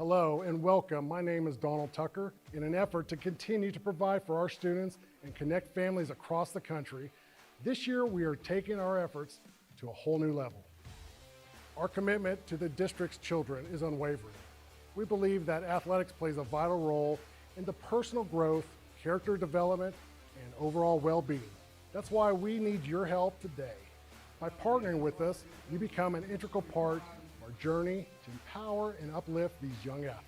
Hello and welcome. My name is Donald Tucker. In an effort to continue to provide for our students and connect families across the country, this year we are taking our efforts to a whole new level. Our commitment to the district's children is unwavering. We believe that athletics plays a vital role in the personal growth, character development, and overall well-being. That's why we need your help today. By partnering with us, you become an integral part of our journey to empower and uplift these young athletes.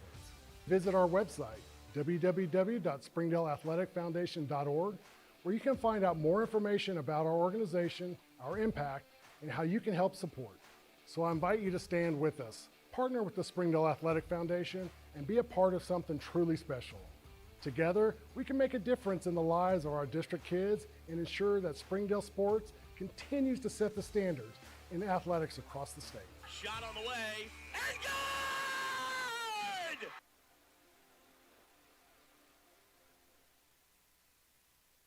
Visit our website, www.springdaleathleticfoundation.org, where you can find out more information about our organization, our impact, and how you can help support. So I invite you to stand with us, partner with the Springdale Athletic Foundation, and be a part of something truly special. Together, we can make a difference in the lives of our district kids and ensure that Springdale sports continues to set the standards in athletics across the state. Shot on the way, and good!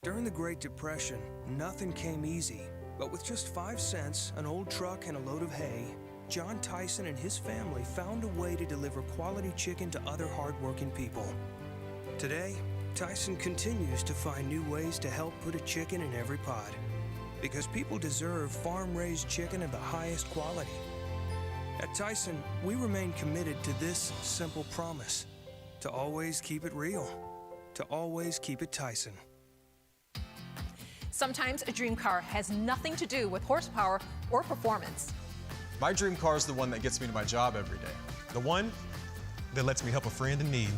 During the Great Depression, nothing came easy. But with just 5 cents, an old truck, and a load of hay, John Tyson and his family found a way to deliver quality chicken to other hardworking people. Today, Tyson continues to find new ways to help put a chicken in every pot. Because people deserve farm-raised chicken of the highest quality. At Tyson, we remain committed to this simple promise: to always keep it real, to always keep it Tyson. Sometimes a dream car has nothing to do with horsepower or performance. My dream car is the one that gets me to my job every day. The one that lets me help a friend in need.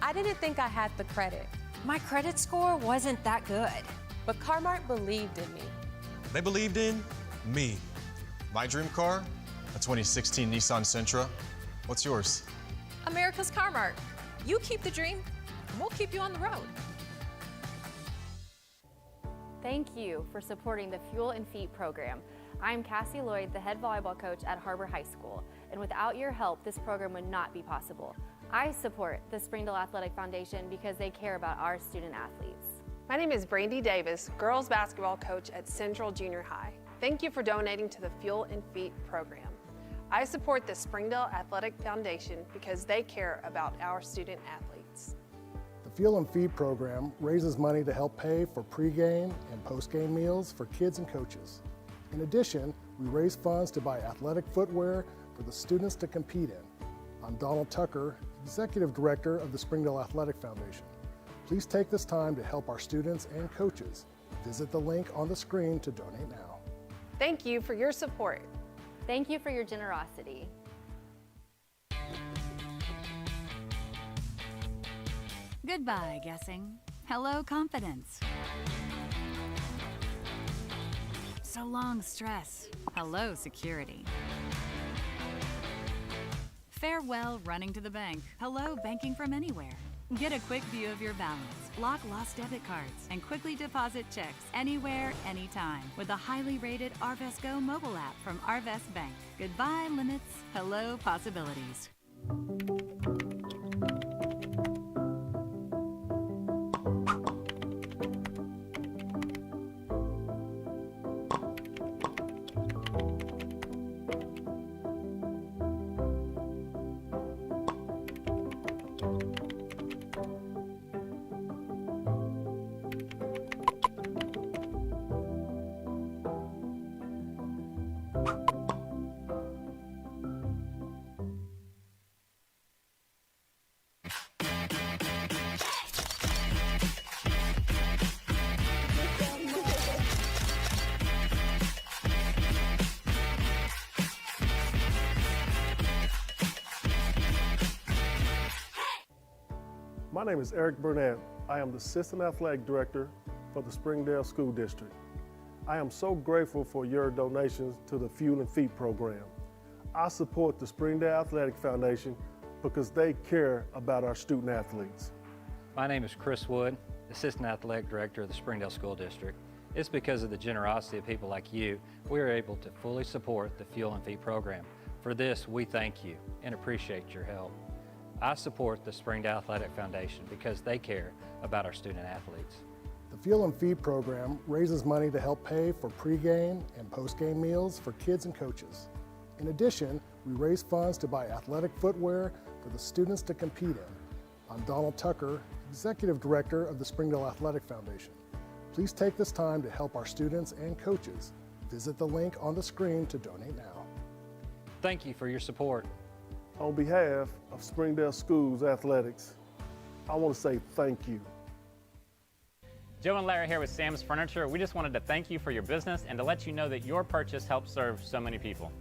I didn't think I had the credit. My credit score wasn't that good. But Car-Mart believed in me. They believed in me. My dream car? A 2016 Nissan Sentra. What's yours? America's Car-Mart. You keep the dream, and we'll keep you on the road. Thank you for supporting the Fuel and Feet program. I'm Cassie Lloyd, the head volleyball coach at Har-Ber High School, and without your help, this program would not be possible. I support the Springdale Athletic Foundation because they care about our student athletes. My name is Brandy Davis, girls basketball coach at Central Junior High. Thank you for donating to the Fuel and Feet program. I support the Springdale Athletic Foundation because they care about our student athletes. The Fuel and Feed program raises money to help pay for pregame and postgame meals for kids and coaches. In addition, we raise funds to buy athletic footwear for the students to compete in. I'm Donald Tucker, Executive Director of the Springdale Athletic Foundation. Please take this time to help our students and coaches. Visit the link on the screen to donate now. Thank you for your support. Thank you for your generosity. Goodbye, guessing. Hello, confidence. So long, stress. Hello, security. Farewell, running to the bank. Hello, banking from anywhere. Get a quick view of your balance, block lost debit cards, and quickly deposit checks anywhere, anytime with a highly rated Arvest Go mobile app from Arvest Bank. Goodbye, limits. Hello, possibilities. My name is Eric Burnett. I am the Assistant Athletic Director for the Springdale School District. I am so grateful for your donations to the Fuel and Feet program. I support the Springdale Athletic Foundation because they care about our student athletes. My name is Chris Wood, Assistant Athletic Director of the Springdale School District. It's because of the generosity of people like you, we are able to fully support the Fuel and Feed program. For this, we thank you and appreciate your help. I support the Springdale Athletic Foundation because they care about our student athletes. The Fuel and Feed program raises money to help pay for pregame and postgame meals for kids and coaches. In addition, we raise funds to buy athletic footwear for the students to compete in. I'm Donald Tucker, Executive Director of the Springdale Athletic Foundation. Please take this time to help our students and coaches. Visit the link on the screen to donate now. Thank you for your support. On behalf of Springdale Schools Athletics, I want to say thank you. Joe and Larry here with Sam's Furniture. We just wanted to thank you for your business and to let you know that your purchase helps serve so many people.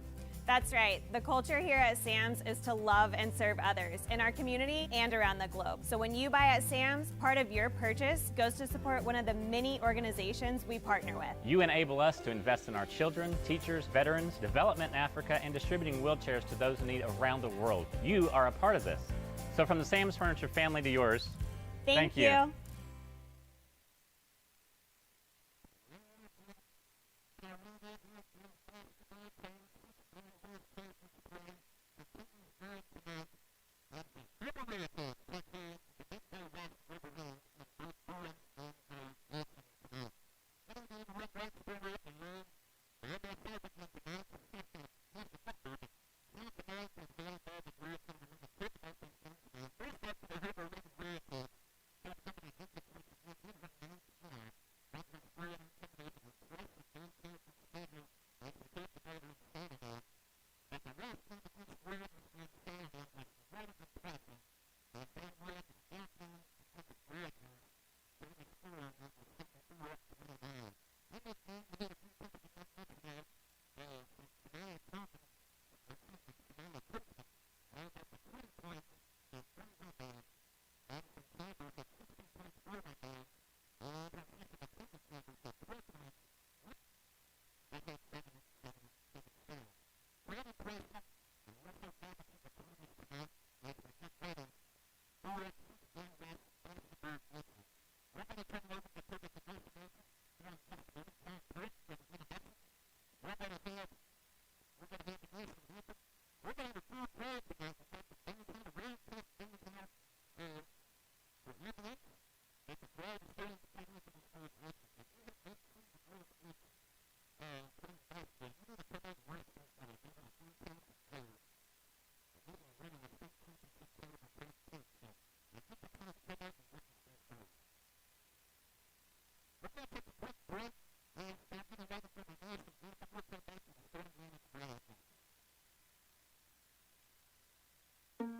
That's right. The culture here at Sam's is to love and serve others in our community and around the globe. So when you buy at Sam's, part of your purchase goes to support one of the many organizations we partner with. You enable us to invest in our children, teachers, veterans, development in Africa, and distributing wheelchairs to those in need around the world. You are a part of this. So from the Sam's Furniture family to yours, thank you.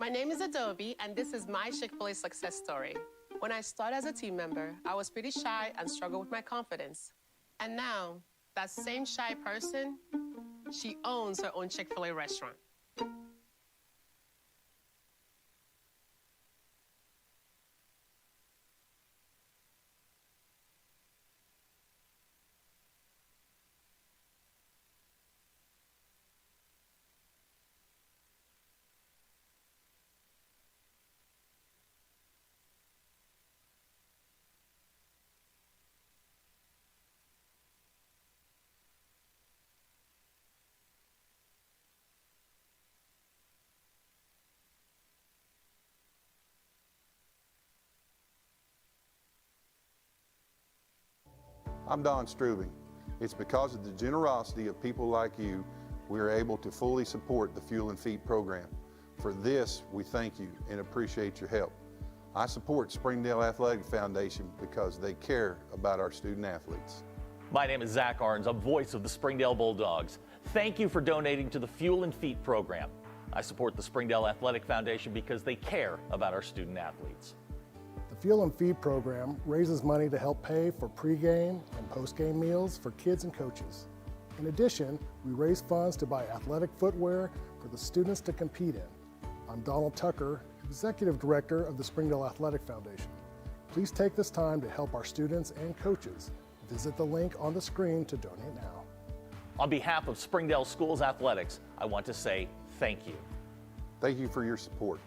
My name is Adobe, and this is my Chick-fil-A success story. When I started as a team member, I was pretty shy and struggled with my confidence. And now, that same shy person, she owns her own Chick-fil-A restaurant. I'm Don Strubing. It's because of the generosity of people like you, we are able to fully support the Fuel and Feed program. For this, we thank you and appreciate your help. I support Springdale Athletic Foundation because they care about our student athletes. My name is Zach Arns. I'm voice of the Springdale Bulldogs. Thank you for donating to the Fuel and Feed program. I support the Springdale Athletic Foundation because they care about our student athletes. The Fuel and Feed program raises money to help pay for pregame and postgame meals for kids and coaches. In addition, we raise funds to buy athletic footwear for the students to compete in. I'm Donald Tucker, Executive Director of the Springdale Athletic Foundation. Please take this time to help our students and coaches. Visit the link on the screen to donate now. On behalf of Springdale Schools Athletics, I want to say thank you. Thank you for your support.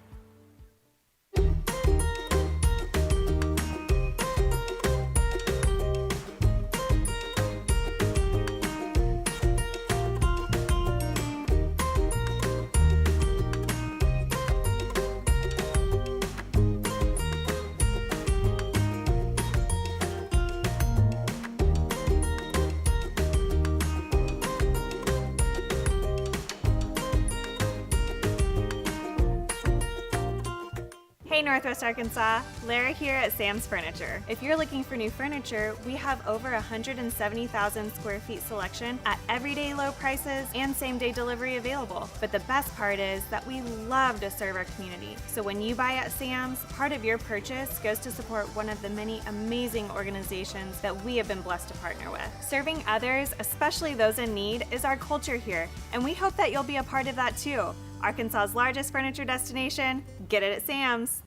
Hey Northwest Arkansas, Lara here at Sam's Furniture. If you're looking for new furniture, we have over 170,000 square feet selection at everyday low prices and same-day delivery available. But the best part is that we love to serve our community. So when you buy at Sam's, part of your purchase goes to support one of the many amazing organizations that we have been blessed to partner with. Serving others, especially those in need, is our culture here, and we hope that you'll be a part of that too. Arkansas's largest furniture destination, get it at Sam's.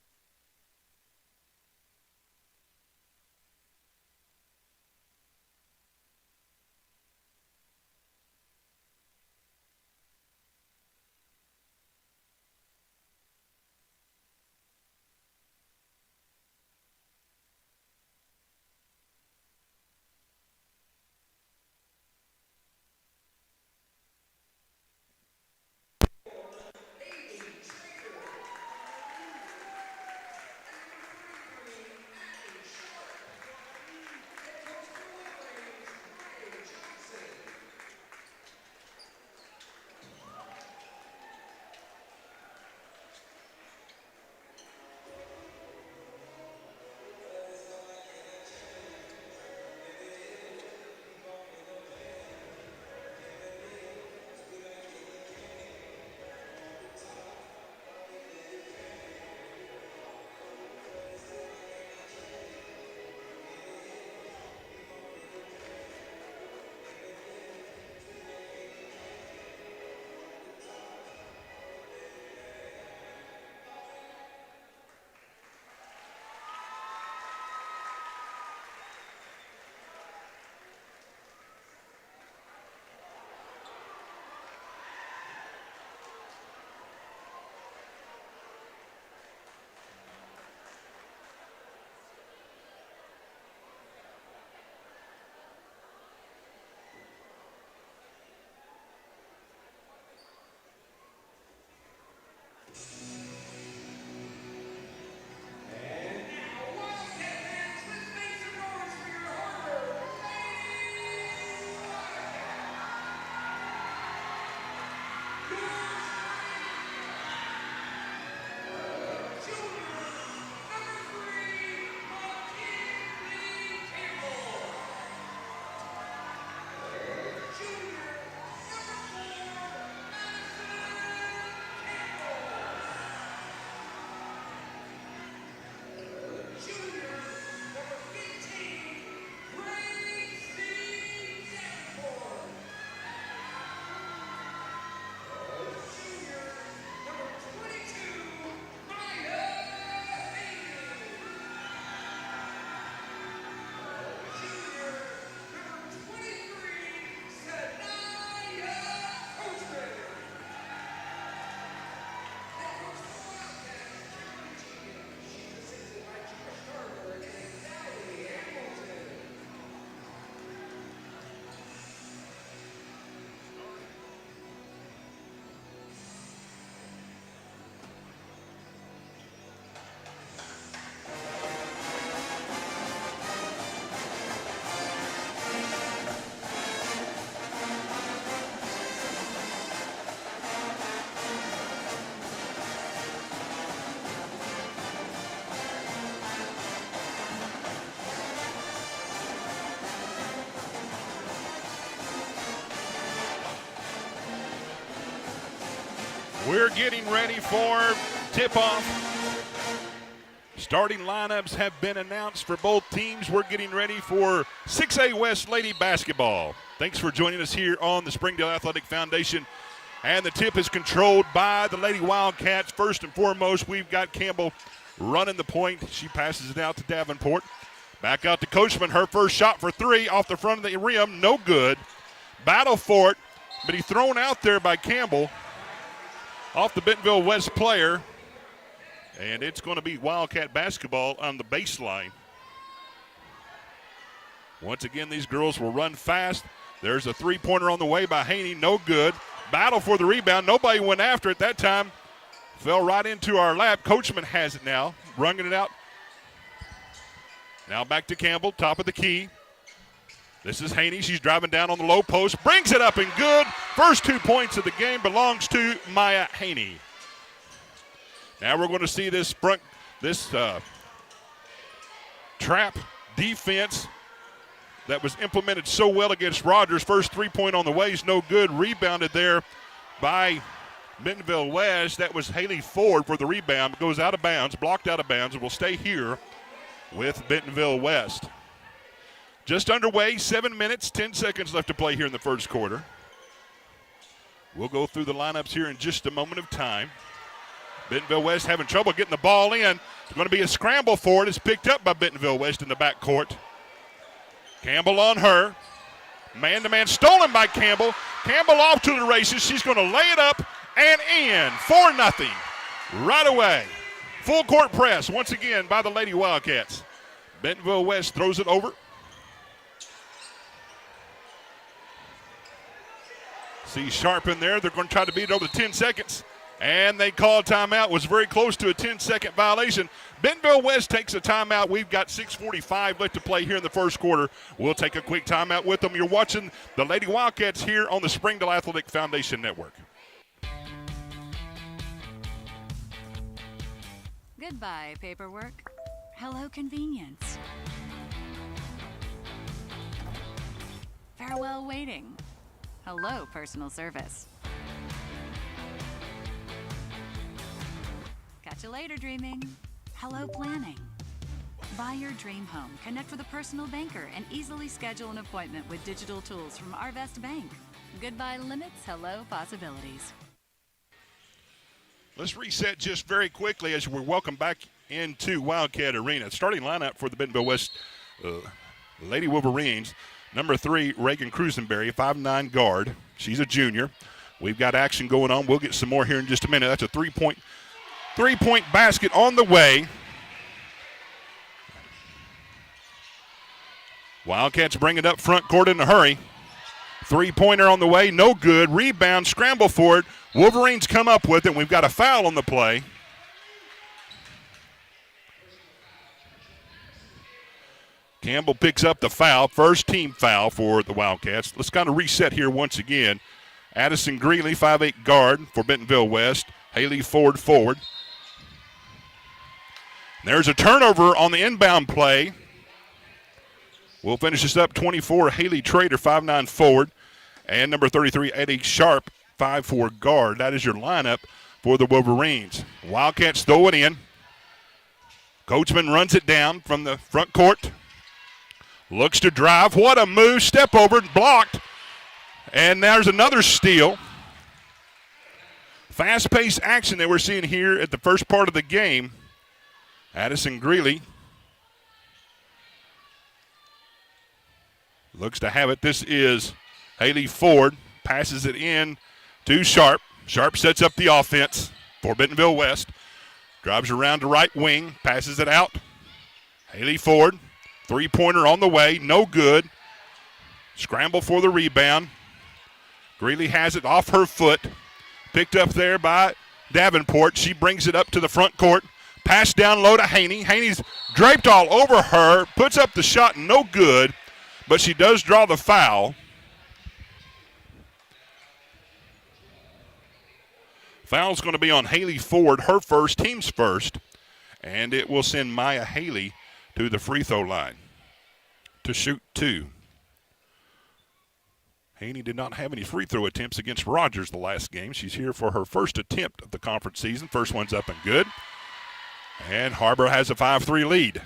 We're getting ready for tip-off. Starting lineups have been announced for both teams. We're getting ready for 6A West Lady Basketball. Thanks for joining us here on the Springdale Athletic Foundation. And the tip is controlled by the Lady Wildcats. First and foremost, we've got Campbell running the point. She passes it out to Davenport. Back out to Coachman. Her first shot for three off the front of the rim. No good. Battle for it, but he's thrown out there by Campbell off the Bentonville West player. And it's going to be Wildcat basketball on the baseline. Once again, these girls will run fast. There's a three-pointer on the way by Haney. No good. Battle for the rebound. Nobody went after it that time. Fell right into our lap. Coachman has it now, running it out. Now back to Campbell, top of the key. This is Haney. She's driving down on the low post. Brings it up and good. First 2 points of the game belongs to Maya Haney. Now we're going to see this front this trap defense that was implemented so well against Rogers. First 3-point on the way is no good. Rebounded there by Bentonville West. That was Haley Ford for the rebound. It goes out of bounds, blocked out of bounds, and will stay here with Bentonville West. Just underway, 7 minutes, 10 seconds left to play here in the first quarter. We'll go through the lineups here in just a moment of time. Bentonville West having trouble getting the ball in. It's going to be a scramble for it. It's picked up by Bentonville West in the backcourt. Campbell on her. Man-to-man stolen by Campbell. Campbell off to the races. She's going to lay it up and in. 4-0 right away. Full court press once again by the Lady Wildcats. Bentonville West throws it over. See Sharp in there. They're going to try to beat it over 10 seconds. And they call a timeout. Was very close to a 10-second violation. Bentonville West takes a timeout. We've got 6:45 left to play here in the first quarter. We'll take a quick timeout with them. You're watching the Lady Wildcats here on the Springdale Athletic Foundation Network. Goodbye, paperwork. Hello, convenience. Farewell, waiting. Hello, personal service. Catch you later, dreaming. Hello, planning. Buy your dream home. Connect with a personal banker and easily schedule an appointment with digital tools from Arvest Bank. Goodbye limits, hello possibilities. Let's reset just very quickly as we're welcome back into Wildcat Arena. Starting lineup for the Bentonville West Lady Wolverines. Number 3, Reagan Cruisenberry, 5'9" guard. She's a junior. We've got action going on. We'll get some more here in just a minute. That's a three-point basket on the way. Wildcats bring it up front court in a hurry. Three-pointer on the way, no good. Rebound, scramble for it. Wolverines come up with it. We've got a foul on the play. Campbell picks up the foul, first team foul for the Wildcats. Let's kind of reset here once again. Addison Greeley, 5'8" guard for Bentonville West. Haley Ford forward. There's a turnover on the inbound play. We'll finish this up. 24, Haley Trader, 5'9" forward. And number 33, Eddie Sharp, 5'4" guard. That is your lineup for the Wolverines. Wildcats throw it in. Coachman runs it down from the front court. Looks to drive. What a move. Step over, blocked. And there's another steal. Fast-paced action that we're seeing here at the first part of the game. Addison Greeley looks to have it. This is Haley Ford. Passes it in to Sharp. Sharp sets up the offense for Bentonville West. Drives around to right wing. Passes it out. Haley Ford. Three-pointer on the way. No good. Scramble for the rebound. Greeley has it off her foot. Picked up there by Davenport. She brings it up to the front court. Pass down low to Haney. Haney's draped all over her. Puts up the shot. No good. But she does draw the foul. Foul's going to be on Haley Ford. Her first, team's first. And it will send Maya Haley to the free throw line to shoot 2. Haney did not have any free throw attempts against Rogers the last game. She's here for her first attempt of the conference season. First one's up and good. And Har-Ber has a 5-3 lead.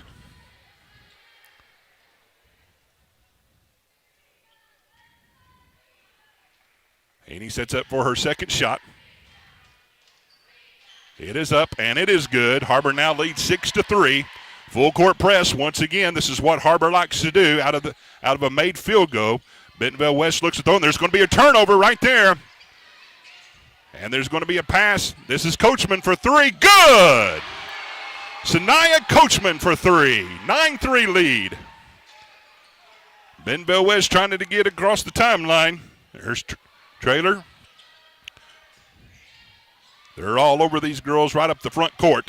Haney sets up for her second shot. It is up, and it is good. Har-Ber now leads 6-3. Full court press once again. This is what Har-Ber likes to do out of a made field goal. Bentonville West looks at throw, and there's going to be a turnover right there. And there's going to be a pass. This is Coachman for 3. Good! Sanaya Coachman for 3. 9-3 lead. Bentonville West trying to get across the timeline. There's Trailer. They're all over these girls right up the front court.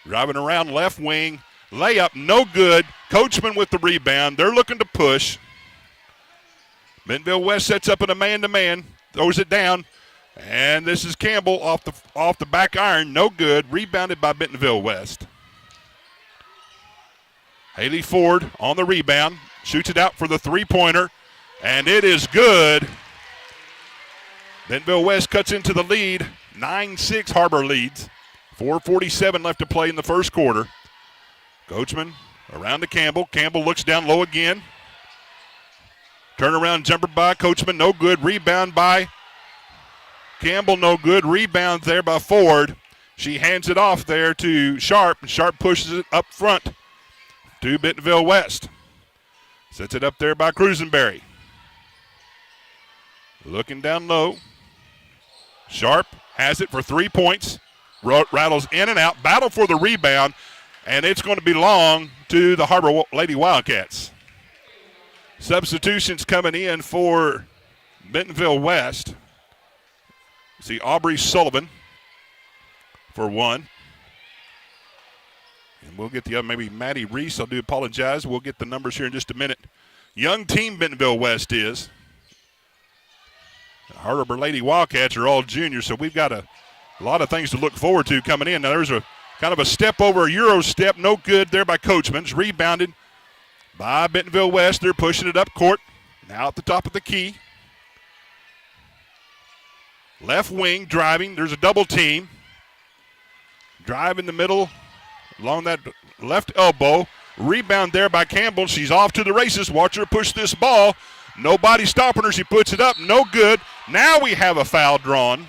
Driving around left wing. Layup, no good. Coachman with the rebound. They're looking to push. Bentonville West sets up in a man-to-man. Throws it down. And this is Campbell off the back iron, no good. Rebounded by Bentonville West. Haley Ford on the rebound, shoots it out for the three-pointer, and it is good. Bentonville West cuts into the lead, 9-6 Har-Ber leads. 4:47 left to play in the first quarter. Coachman around to Campbell. Campbell looks down low again. Turnaround jumper by Coachman, no good. Rebound by Campbell, no good. Rebound there by Ford. She hands it off there to Sharp, and Sharp pushes it up front to Bentonville West. Sets it up there by Cruisenberry. Looking down low. Sharp has it for 3 points. Rattles in and out. Battle for the rebound, and it's going to belong to the Har-Ber Lady Wildcats. Substitutions coming in for Bentonville West. See Aubrey Sullivan for one. And we'll get the other, maybe Maddie Reese. I do apologize. We'll get the numbers here in just a minute. Young team Bentonville West is. The Har-Ber Lady Wildcats are all juniors, so we've got a lot of things to look forward to coming in. Now there's a kind of a step over, a Euro step, no good there by Coachman. It's rebounded by Bentonville West. They're pushing it up court. Now at the top of the key. Left wing driving. There's a double team. Drive in the middle along that left elbow. Rebound there by Campbell. She's off to the races. Watch her push this ball. Nobody stopping her. She puts it up. No good. Now we have a foul drawn.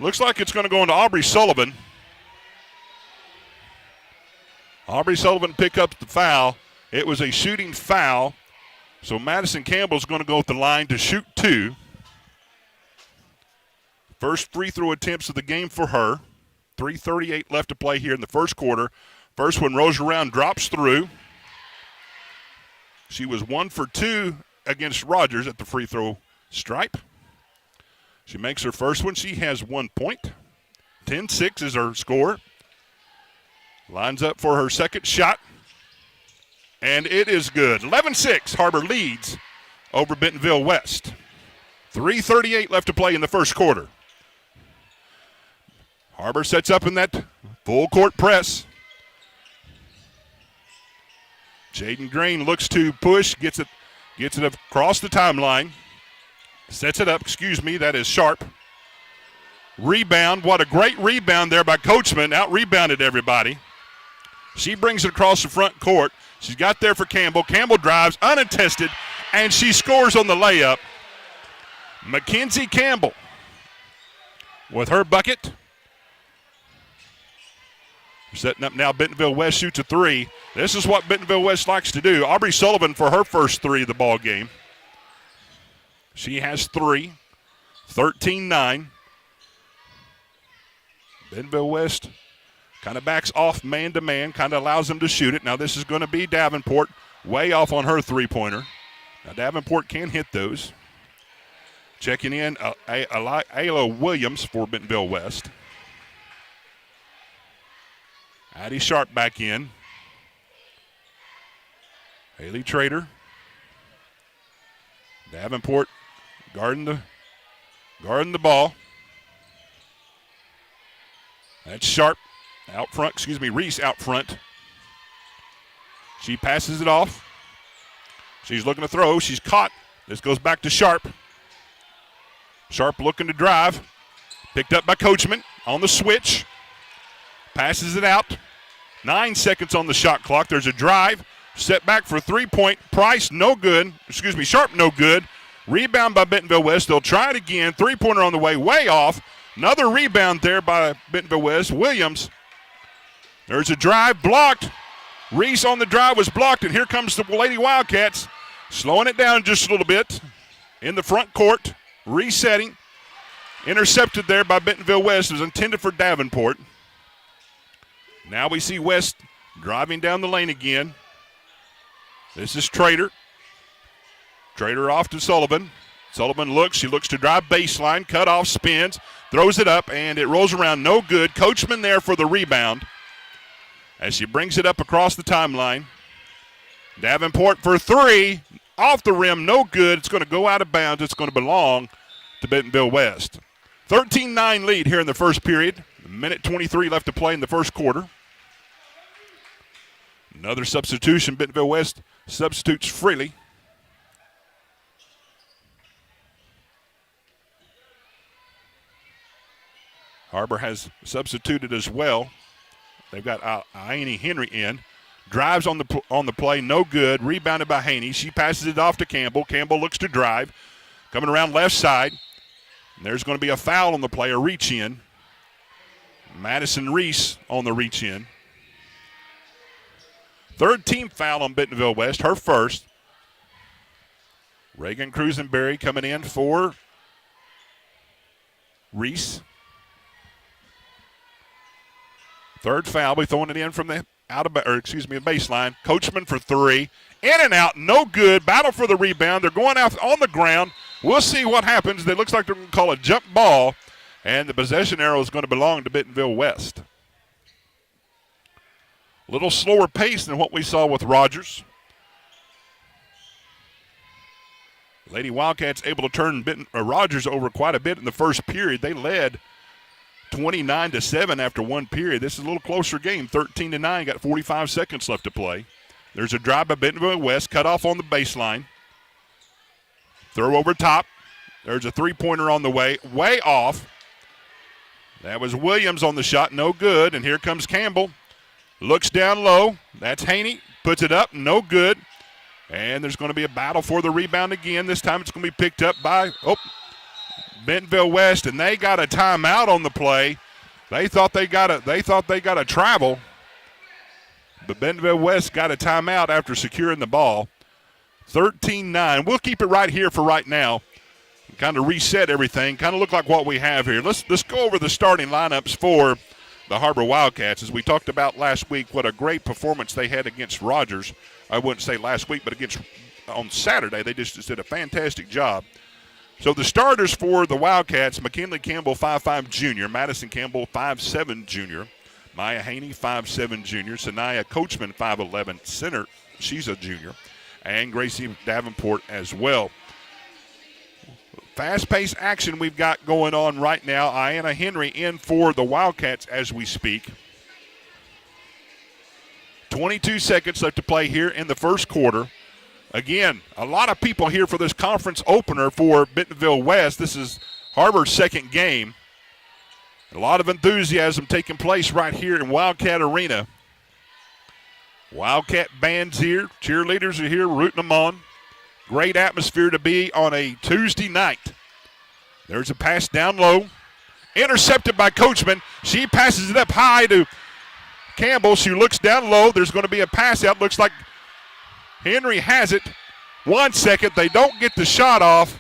Looks like it's going to go into Aubrey Sullivan. Aubrey Sullivan pick up the foul. It was a shooting foul. So Madison Campbell's going to go at the line to shoot two. First free throw attempts of the game for her. 3:38 left to play here in the first quarter. First one rolls around, drops through. She was 1 for 2 against Rogers at the free throw stripe. She makes her first one. She has 1 point. 10-6 is her score. Lines up for her second shot. And it is good. 11-6, Har-Ber leads over Bentonville West. 3:38 left to play in the first quarter. Har-Ber sets up in that full court press. Jaden Green looks to push, gets it across the timeline. Sets it up, that is Sharp. Rebound, what a great rebound there by Coachman. Out-rebounded everybody. She brings it across the front court. She's got there for Campbell. Campbell drives, unattested, and she scores on the layup. Mackenzie Campbell with her bucket. Setting up now, Bentonville West shoots a three. This is what Bentonville West likes to do. Aubrey Sullivan for her first three of the ball game. She has 3, 13-9. Bentonville West kind of backs off man-to-man, kind of allows them to shoot it. Now this is going to be Davenport way off on her three-pointer. Now Davenport can hit those. Checking in, Ayla Williams for Bentonville West. Addie Sharp back in. Haley Trader. Davenport guarding the ball. That's Sharp out front, Reese out front. She passes it off. She's looking to throw. She's caught. This goes back to Sharp. Sharp looking to drive. Picked up by Coachman on the switch. Passes it out. 9 seconds on the shot clock. There's a drive. Set back for 3-point. Price, no good. Sharp, no good. Rebound by Bentonville West. They'll try it again. Three-pointer on the way off. Another rebound there by Bentonville West. Williams. There's a drive blocked. Reese on the drive was blocked, and here comes the Lady Wildcats. Slowing it down just a little bit in the front court. Resetting. Intercepted there by Bentonville West. It was intended for Davenport. Now we see West driving down the lane again. This is Trader. Trader off to Sullivan. Sullivan looks. She looks to drive baseline. Cut off, spins, throws it up, and it rolls around. No good. Coachman there for the rebound as she brings it up across the timeline. Davenport for 3. Off the rim, no good. It's going to go out of bounds. It's going to belong to Bentonville West. 13-9 lead here in the first period. A minute 23 left to play in the first quarter. Another substitution. Bentonville West substitutes freely. Har-Ber has substituted as well. They've got Aini Henry in. Drives on the play, no good. Rebounded by Haney. She passes it off to Campbell. Campbell looks to drive. Coming around left side. And there's going to be a foul on the play, a reach in. Madison Reese on the reach in. Third team foul on Bentonville West, her first. Reagan Cruisenberry coming in for Reese. Third foul, we're throwing it in from the baseline. Coachman for three. In and out, no good. Battle for the rebound. They're going out on the ground. We'll see what happens. It looks like they're going to call a jump ball, and the possession arrow is going to belong to Bentonville West. A little slower pace than what we saw with Rogers. Lady Wildcats able to turn Rogers over quite a bit in the first period. They led 29-7 after one period. This is a little closer game, 13-9. Got 45 seconds left to play. There's a drive by Bentonville West, cut off on the baseline. Throw over top. There's a three-pointer on the way off. That was Williams on the shot, no good. And here comes Campbell. Looks down low. That's Haney. Puts it up, no good. And there's going to be a battle for the rebound again. This time it's going to be picked up by Bentonville West, and they got a timeout on the play. They thought they got a travel, but Bentonville West got a timeout after securing the ball. 13-9. We'll keep it right here for right now. Kind of reset everything. Kind of look like what we have here. Let's go over the starting lineups for the Har-Ber Wildcats. As we talked about last week, what a great performance they had against Rogers. I wouldn't say last week, but on Saturday, they just did a fantastic job. So the starters for the Wildcats, McKinley Campbell, 5'5" junior, Madison Campbell, 5'7" junior, Maya Haney, 5'7" junior, Sanaya Coachman, 5'11" center, she's a junior, and Gracie Davenport as well. Fast-paced action we've got going on right now. Aina Henry in for the Wildcats as we speak. 22 seconds left to play here in the first quarter. Again, a lot of people here for this conference opener for Bentonville West. This is Har-Ber's second game. A lot of enthusiasm taking place right here in Wildcat Arena. Wildcat band's here. Cheerleaders are here rooting them on. Great atmosphere to be on a Tuesday night. There's a pass down low. Intercepted by Coachman. She passes it up high to Campbell. She looks down low. There's going to be a pass out. Looks like Henry has it. 1 second. They don't get the shot off.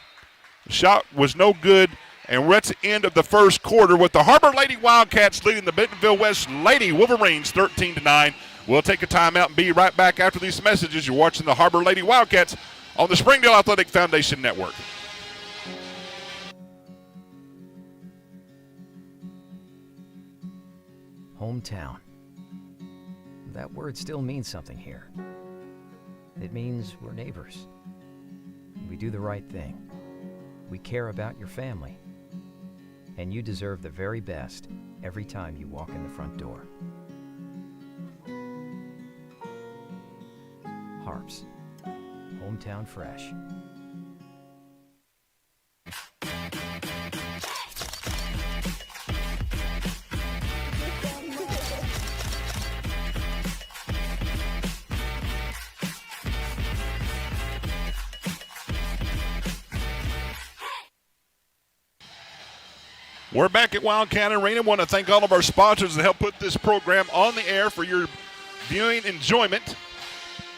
The shot was no good. And we're at the end of the first quarter with the Har-Ber Lady Wildcats leading the Bentonville West Lady Wolverines 13-9. We'll take a timeout and be right back after these messages. You're watching the Har-Ber Lady Wildcats on the Springdale Athletic Foundation Network. Hometown. That word still means something here. It means we're neighbors. We do the right thing. We care about your family. And you deserve the very best every time you walk in the front door. Harps. Hometown fresh. We're back at Wildcat Arena. Want to thank all of our sponsors that help put this program on the air for your viewing enjoyment.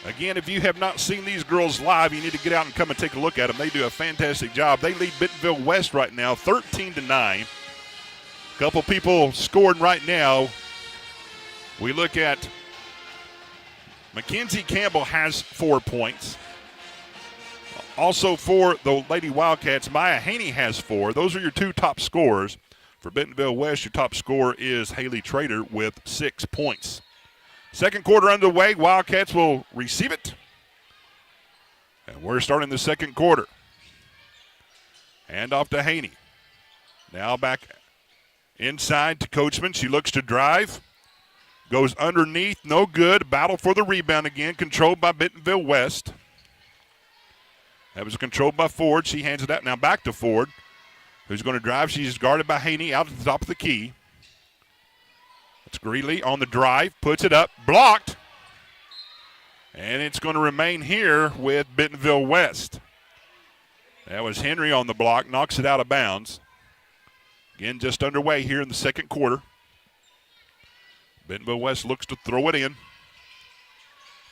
Again, if you have not seen these girls live, you need to get out and come and take a look at them. They do a fantastic job. They lead Bentonville West right now, 13-9. A couple people scored right now. We look at Mackenzie Campbell has 4 points. Also for the Lady Wildcats, Maya Haney has 4. Those are your two top scorers. For Bentonville West, your top scorer is Haley Trader with 6 points. Second quarter underway. Wildcats will receive it. And we're starting the second quarter. Hand off to Haney. Now back inside to Coachman. She looks to drive. Goes underneath, no good. Battle for the rebound again, controlled by Bentonville West. That was controlled by Ford. She hands it out now back to Ford, who's going to drive. She's guarded by Haney out at the top of the key. It's Greeley on the drive, puts it up, blocked. And it's going to remain here with Bentonville West. That was Henry on the block, knocks it out of bounds. Again, just underway here in the second quarter. Bentonville West looks to throw it in.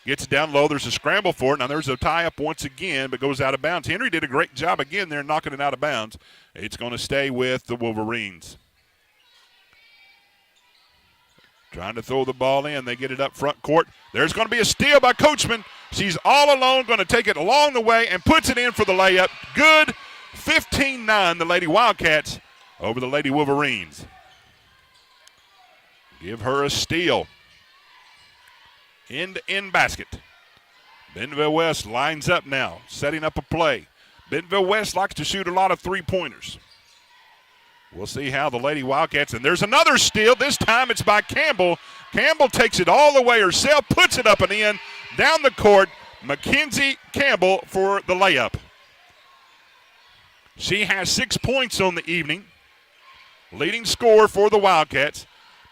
Gets it down low. There's a scramble for it. Now there's a tie-up once again, but goes out of bounds. Henry did a great job again there knocking it out of bounds. It's going to stay with the Wolverines. Trying to throw the ball in. They get it up front court. There's going to be a steal by Coachman. She's all alone, going to take it along the way and puts it in for the layup. Good. 15-9, the Lady Wildcats over the Lady Wolverines. Give her a steal. End-to-end basket. Bentonville West lines up now, setting up a play. Bentonville West likes to shoot a lot of three-pointers. We'll see how the Lady Wildcats, and there's another steal. This time it's by Campbell. Campbell takes it all the way herself, puts it up and in, down the court. Mackenzie Campbell for the layup. She has 6 points on the evening. Leading scorer for the Wildcats.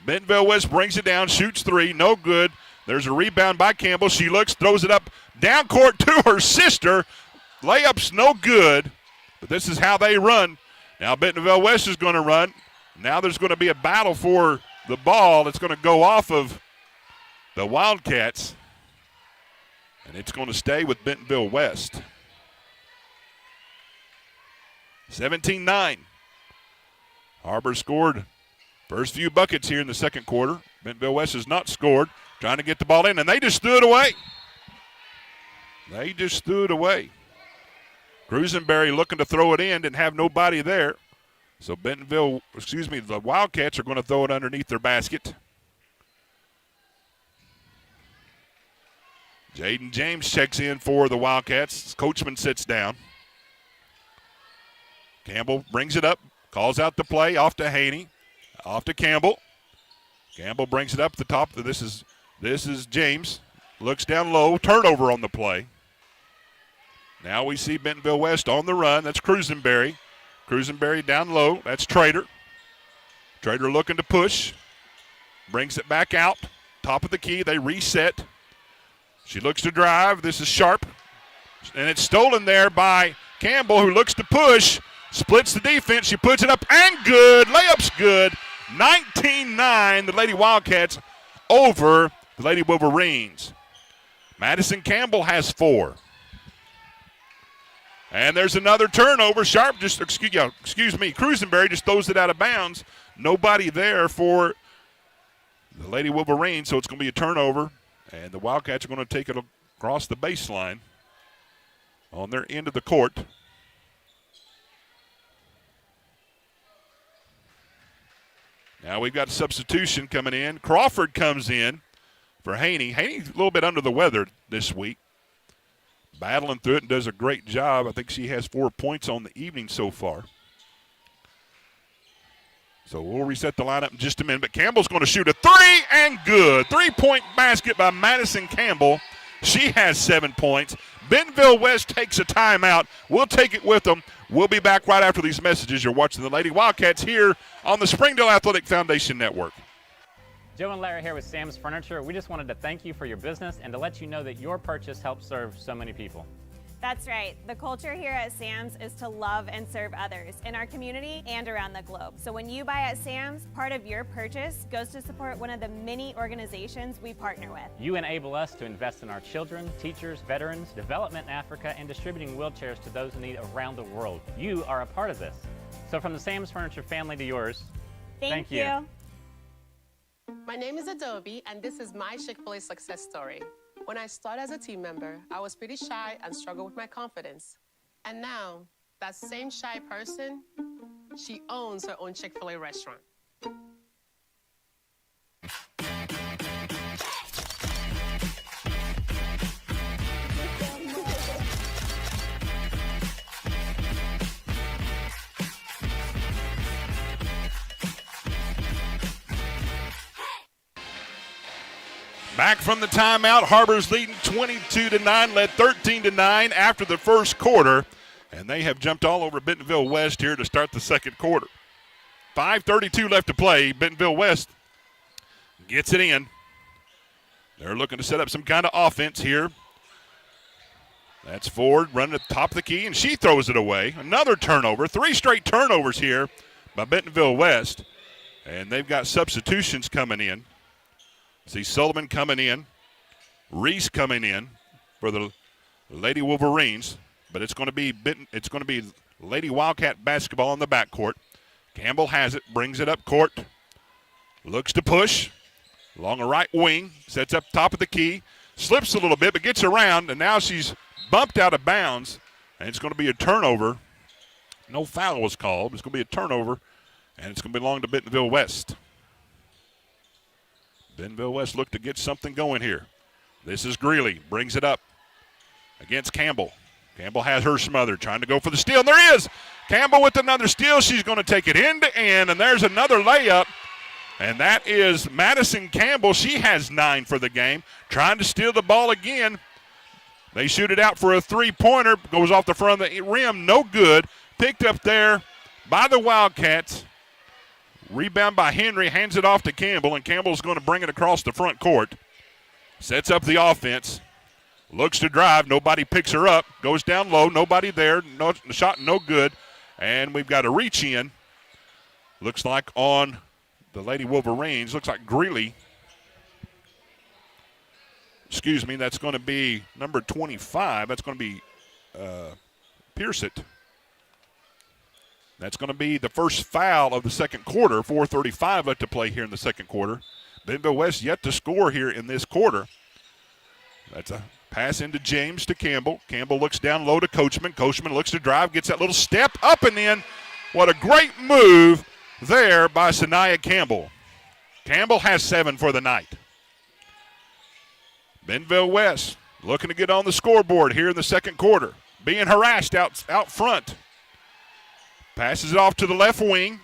Bentonville West brings it down, shoots three, no good. There's a rebound by Campbell. She looks, throws it up down court to her sister. Layup's no good, but this is how they run. Now Bentonville West is going to run. Now there's going to be a battle for the ball. It's going to go off of the Wildcats, and it's going to stay with Bentonville West. 17-9. Har-Ber scored first few buckets here in the second quarter. Bentonville West has not scored. Trying to get the ball in, and they just threw it away. They just threw it away. Cruisenberry looking to throw it in, didn't have nobody there. So the Wildcats are going to throw it underneath their basket. Jaden James checks in for the Wildcats. Coachman sits down. Campbell brings it up, calls out the play, off to Haney, off to Campbell. Campbell brings it up the top. This is James. Looks down low, turnover on the play. Now we see Bentonville West on the run. That's Cruisenberry. Cruisenberry down low. That's Trader. Trader looking to push. Brings it back out. Top of the key. They reset. She looks to drive. This is Sharp. And it's stolen there by Campbell, who looks to push. Splits the defense. She puts it up and good. Layup's good. 19-9, the Lady Wildcats over the Lady Wolverines. Madison Campbell has 4. And there's another turnover. Sharp Cruisenberry just throws it out of bounds. Nobody there for the Lady Wolverines, so it's going to be a turnover. And the Wildcats are going to take it across the baseline on their end of the court. Now we've got a substitution coming in. Crawford comes in for Haney. Haney's a little bit under the weather this week. Battling through it and does a great job. I think she has 4 points on the evening so far. So we'll reset the lineup in just a minute. But Campbell's going to shoot a 3 and good. 3-point basket by Madison Campbell. She has 7 points. Bentonville West takes a timeout. We'll take it with them. We'll be back right after these messages. You're watching the Lady Wildcats here on the Springdale Athletic Foundation Network. Joe and Larry here with Sam's Furniture. We just wanted to thank you for your business and to let you know that your purchase helps serve so many people. That's right. The culture here at Sam's is to love and serve others in our community and around the globe. So when you buy at Sam's, part of your purchase goes to support one of the many organizations we partner with. You enable us to invest in our children, teachers, veterans, development in Africa, and distributing wheelchairs to those in need around the world. You are a part of this. So from the Sam's Furniture family to yours, thank you. My name is Adobe, and this is my Chick-fil-A success story. When I started as a team member, I was pretty shy and struggled with my confidence. And now, that same shy person, she owns her own Chick-fil-A restaurant. Back from the timeout, Har-Ber's leading 22-9, led 13-9 after the first quarter, and they have jumped all over Bentonville West here to start the second quarter. 5:32 left to play. Bentonville West gets it in. They're looking to set up some kind of offense here. That's Ford running at the top of the key, and she throws it away. Another turnover. 3 straight turnovers here by Bentonville West, and they've got substitutions coming in. See Sullivan coming in, Reese coming in for the Lady Wolverines, but it's going to be Lady Wildcat basketball in the backcourt. Campbell has it, brings it up court, looks to push along the right wing, sets up top of the key, slips a little bit but gets around, and now she's bumped out of bounds, and it's going to be a turnover. No foul was called. It's going to be a turnover, and it's going to belong to Bentonville West. Bentonville West looked to get something going here. This is Greeley, brings it up against Campbell. Campbell has her smothered, trying to go for the steal, and there is Campbell with another steal. She's going to take it end to end, and there's another layup, and that is Madison Campbell. She has 9 for the game, trying to steal the ball again. They shoot it out for a three-pointer, goes off the front of the rim, no good. Picked up there by the Wildcats. Rebound by Henry, hands it off to Campbell, and Campbell's going to bring it across the front court. Sets up the offense. Looks to drive. Nobody picks her up. Goes down low. Nobody there. No shot, no good. And we've got a reach in. Looks like on the Lady Wolverines. Looks like Greeley. Excuse me, that's going to be number 25. That's going to be Pearsett. That's going to be the first foul of the second quarter. 4:35 left to play here in the second quarter. Bentonville West yet to score here in this quarter. That's a pass into James to Campbell. Campbell looks down low to Coachman. Coachman looks to drive, gets that little step up and in. What a great move there by Sanaya Campbell. Campbell has 7 for the night. Bentonville West looking to get on the scoreboard here in the second quarter. Being harassed out front. Passes it off to the left wing.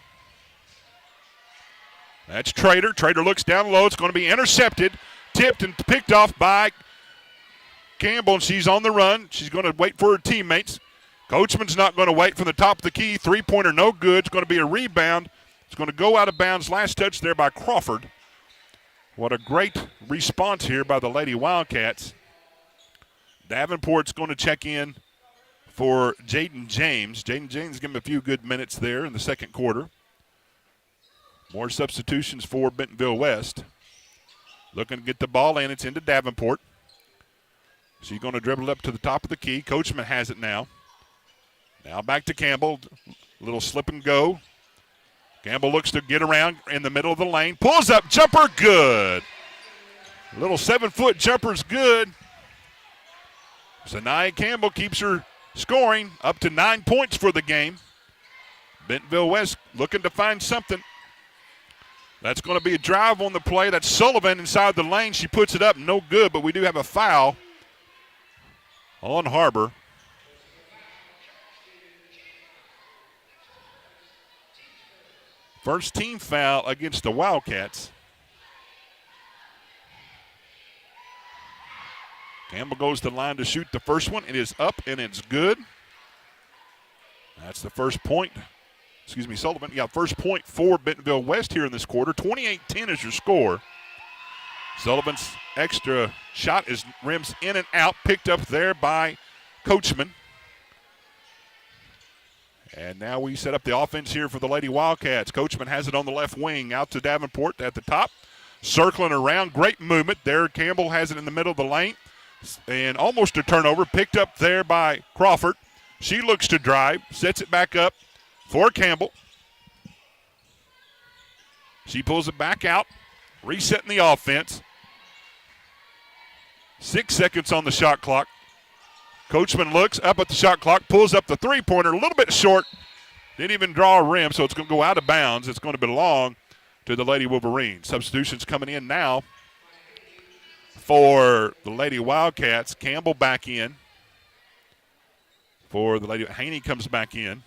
That's Trader. Trader looks down low. It's going to be intercepted, tipped, and picked off by Campbell, and she's on the run. She's going to wait for her teammates. Coachman's not going to wait from the top of the key. Three-pointer no good. It's going to be a rebound. It's going to go out of bounds. Last touch there by Crawford. What a great response here by the Lady Wildcats. Davenport's going to check in for Jaden James. Jaden James gave him a few good minutes there in the second quarter. More substitutions for Bentonville West. Looking to get the ball in. It's into Davenport. She's going to dribble it up to the top of the key. Coachman has it now. Now back to Campbell. Little slip and go. Campbell looks to get around in the middle of the lane. Pulls up. Jumper good. A little 7-foot jumper's good. Sanaya Campbell keeps her scoring up to 9 points for the game. Bentonville West looking to find something. That's going to be a drive on the play. That's Sullivan inside the lane. She puts it up. No good, but we do have a foul on Har-Ber. First team foul against the Wildcats. Campbell goes to the line to shoot the first one. It is up and it's good. That's the first point. Excuse me, Sullivan. Yeah, first point for Bentonville West here in this quarter. 28-10 is your score. Sullivan's extra shot is rims in and out, picked up there by Coachman. And now we set up the offense here for the Lady Wildcats. Coachman has it on the left wing, out to Davenport at the top. Circling around, great movement there. Campbell has it in the middle of the lane. And almost a turnover, picked up there by Crawford. She looks to drive, sets it back up for Campbell. She pulls it back out, resetting the offense. 6 seconds on the shot clock. Coachman looks up at the shot clock, pulls up the three-pointer, a little bit short. Didn't even draw a rim, so it's going to go out of bounds. It's going to belong to the Lady Wolverines. Substitutions coming in now for the Lady Wildcats. Campbell back in. For the Lady, Haney comes back in.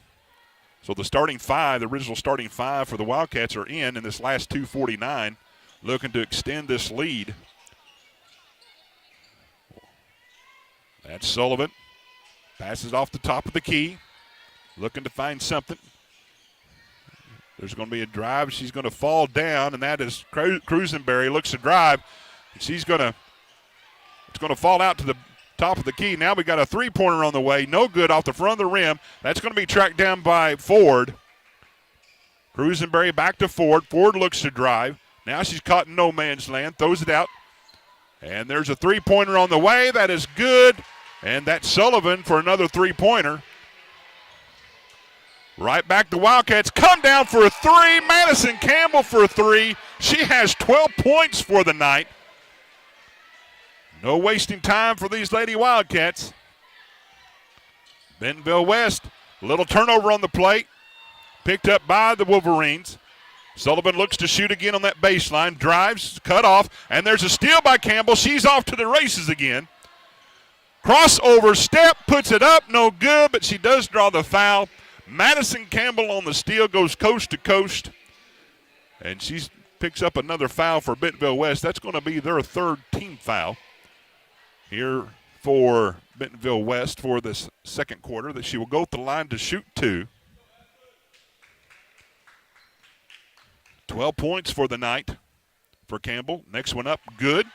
So the starting five, the original starting five for the Wildcats are in this last 2:49, looking to extend this lead That's Sullivan. Passes off the top of the key. Looking to find something. There's going to be a drive. She's going to fall down, and that is Cruisenberry looks to drive. It's going to fall out to the top of the key. Now we got a three-pointer on the way. No good off the front of the rim. That's going to be tracked down by Ford. Cruisenberry back to Ford. Ford looks to drive. Now she's caught in no man's land. Throws it out. And there's a three-pointer on the way. That is good. And that's Sullivan for another three-pointer. Right back to Wildcats. Come down for a three. Madison Campbell for a three. She has 12 points for the night. No wasting time for these Lady Wildcats. Bentonville West, a little turnover on the plate. Picked up by the Wolverines. Sullivan looks to shoot again on that baseline. Drives, cut off, and there's a steal by Campbell. She's off to the races again. Crossover step, puts it up, no good, but she does draw the foul. Madison Campbell on the steal goes coast to coast, and she picks up another foul for Bentonville West. That's going to be their third team foul here for Bentonville West for this second quarter, that she will go to the line to shoot two. 12 points for the night for Campbell. Next one up, good.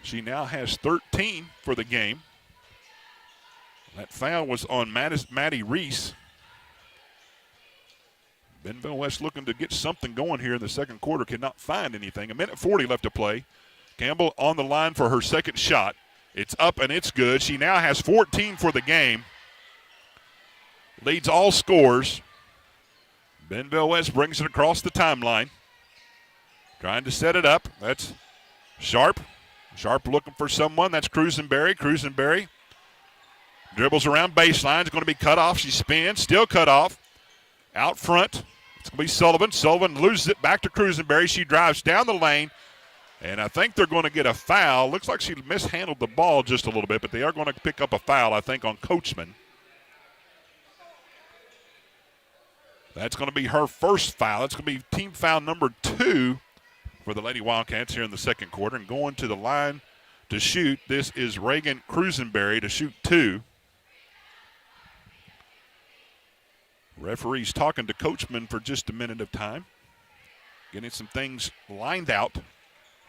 She now has 13 for the game. That foul was on Maddie Reese. Bentonville West looking to get something going here in the second quarter. Cannot find anything. 1:40 left to play. Campbell on the line for her second shot. It's up and it's good. She now has 14 for the game. Leads all scores. Bentonville West brings it across the timeline. Trying to set it up. That's Sharp. Sharp looking for someone. That's Cruisenberry. Cruisenberry dribbles around baseline. It's going to be cut off. She spins. Still cut off. Out front. It's going to be Sullivan. Sullivan loses it back to Cruisenberry. She drives down the lane. And I think they're going to get a foul. Looks like she mishandled the ball just a little bit, but they are going to pick up a foul, I think, on Coachman. That's going to be her first foul. That's going to be team foul number 2 for the Lady Wildcats here in the second quarter. And going to the line to shoot, this is Reagan Cruisenberry to shoot 2. Referee's talking to Coachman for just a minute of time, getting some things lined out.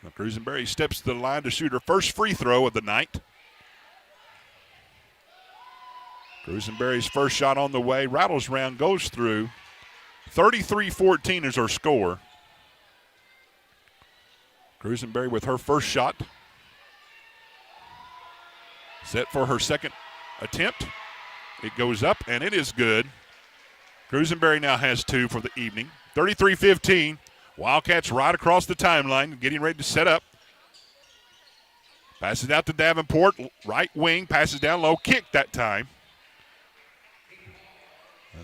Now Cruisenberry steps to the line to shoot her first free throw of the night. Cruisenberry's first shot on the way. Rattles round, goes through. 33-14 is her score. Cruisenberry with her first shot. Set for her second attempt. It goes up, and it is good. Cruisenberry now has 2 for the evening. 33-15. Wildcats right across the timeline, getting ready to set up. Passes out to Davenport, right wing, passes down low, kick that time.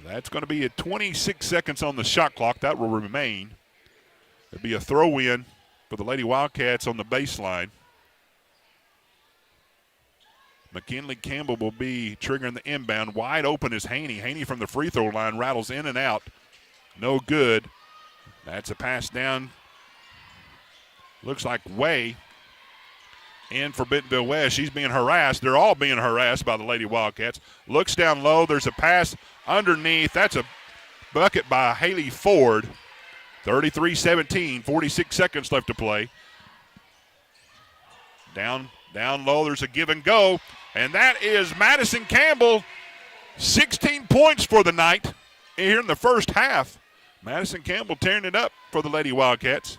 That's going to be at 26 seconds on the shot clock. That will remain. It'll be a throw-in for the Lady Wildcats on the baseline. McKinley Campbell will be triggering the inbound. Wide open is Haney. Haney from the free throw line rattles in and out. No good. That's a pass down. Looks like Way in for Bentonville West. She's being harassed. They're all being harassed by the Lady Wildcats. Looks down low. There's a pass underneath. That's a bucket by Haley Ford. 33-17, 46 seconds left to play. Down low, there's a give and go. And that is Madison Campbell, 16 points for the night here in the first half. Madison Campbell tearing it up for the Lady Wildcats.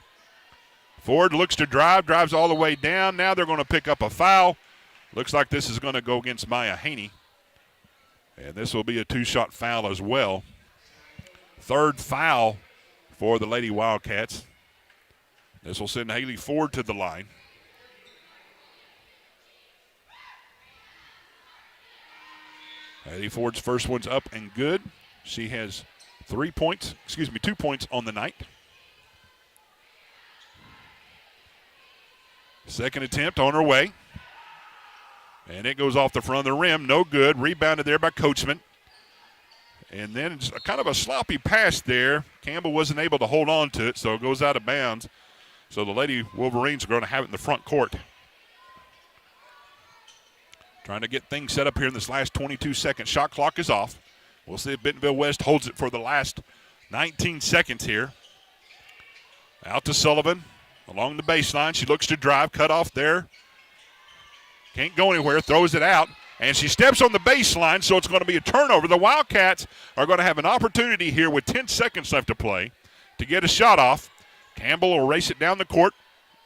Ford looks to drive, drives all the way down. Now they're going to pick up a foul. Looks like this is going to go against Maya Haney. And this will be a 2-shot foul as well. Third foul for the Lady Wildcats. This will send Haley Ford to the line. Haley Ford's first one's up and good. She has 2 points on the night. Second attempt on her way. And it goes off the front of the rim. No good. Rebounded there by Coachman. And then it's kind of a sloppy pass there. Campbell wasn't able to hold on to it, so it goes out of bounds. So the Lady Wolverines are going to have it in the front court. Trying to get things set up here in this last 22 seconds. Shot clock is off. We'll see if Bentonville West holds it for the last 19 seconds here. Out to Sullivan along the baseline. She looks to drive, cut off there. Can't go anywhere, throws it out, and she steps on the baseline, so it's going to be a turnover. The Wildcats are going to have an opportunity here with 10 seconds left to play to get a shot off. Campbell will race it down the court.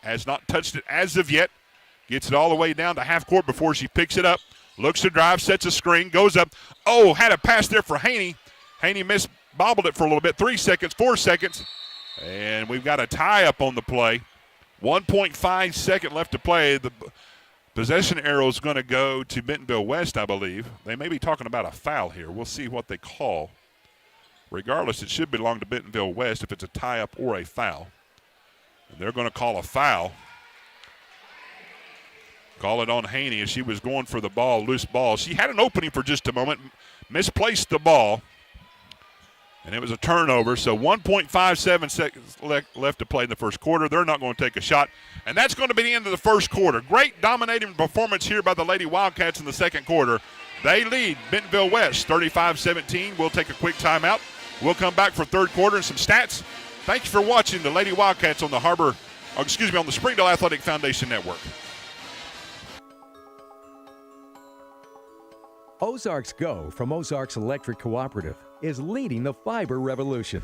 Has not touched it as of yet. Gets it all the way down to half court before she picks it up. Looks to drive, sets a screen, goes up. Oh, had a pass there for Haney. Haney bobbled it for a little bit. 3 seconds, 4 seconds. And we've got a tie up on the play. 1.5 second left to play. The possession arrow is going to go to Bentonville West, I believe. They may be talking about a foul here. We'll see what they call. Regardless, it should belong to Bentonville West if it's a tie-up or a foul. And they're going to call a foul. Call it on Haney as she was going for the ball, loose ball. She had an opening for just a moment, misplaced the ball, and it was a turnover. So 1.57 seconds left to play in the first quarter. They're not going to take a shot, and that's going to be the end of the first quarter. Great dominating performance here by the Lady Wildcats in the second quarter. They lead Bentonville West 35-17. We'll take a quick timeout. We'll come back for third quarter and some stats. Thank you for watching the Lady Wildcats on the on the Springdale Athletic Foundation Network. Ozarks Go from Ozarks Electric Cooperative is leading the fiber revolution,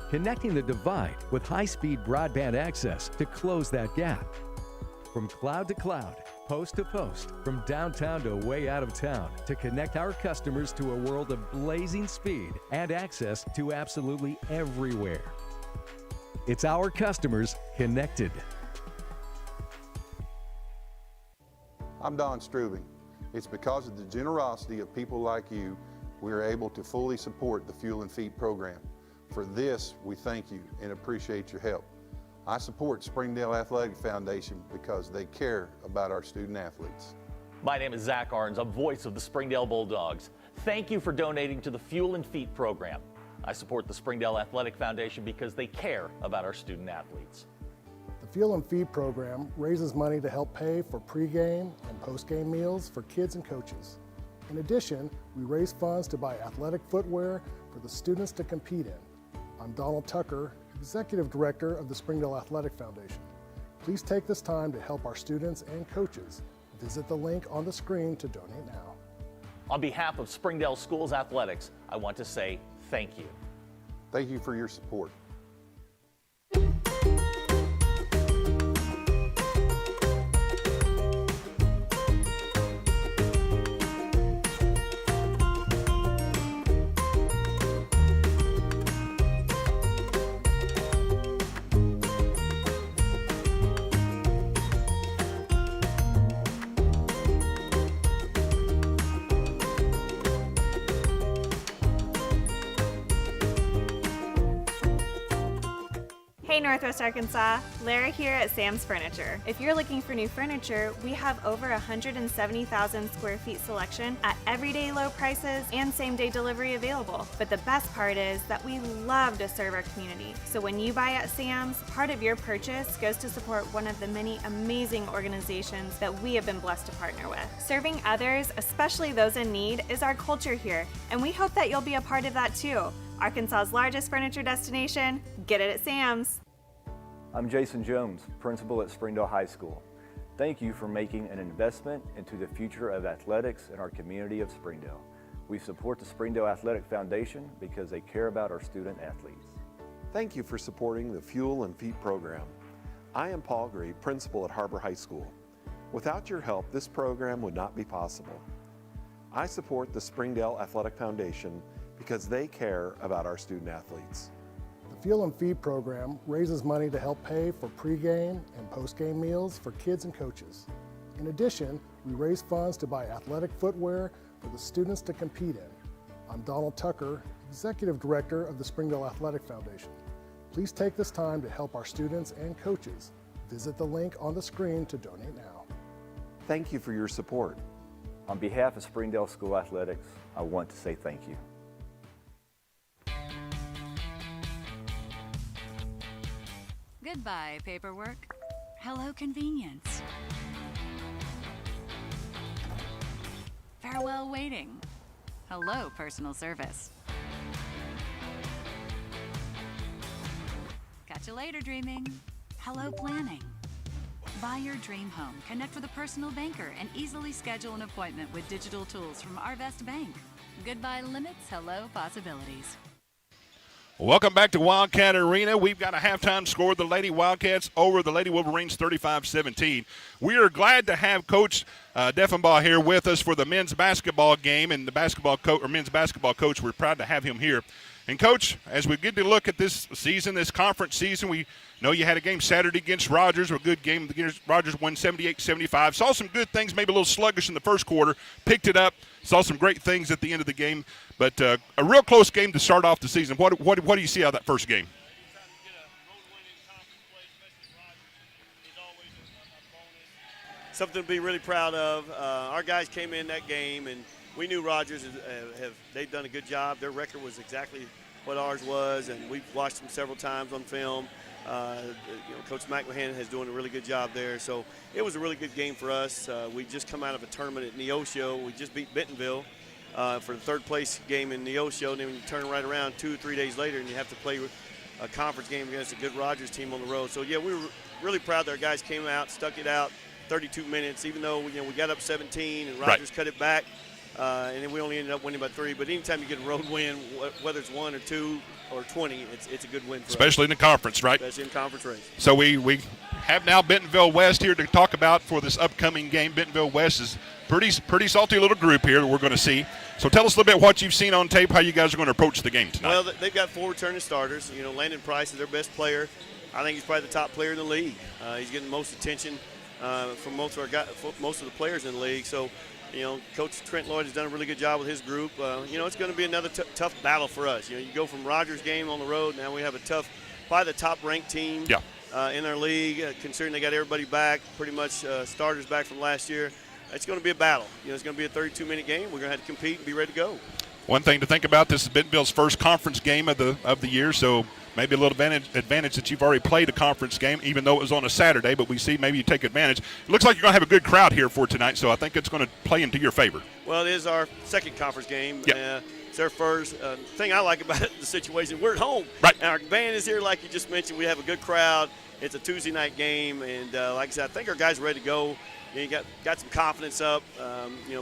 connecting the divide with high-speed broadband access to close that gap. From cloud to cloud, post to post, from downtown to way out of town, to connect our customers to a world of blazing speed and access to absolutely everywhere. It's our customers connected. I'm Don Strubing. It's because of the generosity of people like you, we are able to fully support the Fuel and Feed program. For this, we thank you and appreciate your help. I support Springdale Athletic Foundation because they care about our student athletes. My name is Zach Arns, a voice of the Springdale Bulldogs. Thank you for donating to the Fuel and Feed program. I support the Springdale Athletic Foundation because they care about our student athletes. The Fuel and Feed program raises money to help pay for pregame and postgame meals for kids and coaches. In addition, we raise funds to buy athletic footwear for the students to compete in. I'm Donald Tucker, Executive Director of the Springdale Athletic Foundation. Please take this time to help our students and coaches. Visit the link on the screen to donate now. On behalf of Springdale Schools Athletics, I want to say thank you. Thank you for your support. Hey Northwest Arkansas, Lara here at Sam's Furniture. If you're looking for new furniture, we have over 170,000 square feet selection at everyday low prices and same-day delivery available. But the best part is that we love to serve our community. So when you buy at Sam's, part of your purchase goes to support one of the many amazing organizations that we have been blessed to partner with. Serving others, especially those in need, is our culture here, and we hope that you'll be a part of that too. Arkansas's largest furniture destination, get it at Sam's. I'm Jason Jones, principal at Springdale High School. Thank you for making an investment into the future of athletics in our community of Springdale. We support the Springdale Athletic Foundation because they care about our student athletes. Thank you for supporting the Fuel and Feed program. I am Paul Gray, principal at Har-Ber High School. Without your help, this program would not be possible. I support the Springdale Athletic Foundation because they care about our student athletes. The Fuel and Feed program raises money to help pay for pregame and postgame meals for kids and coaches. In addition, we raise funds to buy athletic footwear for the students to compete in. I'm Donald Tucker, Executive Director of the Springdale Athletic Foundation. Please take this time to help our students and coaches. Visit the link on the screen to donate now. Thank you for your support. On behalf of Springdale School Athletics, I want to say thank you. Goodbye, paperwork. Hello, convenience. Farewell waiting. Hello, personal service. Catch you later, dreaming. Hello, planning. Buy your dream home, connect with a personal banker, and easily schedule an appointment with digital tools from Arvest Bank. Goodbye limits, hello possibilities. Welcome back to Wildcat Arena. We've got a halftime score. The Lady Wildcats over the Lady Wolverines 35-17. We are glad to have Coach Deffenbaugh here with us for the men's basketball game, and the men's basketball coach, we're proud to have him here. And, Coach, as we get to look at this season, this conference season, we know you had a game Saturday against Rogers, a good game. Rogers won 78-75. Saw some good things, maybe a little sluggish in the first quarter. Picked it up. Saw some great things at the end of the game. But a real close game to start off the season. What do you see out of that first game? Something to be really proud of. Our guys came in that game, and we knew Rogers they've done a good job. Their record was exactly what ours was, and we've watched them several times on film. Coach McMahon has doing a really good job there. So it was a really good game for us. We just come out of a tournament at Neosho. We just beat Bentonville for the third place game in Neosho. And then when you turn right around 2 or 3 days later and you have to play a conference game against a good Rogers team on the road. So, yeah, we were really proud that our guys came out, stuck it out 32 minutes, even though we got up 17 and Rogers cut it back. And then we only ended up winning by 3. But anytime you get a road win, whether it's 1 or 2 or 20, it's a good win for us. Especially in the conference, right? Especially in conference race. So we have now Bentonville West here to talk about for this upcoming game. Bentonville West is pretty salty little group here that we're going to see. So tell us a little bit what you've seen on tape, how you guys are going to approach the game tonight. Well, they've got 4 returning starters. Landon Price is their best player. I think he's probably the top player in the league. He's getting most attention from most of the players in the league. So, Coach Trent Lloyd has done a really good job with his group. It's going to be another tough battle for us. You go from Rogers game on the road. Now we have probably the top-ranked team in our league, considering they got everybody back, pretty much starters back from last year. It's going to be a battle. It's going to be a 32-minute game. We're going to have to compete and be ready to go. One thing to think about, this is Bentonville's first conference game of the year, so maybe a little advantage that you've already played a conference game, even though it was on a Saturday, but we see maybe you take advantage. It looks like you're going to have a good crowd here for tonight, so I think it's going to play into your favor. Well, it is our second conference game. Yep. It's our first. Thing I like about the situation, we're at home. Right. And our band is here, like you just mentioned. We have a good crowd. It's a Tuesday night game, and like I said, I think our guys are ready to go. You got some confidence up,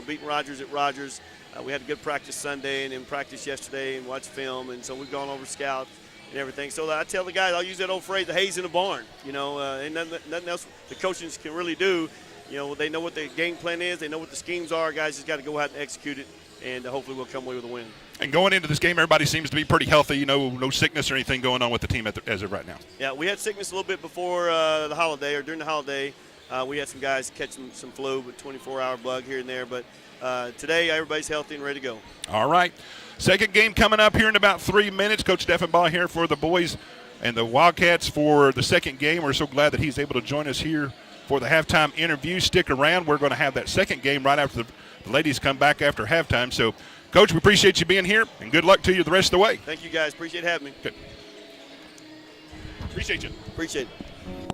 beating Rogers at Rogers. We had a good practice Sunday and then practice yesterday and watched film, and so we've gone over scouts and everything. So I tell the guys, I'll use that old phrase, the hay's in the barn. And nothing else the coaches can really do. They know what the game plan is. They know what the schemes are. Guys just got to go out and execute it, and hopefully we'll come away with a win. And going into this game, everybody seems to be pretty healthy. No sickness or anything going on with the team as of right now. Yeah, we had sickness a little bit before the holiday or during the holiday. We had some guys catch some flu, but 24-hour bug here and there. But today, everybody's healthy and ready to go. All right. Second game coming up here in about 3 minutes. Coach Deffenbaugh here for the boys and the Wildcats for the second game. We're so glad that he's able to join us here for the halftime interview. Stick around. We're going to have that second game right after the ladies come back after halftime. So, Coach, we appreciate you being here, and good luck to you the rest of the way. Thank you, guys. Appreciate having me. Good. Appreciate you. Appreciate it.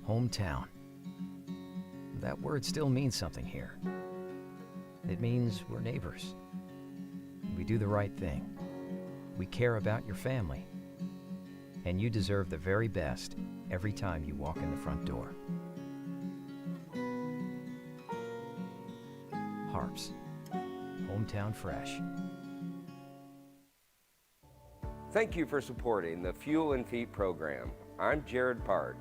Hometown. That word still means something here. It means we're neighbors. We do the right thing. We care about your family. And you deserve the very best every time you walk in the front door. Har-Ber's. Hometown fresh. Thank you for supporting the Fuel and Feet program. I'm Jared Park.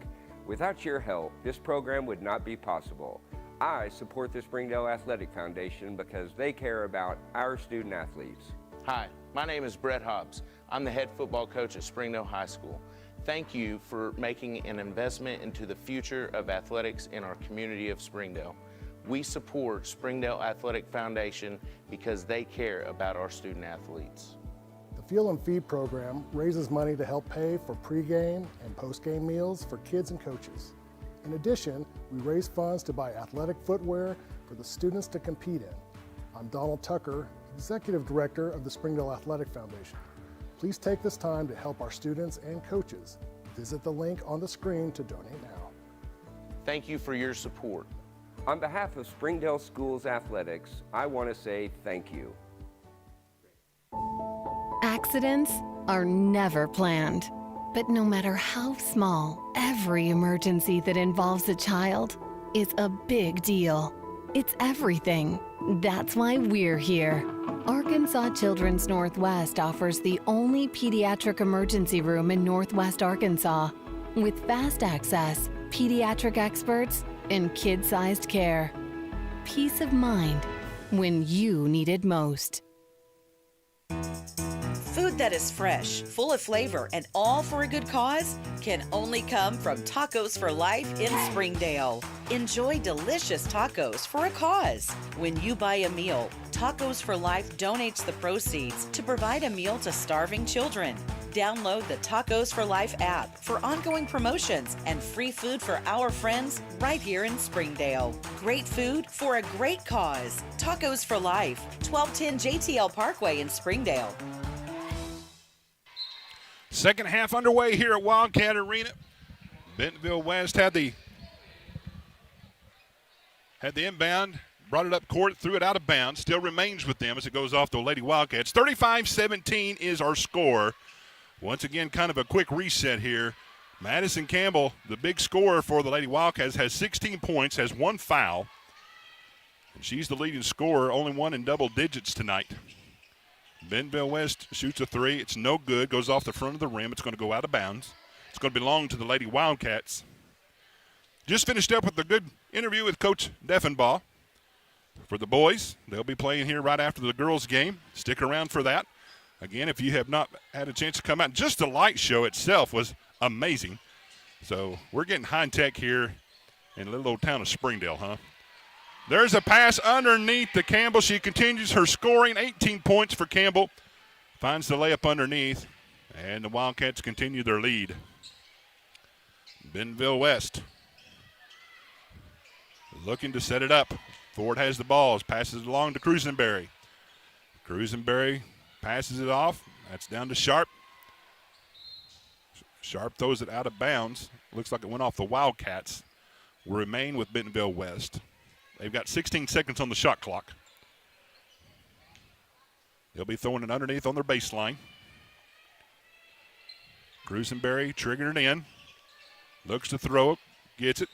Without your help, this program would not be possible. I support the Springdale Athletic Foundation because they care about our student athletes. Hi, my name is Brett Hobbs. I'm the head football coach at Springdale High School. Thank you for making an investment into the future of athletics in our community of Springdale. We support Springdale Athletic Foundation because they care about our student athletes. The Fuel and Feed program raises money to help pay for pregame and postgame meals for kids and coaches. In addition, we raise funds to buy athletic footwear for the students to compete in. I'm Donald Tucker, Executive Director of the Springdale Athletic Foundation. Please take this time to help our students and coaches. Visit the link on the screen to donate now. Thank you for your support. On behalf of Springdale Schools Athletics, I want to say thank you. Accidents are never planned, but no matter how small, every emergency that involves a child is a big deal. It's everything. That's why we're here. Arkansas Children's Northwest offers the only pediatric emergency room in Northwest Arkansas with fast access, pediatric experts, and kid-sized care. Peace of mind when you need it most. Food that is fresh, full of flavor, and all for a good cause can only come from Tacos for Life in Springdale. Enjoy delicious tacos for a cause. When you buy a meal, Tacos for Life donates the proceeds to provide a meal to starving children. Download the Tacos for Life app for ongoing promotions and free food for our friends right here in Springdale. Great food for a great cause. Tacos for Life, 1210 JTL Parkway in Springdale. Second half underway here at Wildcat Arena. Bentonville West had the inbound, brought it up court, threw it out of bounds. Still remains with them as it goes off to Lady Wildcats. 35-17 is our score. Once again, kind of a quick reset here. Madison Campbell, the big scorer for the Lady Wildcats, has 16 points, has 1 foul. And she's the leading scorer, only one in double digits tonight. Bentonville West shoots a 3. It's no good. Goes off the front of the rim. It's going to go out of bounds. It's going to belong to the Lady Wildcats. Just finished up with a good interview with Coach Deffenbaugh for the boys. They'll be playing here right after the girls' game. Stick around for that. Again, if you have not had a chance to come out, just the light show itself was amazing. So we're getting high tech here in the little old town of Springdale, huh? There's a pass underneath to Campbell. She continues her scoring, 18 points for Campbell. Finds the layup underneath, and the Wildcats continue their lead. Bentonville West looking to set it up. Ford has the ball, passes it along to Cruisenberry. Cruisenberry passes it off. That's down to Sharp. Sharp throws it out of bounds. Looks like it went off the Wildcats. Will remain with Bentonville West. They've got 16 seconds on the shot clock. They'll be throwing it underneath on their baseline. Cruisenberry triggering it in. Looks to throw it. Gets it.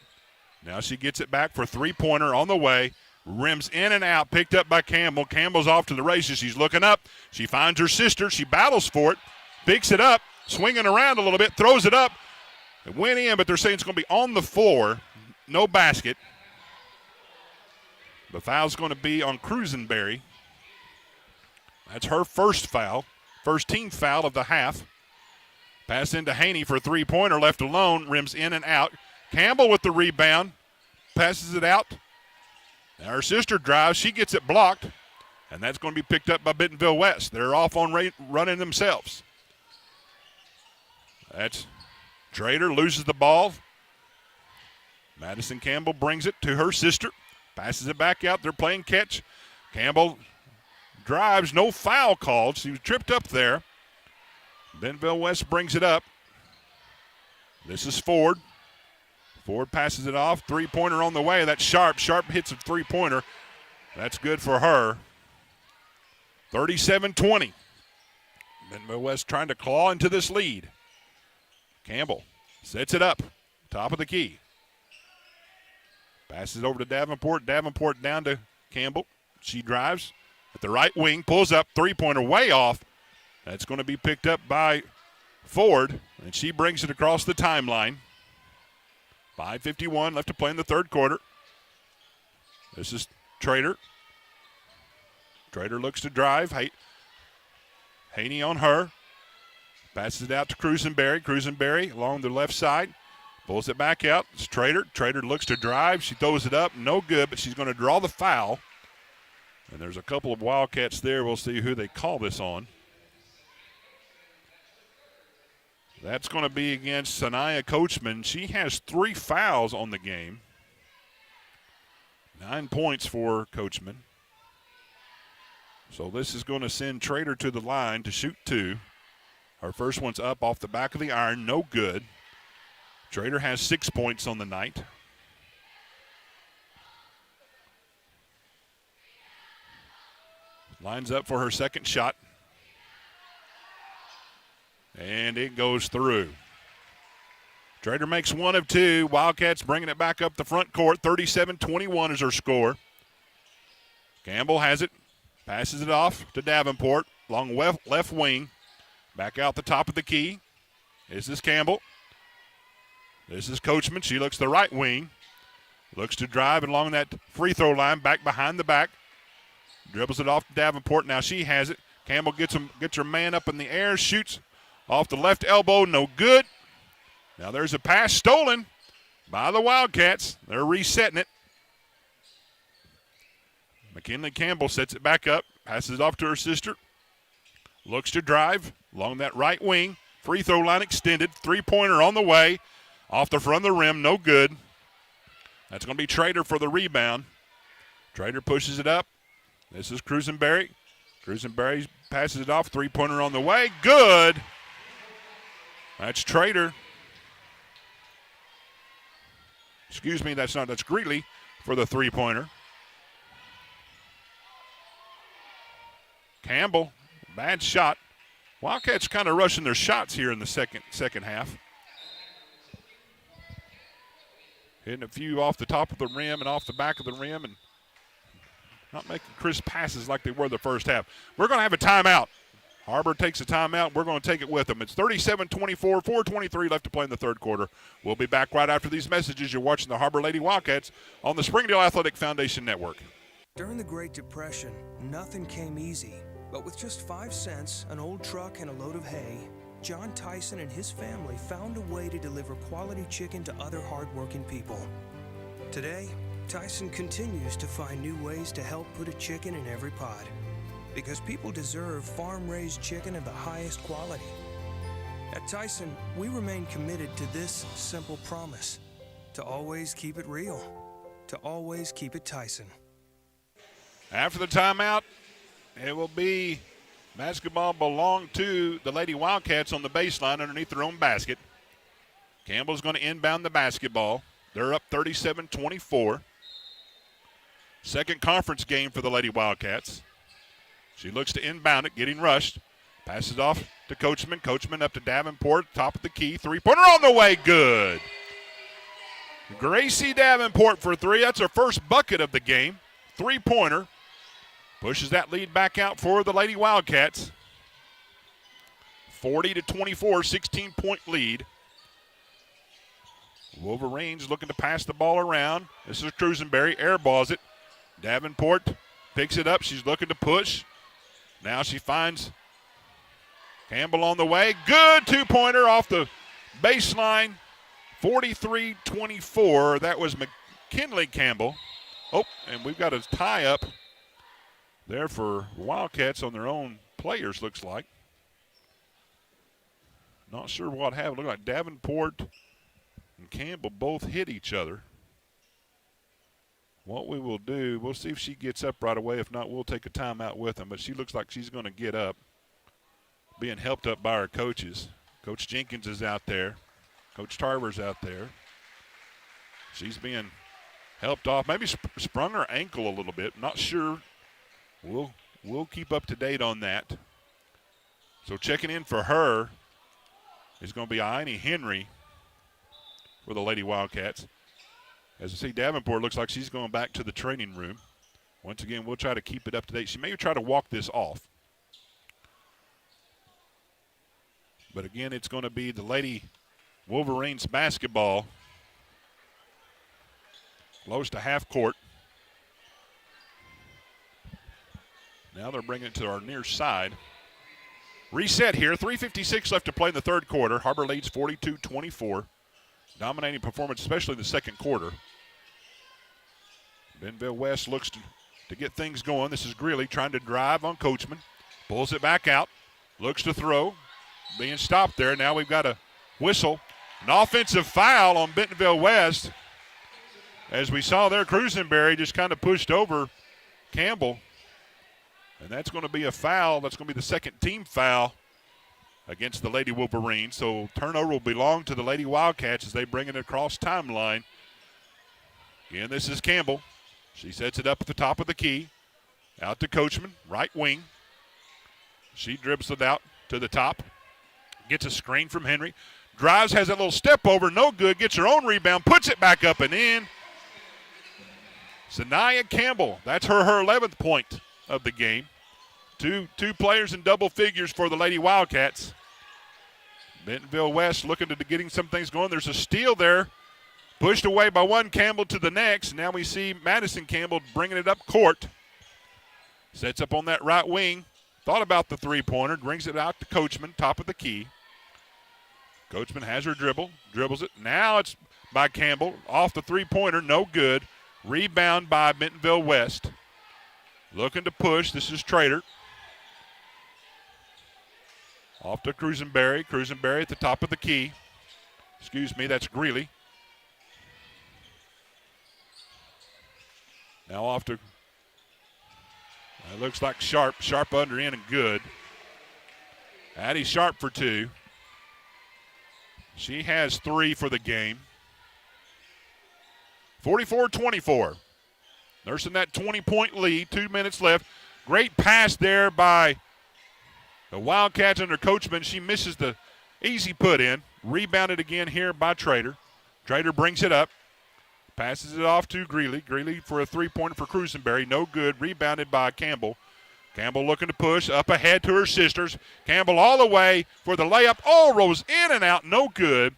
Now she gets it back for a three-pointer on the way. Rims in and out. Picked up by Campbell. Campbell's off to the races. She's looking up. She finds her sister. She battles for it. Picks it up. Swinging around a little bit. Throws it up. It went in, but they're saying it's going to be on the floor. No basket. The foul's going to be on Cruisenberry. That's her first foul. First team foul of the half. Pass into Haney for a three-pointer. Left alone. Rims in and out. Campbell with the rebound. Passes it out. Now her sister drives. She gets it blocked. And that's going to be picked up by Bentonville West. They're off on running themselves. That's Trader loses the ball. Madison Campbell brings it to her sister. Passes it back out. They're playing catch. Campbell drives. No foul called. She was tripped up there. Bentonville West brings it up. This is Ford. Ford passes it off. Three-pointer on the way. That's Sharp. Sharp hits a three-pointer. That's good for her. 37-20. Bentonville West trying to claw into this lead. Campbell sets it up. Top of the key. Passes it over to Davenport. Davenport down to Campbell. She drives at the right wing. Pulls up. Three-pointer way off. That's going to be picked up by Ford. And she brings it across the timeline. 5:51 left to play in the third quarter. This is Trader. Trader looks to drive. Haney on her. Passes it out to Cruisenberry. Cruisenberry along the left side. Pulls it back out. It's Trader. Trader looks to drive. She throws it up. No good, but she's going to draw the foul. And there's a couple of Wildcats there. We'll see who they call this on. That's going to be against Sanaya Coachman. She has 3 fouls on the game. 9 points for Coachman. So this is going to send Trader to the line to shoot 2. Her first one's up off the back of the iron. No good. Trader has 6 points on the night. Lines up for her second shot. And it goes through. Trader makes one of two. Wildcats bringing it back up the front court. 37-21 is her score. Campbell has it. Passes it off to Davenport. Long left wing. Back out the top of the key. This is Campbell. This is Coachman. She looks the right wing. Looks to drive along that free throw line. Back behind the back. Dribbles it off to Davenport. Now she has it. Campbell gets her man up in the air. Shoots off the left elbow. No good. Now there's a pass stolen by the Wildcats. They're resetting it. McKinley Campbell sets it back up. Passes it off to her sister. Looks to drive along that right wing. Free throw line extended. Three-pointer on the way. Off the front of the rim. No good. That's going to be Trader for the rebound. Trader pushes it up. This is Cruisenberry. Cruisenberry passes it off. Three-pointer on the way. Good. That's Trader. Excuse me, that's Greeley for the three-pointer. Campbell, bad shot. Wildcats kind of rushing their shots here in the second half. Hitting a few off the top of the rim and off the back of the rim and not making crisp passes like they were the first half. We're going to have a timeout. Har-Ber takes a timeout. We're going to take it with them. It's 37-24, 4:23 left to play in the third quarter. We'll be back right after these messages. You're watching the Har-Ber Lady Wildcats on the Springdale Athletic Foundation Network. During the Great Depression, nothing came easy. But with just 5 cents, an old truck, and a load of hay, John Tyson and his family found a way to deliver quality chicken to other hardworking people. Today, Tyson continues to find new ways to help put a chicken in every pot. Because people deserve farm-raised chicken of the highest quality. At Tyson, we remain committed to this simple promise: to always keep it real, to always keep it Tyson. After the timeout, it will be basketball belong to the Lady Wildcats on the baseline underneath their own basket. Campbell's going to inbound the basketball. They're up 37-24. Second conference game for the Lady Wildcats. She looks to inbound it, getting rushed. Passes off to Coachman. Coachman up to Davenport, top of the key. Three-pointer on the way, good. Gracie Davenport for three. That's her first bucket of the game. Three-pointer. Pushes that lead back out for the Lady Wildcats. 40-24, 16-point lead. Wolverines looking to pass the ball around. This is Cruisenberry, airballs it. Davenport picks it up. She's looking to push. Now she finds Campbell on the way. Good two-pointer off the baseline. 43-24. That was McKinley Campbell. Oh, and we've got a tie-up there for Wildcats on their own players, looks like. Not sure what happened. Looked like Davenport and Campbell both hit each other. What we will do, we'll see if she gets up right away. If not, we'll take a timeout with them. But she looks like she's going to get up, being helped up by our coaches. Coach Jenkins is out there. Coach Tarver's out there. She's being helped off. Maybe sprung her ankle a little bit. Not sure. We'll keep up to date on that. So checking in for her is going to be Aini Henry for the Lady Wildcats. As you see, Davenport looks like she's going back to the training room. Once again, we'll try to keep it up to date. She may try to walk this off. But again, it's going to be the Lady Wolverines basketball. Close to half court. Now they're bringing it to our near side. Reset here. 3:56 left to play in the third quarter. Har-Ber leads 42-24. Dominating performance, especially in the second quarter. Bentonville West looks to get things going. This is Greeley trying to drive on Coachman. Pulls it back out. Looks to throw. Being stopped there. Now we've got a whistle. An offensive foul on Bentonville West. As we saw there, Cruisenberry just kind of pushed over Campbell. And that's going to be a foul. That's going to be the second team foul against the Lady Wolverines. So turnover will belong to the Lady Wildcats as they bring it across timeline. Again, this is Campbell. She sets it up at the top of the key. Out to Coachman, right wing. She dribbles it out to the top. Gets a screen from Henry. Drives, has that little step over, no good. Gets her own rebound, puts it back up and in. Sanaya Campbell, that's her 11th point of the game. Two players in double figures for the Lady Wildcats. Bentonville West looking to getting some things going. There's a steal there. Pushed away by one Campbell to the next. Now we see Madison Campbell bringing it up court. Sets up on that right wing. Thought about the three-pointer. Brings it out to Coachman, top of the key. Coachman has her dribble. Dribbles it. Now it's by Campbell. Off the three-pointer. No good. Rebound by Bentonville West. Looking to push. This is Trader. Off to Cruisenberry. Cruisenberry at the top of the key. Excuse me, that's Greeley. Now off to, it looks like Sharp. Sharp under in and good. Addie Sharp for two. She has 3 for the game. 44-24. Nursing that 20-point lead. 2 minutes left. Great pass there by the Wildcats under Coachman. She misses the easy put in. Rebounded again here by Trader. Trader brings it up. Passes it off to Greeley. Greeley for a three-pointer for Cruisenberry. No good. Rebounded by Campbell. Campbell looking to push. Up ahead to her sisters. Campbell all the way for the layup. Oh, rolls in and out. No good.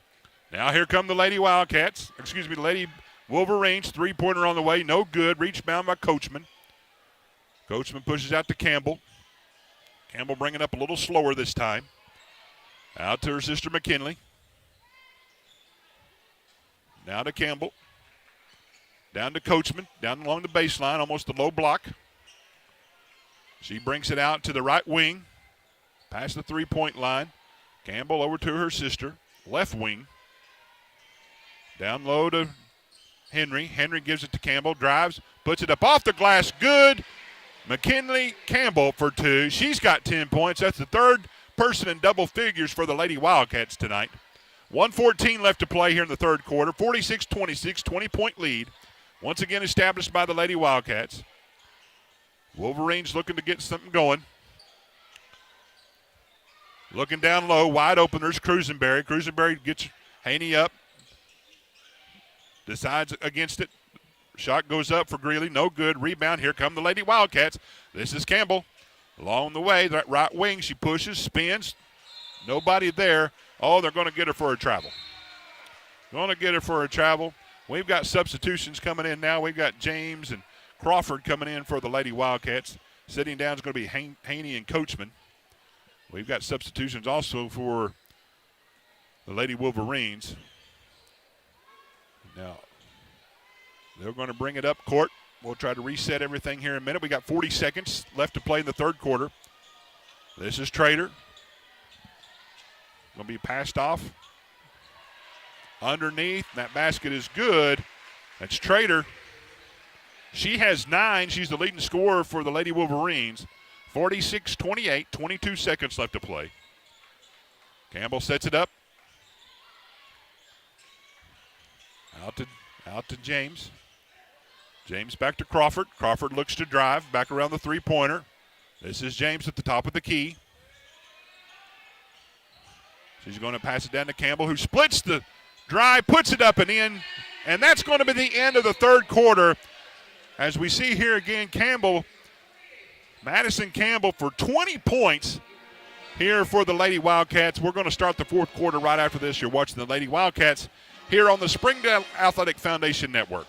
Now here come the Lady Wildcats. Excuse me, the Lady Wolverines. Three-pointer on the way. No good. Rebound by Coachman. Coachman pushes out to Campbell. Campbell bringing up a little slower this time. Out to her sister McKinley. Now to Campbell. Down to Coachman, down along the baseline, almost a low block. She brings it out to the right wing, past the three-point line. Campbell over to her sister, left wing. Down low to Henry. Henry gives it to Campbell, drives, puts it up off the glass, good. McKinley Campbell for 2. She's got 10 points. That's the third person in double figures for the Lady Wildcats tonight. 1:14 left to play here in the third quarter. 46-26, 20-point lead. Once again established by the Lady Wildcats. Wolverines looking to get something going. Looking down low, wide open, there's Cruisenberry. Cruisenberry gets Haney up. Decides against it. Shot goes up for Greeley, no good. Rebound, here come the Lady Wildcats. This is Campbell. Along the way, that right wing, she pushes, spins. Nobody there. Oh, they're going to get her for a travel. Going to get her for a travel. We've got substitutions coming in now. We've got James and Crawford coming in for the Lady Wildcats. Sitting down is going to be Haney and Coachman. We've got substitutions also for the Lady Wolverines. Now, they're going to bring it up court. We'll try to reset everything here in a minute. We got 40 seconds left to play in the third quarter. This is Trader. Going to be passed off. Underneath, that basket is good. That's Trader. She has 9. She's the leading scorer for the Lady Wolverines. 46-28, 22 seconds left to play. Campbell sets it up. Out to James. James back to Crawford. Crawford looks to drive back around the three-pointer. This is James at the top of the key. She's going to pass it down to Campbell, who splits the drive, puts it up and in, and that's going to be the end of the third quarter. As we see here again, Campbell, Madison Campbell for 20 points here for the Lady Wildcats. We're going to start the fourth quarter right after this. You're watching the Lady Wildcats here on the Springdale Athletic Foundation Network.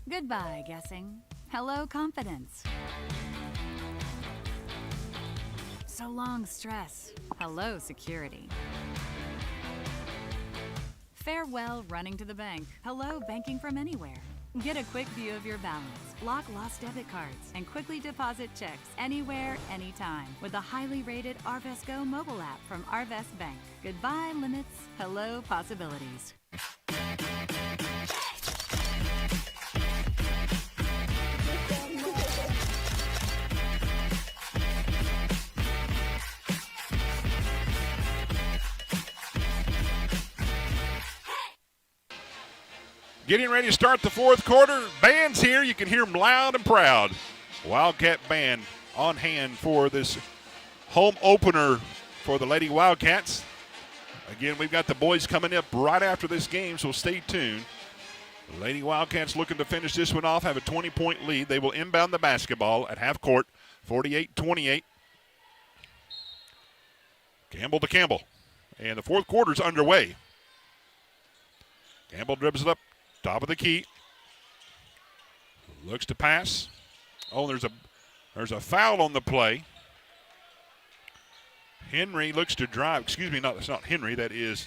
Goodbye, guessing. Hello, confidence. So long, stress. Hello, security. Farewell, running to the bank. Hello, banking from anywhere. Get a quick view of your balance, lock lost debit cards, and quickly deposit checks anywhere, anytime with the highly rated Arvest Go mobile app from Arvest Bank. Goodbye, limits. Hello, possibilities. Getting ready to start the fourth quarter. Band's here. You can hear them loud and proud. Wildcat Band on hand for this home opener for the Lady Wildcats. Again, we've got the boys coming up right after this game, so stay tuned. The Lady Wildcats looking to finish this one off, have a 20-point lead. They will inbound the basketball at half court, 48-28. Campbell to Campbell. And the fourth quarter's underway. Campbell dribbles it up, top of the key. Looks to pass. Oh, there's a foul on the play. Henry looks to drive. Excuse me, that's not Henry. That is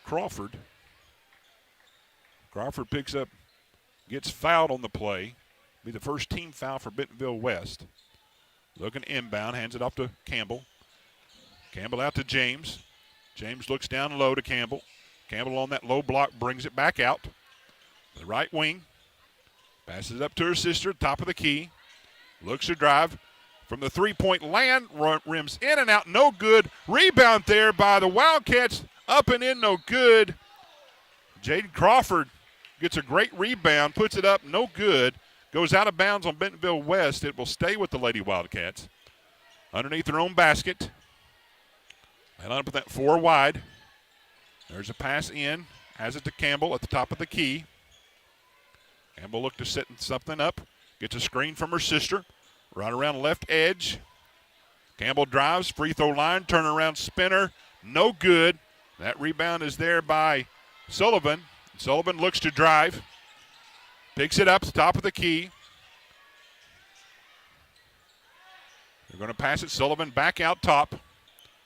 Crawford. Crawford picks up, gets fouled on the play. Be the first team foul for Bentonville West. Looking inbound, hands it off to Campbell. Campbell out to James. James looks down low to Campbell. Campbell on that low block brings it back out. The right wing. Passes it up to her sister, top of the key. Looks to drive from the three-point land. Rims in and out, no good. Rebound there by the Wildcats. Up and in, no good. Jaden Crawford gets a great rebound, puts it up, no good. Goes out of bounds on Bentonville West. It will stay with the Lady Wildcats. Underneath their own basket. They line up with that 4 wide. There's a pass in. Has it to Campbell at the top of the key. Campbell looked to set something up. Gets a screen from her sister. Right around left edge. Campbell drives, free throw line, turnaround spinner. No good. That rebound is there by Sullivan. Sullivan looks to drive. Picks it up, top of the key. They're going to pass it. Sullivan back out top.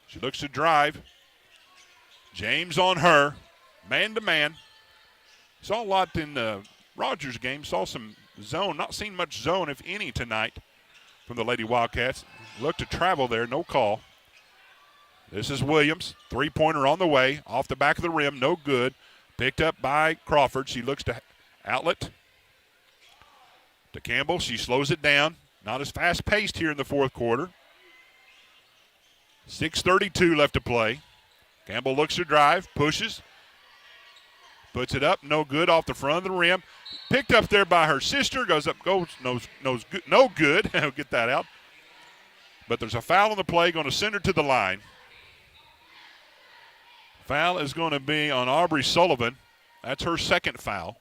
She looks to drive. James on her. Man to man. Saw a lot in the Rogers game. Saw some zone. Not seen much zone, if any, tonight from the Lady Wildcats. Look to travel there. No call. This is Williams. Three-pointer on the way. Off the back of the rim. No good. Picked up by Crawford. She looks to outlet. To Campbell. She slows it down. Not as fast-paced here in the fourth quarter. 6:32 left to play. Campbell looks to drive. Pushes. Puts it up. No good. Off the front of the rim. Picked up there by her sister. Goes up. Goes. No good. I'll get that out. But there's a foul on the play. Going to send her to the line. Foul is going to be on Aubrey Sullivan. That's her second foul.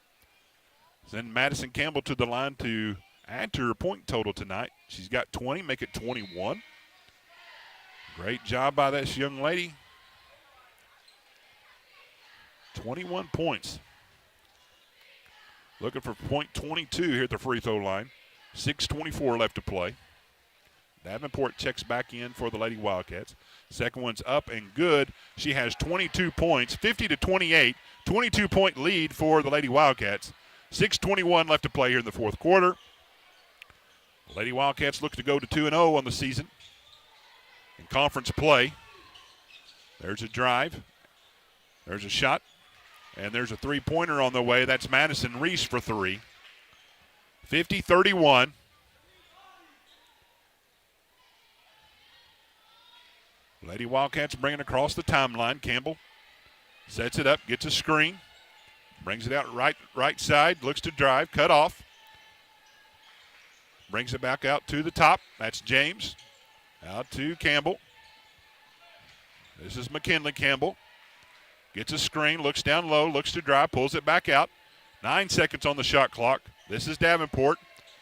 Send Madison Campbell to the line to add to her point total tonight. She's got 20, make it 21. Great job by this young lady. 21 points. Looking for point 22 here at the free throw line. 6:24 left to play. Davenport checks back in for the Lady Wildcats. Second one's up and good. She has 22 points, 50-28. 22-point lead for the Lady Wildcats. 6:21 left to play here in the fourth quarter. The Lady Wildcats look to go to 2-0 on the season in conference play. There's a drive. There's a shot. And there's a three-pointer on the way. That's Madison Reese for three. 50-31. Lady Wildcats bringing across the timeline. Campbell sets it up, gets a screen. Brings it out right side, looks to drive, cut off. Brings it back out to the top. That's James. Out to Campbell. This is McKinley Campbell. Gets a screen, looks down low, looks to drive, pulls it back out. 9 seconds on the shot clock. This is Davenport.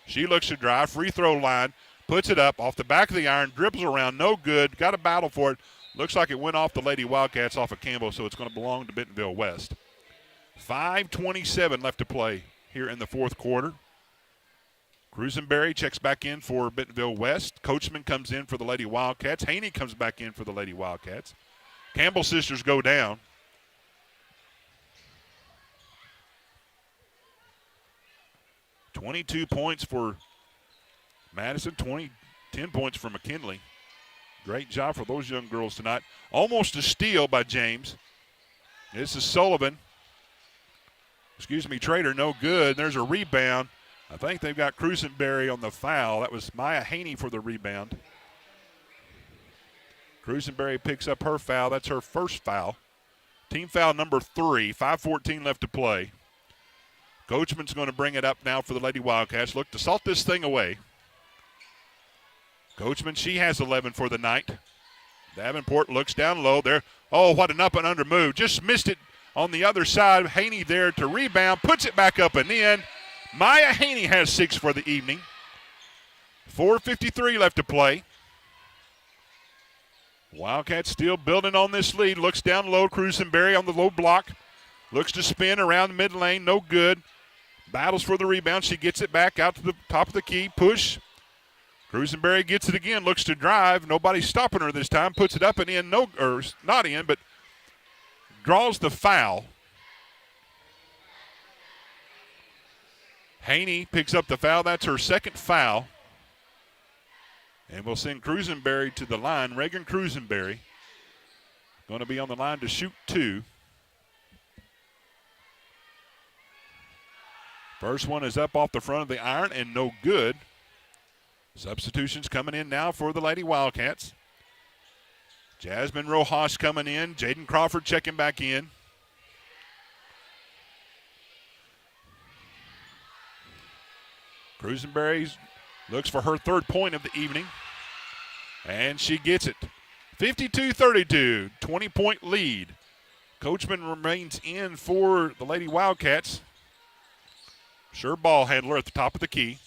She looks to drive, free throw line, puts it up off the back of the iron, dribbles around, no good. Got a battle for it. Looks like it went off the Lady Wildcats off of Campbell, so it's going to belong to Bentonville West. 5:27 left to play here in the fourth quarter. Cruisenberry checks back in for Bentonville West. Coachman comes in for the Lady Wildcats. Haney comes back in for the Lady Wildcats. Campbell sisters go down. $22 points for Madison, 10 points for McKinley. Great job for those young girls tonight. Almost a steal by James. This is Sullivan. Trader, no good. There's a rebound. I think they've got Cruisenberry on the foul. That was Maya Haney for the rebound. Cruisenberry picks up her foul. That's her first foul. Team foul number 3. 5:14 left to play. Coachman's going to bring it up now for the Lady Wildcats. Look to salt this thing away. Coachman, she has 11 for the night. Davenport looks down low there. Oh, what an up and under move. Just missed it on the other side. Haney there to rebound, puts it back up and in. Maya Haney has 6 for the evening. 4:53 left to play. Wildcats still building on this lead. Looks down low. Cruzenberry on the low block. Looks to spin around the mid lane. No good. Battles for the rebound. She gets it back out to the top of the key. Push. Cruzenberry gets it again. Looks to drive. Nobody's stopping her this time. Puts it up and in. No, or not in, but draws the foul. Haney picks up the foul. That's her second foul. And we'll send Cruzenberry to the line. Reagan Cruzenberry going to be on the line to shoot 2. First one is up off the front of the iron and no good. Substitutions coming in now for the Lady Wildcats. Jasmine Rojas coming in. Jaden Crawford checking back in. Cruzenberry looks for her third point of the evening. And she gets it. 52-32, 20-point lead. Coachman remains in for the Lady Wildcats. Sure ball handler at the top of the key.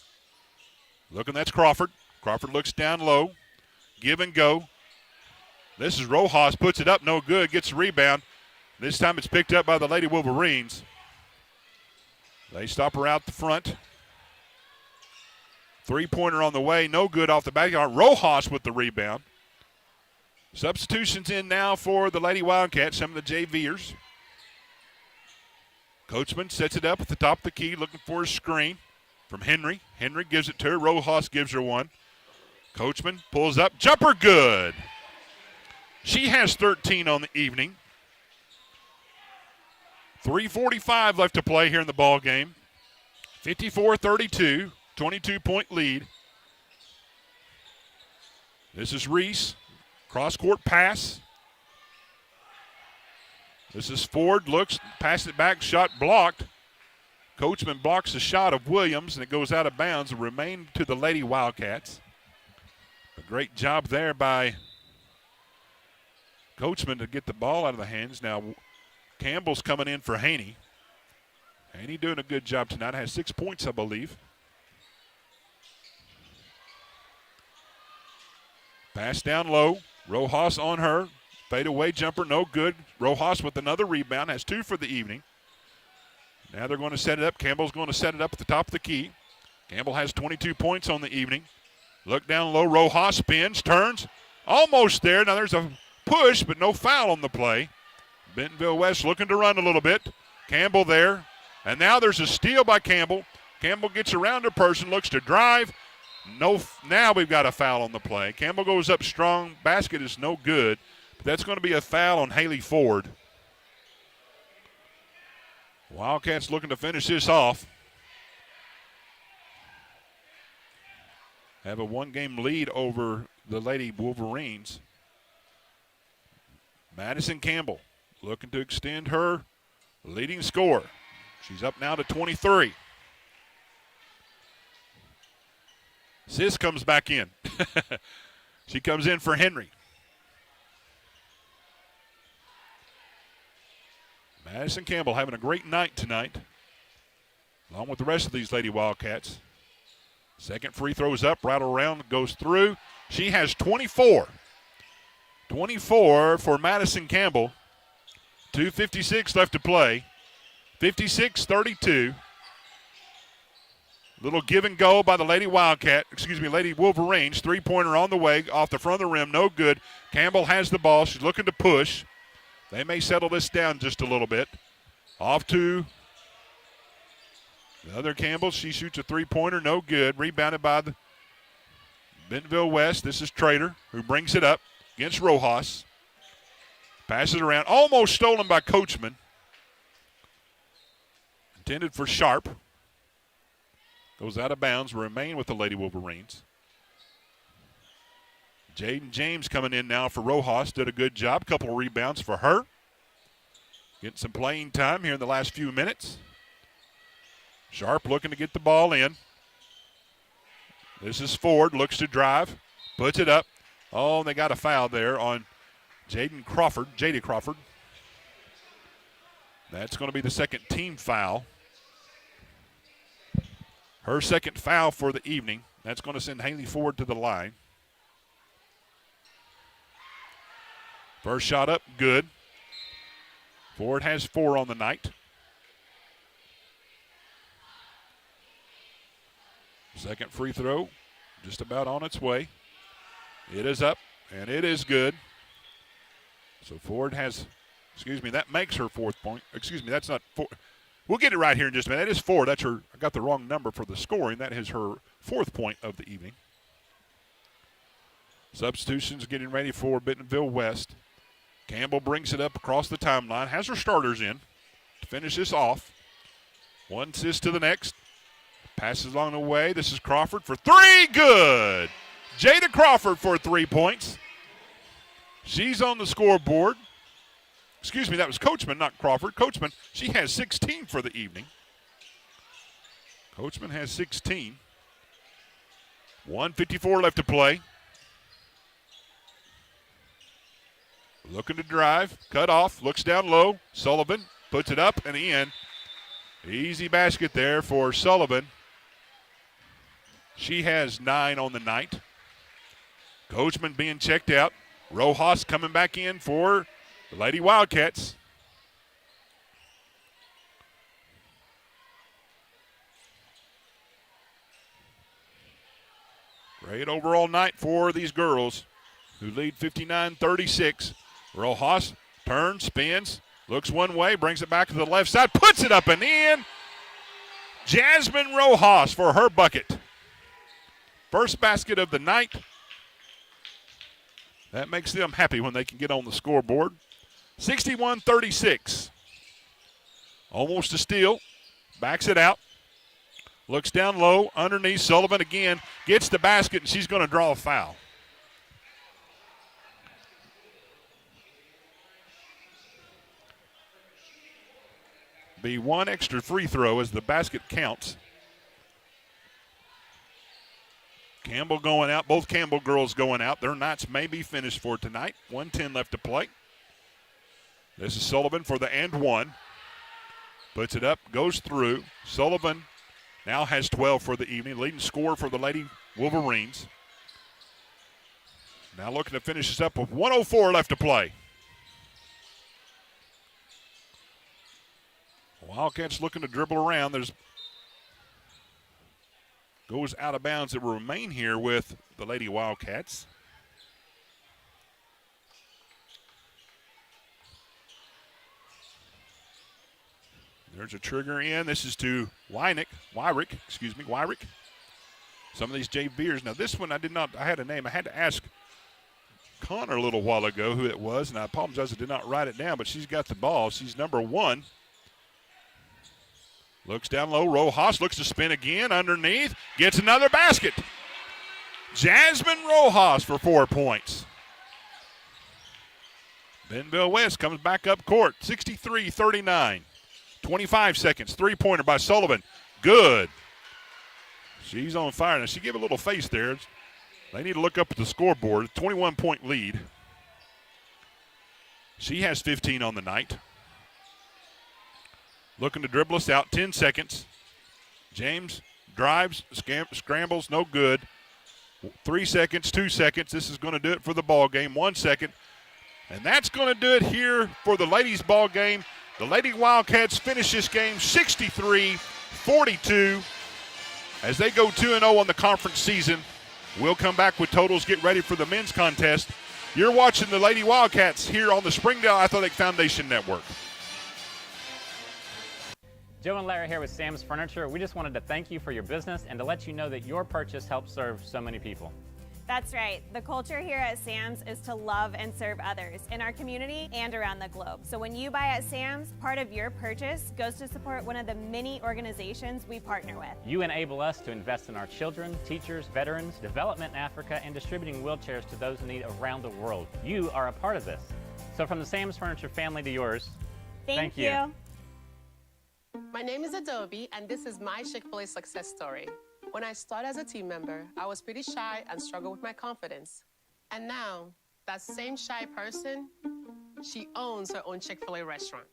Looking, that's Crawford. Crawford looks down low. Give and go. This is Rojas, puts it up, no good, gets a rebound. This time it's picked up by the Lady Wolverines. They stop her out the front. Three-pointer on the way, no good off the backyard. Rojas with the rebound. Substitutions in now for the Lady Wildcats, some of the JVers. Coachman sets it up at the top of the key, looking for a screen from Henry. Henry gives it to her. Rojas gives her one. Coachman pulls up. Jumper good. She has 13 on the evening. 3:45 left to play here in the ball game. 54-32, 22-point lead. This is Reese. Cross-court pass. This is Ford, looks, passes it back, shot blocked. Coachman blocks the shot of Williams, and it goes out of bounds and remain to the Lady Wildcats. A great job there by Coachman to get the ball out of the hands. Now Campbell's coming in for Haney. Haney doing a good job tonight, has 6 points, I believe. Pass down low, Rojas on her. Fadeaway jumper, no good. Rojas with another rebound, has 2 for the evening. Now they're going to set it up. Campbell's going to set it up at the top of the key. Campbell has 22 points on the evening. Look down low, Rojas spins, turns, almost there. Now there's a push, but no foul on the play. Bentonville West looking to run a little bit. Campbell there. And now there's a steal by Campbell. Campbell gets around a person, looks to drive. No, now we've got a foul on the play. Campbell goes up strong. Basket is no good. That's going to be a foul on Haley Ford. Wildcats looking to finish this off. Have a one-game lead over the Lady Wolverines. Madison Campbell looking to extend her leading scorer. She's up now to 23. Sis comes back in. She comes in for Henry. Madison Campbell having a great night tonight, along with the rest of these Lady Wildcats. Second free throw's up, right around, goes through. She has 24. 24 for Madison Campbell. 2:56 left to play. 56-32. Little give and go by the Lady Lady Wolverines. Three-pointer on the way, off the front of the rim, no good. Campbell has the ball. She's looking to push. They may settle this down just a little bit. Off to the other Campbell. She shoots a three-pointer, no good. Rebounded by the Bentonville West. This is Trader, who brings it up against Rojas. Passes it around, almost stolen by Coachman. Intended for Sharp. Goes out of bounds, remain with the Lady Wolverines. Jaden James coming in now for Rojas. Did a good job. Couple of rebounds for her. Getting some playing time here in the last few minutes. Sharp looking to get the ball in. This is Ford, looks to drive, puts it up. Oh, and they got a foul there on Jada Crawford. That's going to be the second team foul. Her second foul for the evening. That's going to send Haley Ford to the line. First shot up, good. Ford has 4 on the night. Second free throw, just about on its way. It is up, and it is good. So Ford has, that makes her 4th point. That's not 4. We'll get it right here in just a minute. That is 4. That's her. I got the wrong number for the scoring. That is her 4th point of the evening. Substitutions getting ready for Bentonville West. Campbell brings it up across the timeline, has her starters in to finish this off. 1 assist to the next. Passes along the way. This is Crawford for 3. Good. Jada Crawford for 3 points. She's on the scoreboard. That was Coachman, not Crawford. Coachman, she has 16 for the evening. Coachman has 16. 1:54 left to play. Looking to drive, cut off, looks down low. Sullivan puts it up and in. Easy basket there for Sullivan. She has 9 on the night. Coachman being checked out. Rojas coming back in for the Lady Wildcats. Great overall night for these girls who lead 59-36. Rojas turns, spins, looks one way, brings it back to the left side, puts it up and in. Jasmine Rojas for her bucket. First basket of the night. That makes them happy when they can get on the scoreboard. 61-36. Almost a steal. Backs it out. Looks down low. Underneath. Sullivan again gets the basket, and she's going to draw a foul. Be 1 extra free throw as the basket counts. Campbell going out. Both Campbell girls going out. Their nights may be finished for tonight. 1:10 left to play. This is Sullivan for the and 1. Puts it up, goes through. Sullivan now has 12 for the evening. Leading scorer for the Lady Wolverines. Now looking to finish this up with 1:04 left to play. Wildcats looking to dribble around. Goes out of bounds. It will remain here with the Lady Wildcats. There's a trigger in. This is to Wyrick. Some of these JVers. Now this one I had a name. I had to ask Connor a little while ago who it was, and I apologize I did not write it down, but she's got the ball. She's number 1. Looks down low. Rojas looks to spin again underneath. Gets another basket. Jasmine Rojas for 4 points. Bentonville West comes back up court. 63-39. 25 seconds. 3-pointer by Sullivan. Good. She's on fire. Now she gave a little face there. They need to look up at the scoreboard. 21-point lead. She has 15 on the night. Looking to dribble us out, 10 seconds. James drives, scrambles, no good. 3 seconds, 2 seconds. This is going to do it for the ball game. 1 second. And that's going to do it here for the ladies' ball game. The Lady Wildcats finish this game 63-42 as they go 2-0 on the conference season. We'll come back with totals, get ready for the men's contest. You're watching the Lady Wildcats here on the Springdale Athletic Foundation Network. Joe and Larry here with Sam's Furniture. We just wanted to thank you for your business and to let you know that your purchase helps serve so many people. That's right. The culture here at Sam's is to love and serve others in our community and around the globe. So when you buy at Sam's, part of your purchase goes to support one of the many organizations we partner with. You enable us to invest in our children, teachers, veterans, development in Africa, and distributing wheelchairs to those in need around the world. You are a part of this. So from the Sam's Furniture family to yours, thank you. My My name is Adobe, and this is my Chick-fil-A success story. When I started as a team member, I was pretty shy and struggled with my confidence. And now, that same shy person, she owns her own Chick-fil-A restaurant.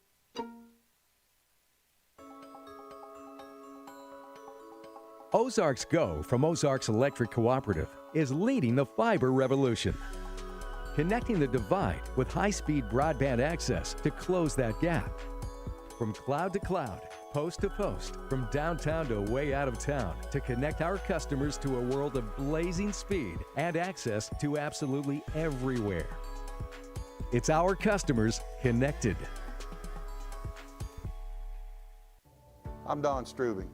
Ozarks Go from Ozarks Electric Cooperative is leading the fiber revolution, connecting the divide with high-speed broadband access to close that gap. From cloud to cloud, post to post, from downtown to way out of town, to connect our customers to a world of blazing speed and access to absolutely everywhere. It's our customers connected. I'm Don Strubing.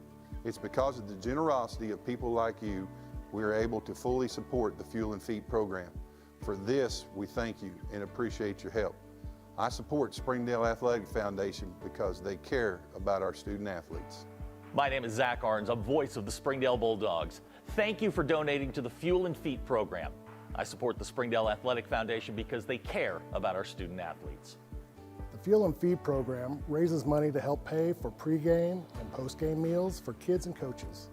It's because of the generosity of people like you, we are able to fully support the Fuel and Feed program. For this, we thank you and appreciate your help. I support Springdale Athletic Foundation because they care about our student athletes. My name is Zach Arns. I'm voice of the Springdale Bulldogs. Thank you for donating to the Fuel and Feed program. I support the Springdale Athletic Foundation because they care about our student athletes. The Fuel and Feed program raises money to help pay for pregame and postgame meals for kids and coaches.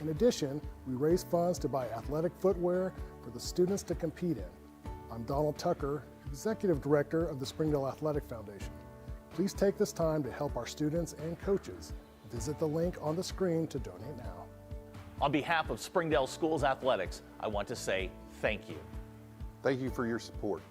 In addition, we raise funds to buy athletic footwear for the students to compete in. I'm Donald Tucker, Executive Director of the Springdale Athletic Foundation. Please take this time to help our students and coaches. Visit the link on the screen to donate now. On behalf of Springdale Schools Athletics, I want to say thank you. Thank you for your support.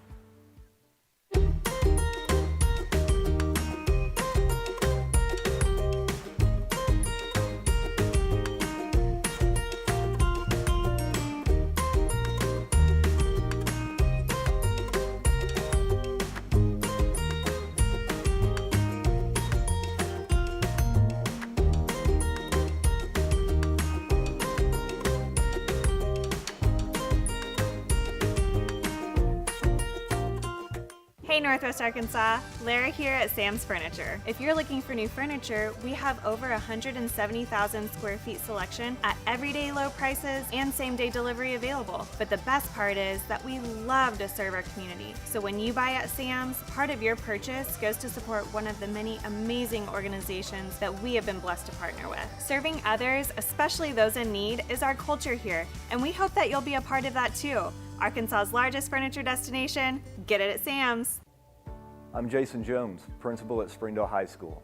Hey Northwest Arkansas, Lara here at Sam's Furniture. If you're looking for new furniture, we have over 170,000 square feet selection at everyday low prices and same-day delivery available. But the best part is that we love to serve our community. So when you buy at Sam's, part of your purchase goes to support one of the many amazing organizations that we have been blessed to partner with. Serving others, especially those in need, is our culture here, and we hope that you'll be a part of that too. Arkansas's largest furniture destination, get it at Sam's. I'm Jason Jones, principal at Springdale High School.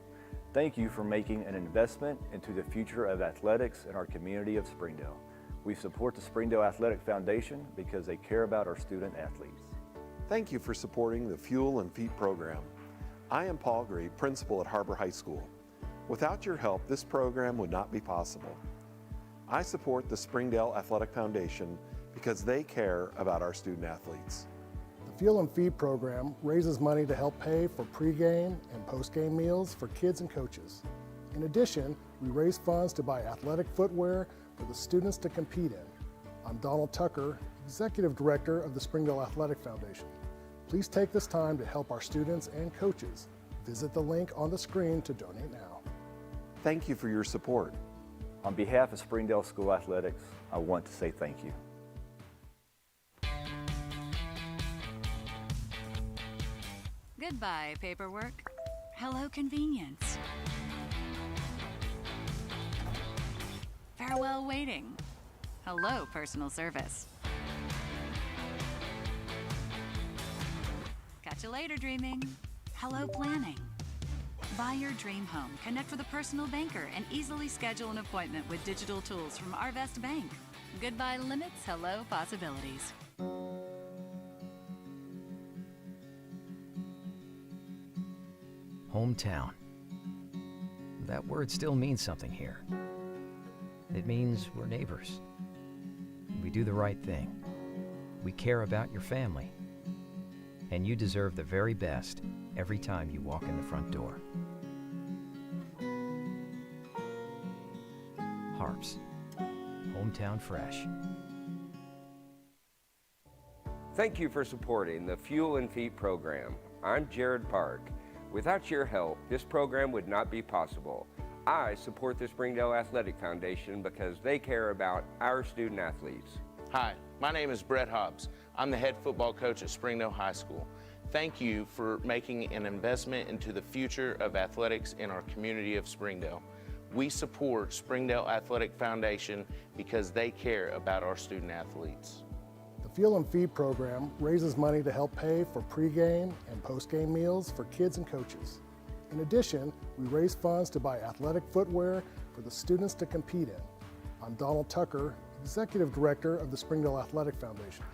Thank you for making an investment into the future of athletics in our community of Springdale. We support the Springdale Athletic Foundation because they care about our student athletes. Thank you for supporting the Fuel and Feed program. I am Paul Gree, principal at Har-Ber High School. Without your help, this program would not be possible. I support the Springdale Athletic Foundation because they care about our student athletes. The Fuel and Feed program raises money to help pay for pregame and postgame meals for kids and coaches. In addition, we raise funds to buy athletic footwear for the students to compete in. I'm Donald Tucker, Executive Director of the Springdale Athletic Foundation. Please take this time to help our students and coaches. Visit the link on the screen to donate now. Thank you for your support. On behalf of Springdale School Athletics, I want to say thank you. Goodbye, paperwork. Hello, convenience. Farewell, waiting. Hello, personal service. Catch you later, dreaming. Hello, planning. Buy your dream home, connect with a personal banker, and easily schedule an appointment with digital tools from Arvest Bank. Goodbye limits, hello possibilities. Hometown. That word still means something here. It means we're neighbors. We do the right thing. We care about your family. And you deserve the very best every time you walk in the front door. Har-Ber's. Hometown fresh. Thank you for supporting the Fuel and Feed program. I'm Jared Park. Without your help, this program would not be possible. I support the Springdale Athletic Foundation because they care about our student athletes. Hi, my name is Brett Hobbs. I'm the head football coach at Springdale High School. Thank you for making an investment into the future of athletics in our community of Springdale. We support Springdale Athletic Foundation because they care about our student athletes. The Fuel and Feed program raises money to help pay for pregame and postgame meals for kids and coaches. In addition, we raise funds to buy athletic footwear for the students to compete in. I'm Donald Tucker, Executive Director of the Springdale Athletic Foundation.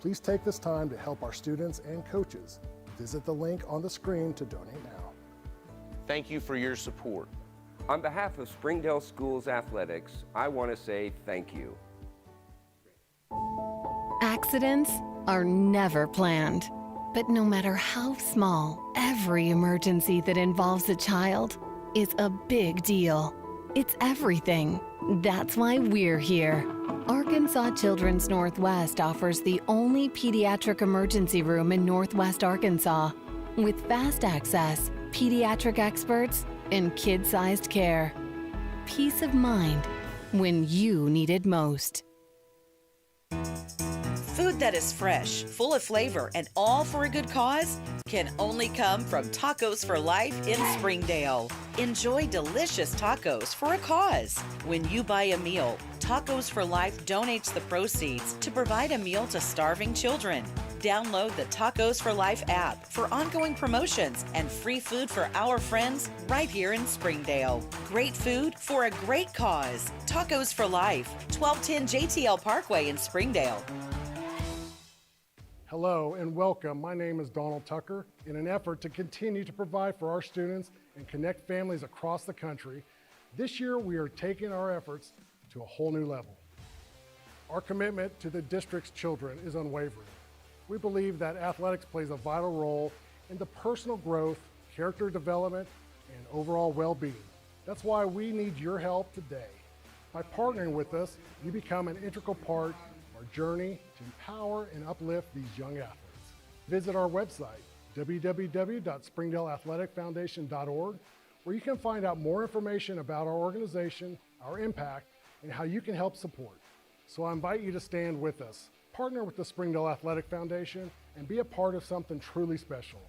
Please take this time to help our students and coaches. Visit the link on the screen to donate now. Thank you for your support. On behalf of Springdale Schools Athletics, I want to say thank you. Accidents are never planned. But no matter how small, every emergency that involves a child is a big deal. It's everything. That's why we're here. Arkansas Children's Northwest offers the only pediatric emergency room in Northwest Arkansas with fast access, pediatric experts, and kid-sized care. Peace of mind when you need it most. Food that is fresh, full of flavor, and all for a good cause can only come from Tacos for Life in Springdale. Enjoy delicious tacos for a cause. When you buy a meal, Tacos for Life donates the proceeds to provide a meal to starving children. Download the Tacos for Life app for ongoing promotions and free food for our friends right here in Springdale. Great food for a great cause. Tacos for Life, 1210 JTL Parkway in Springdale. Hello and welcome. My name is Donald Tucker. In an effort to continue to provide for our students and connect families across the country, this year we are taking our efforts to a whole new level. Our commitment to the district's children is unwavering. We believe that athletics plays a vital role in the personal growth, character development, and overall well-being. That's why we need your help today. By partnering with us, you become an integral part of our journey to empower and uplift these young athletes. Visit our website, www.springdaleathleticfoundation.org, where you can find out more information about our organization, our impact, and how you can help support. So I invite you to stand with us, partner with the Springdale Athletic Foundation, and be a part of something truly special.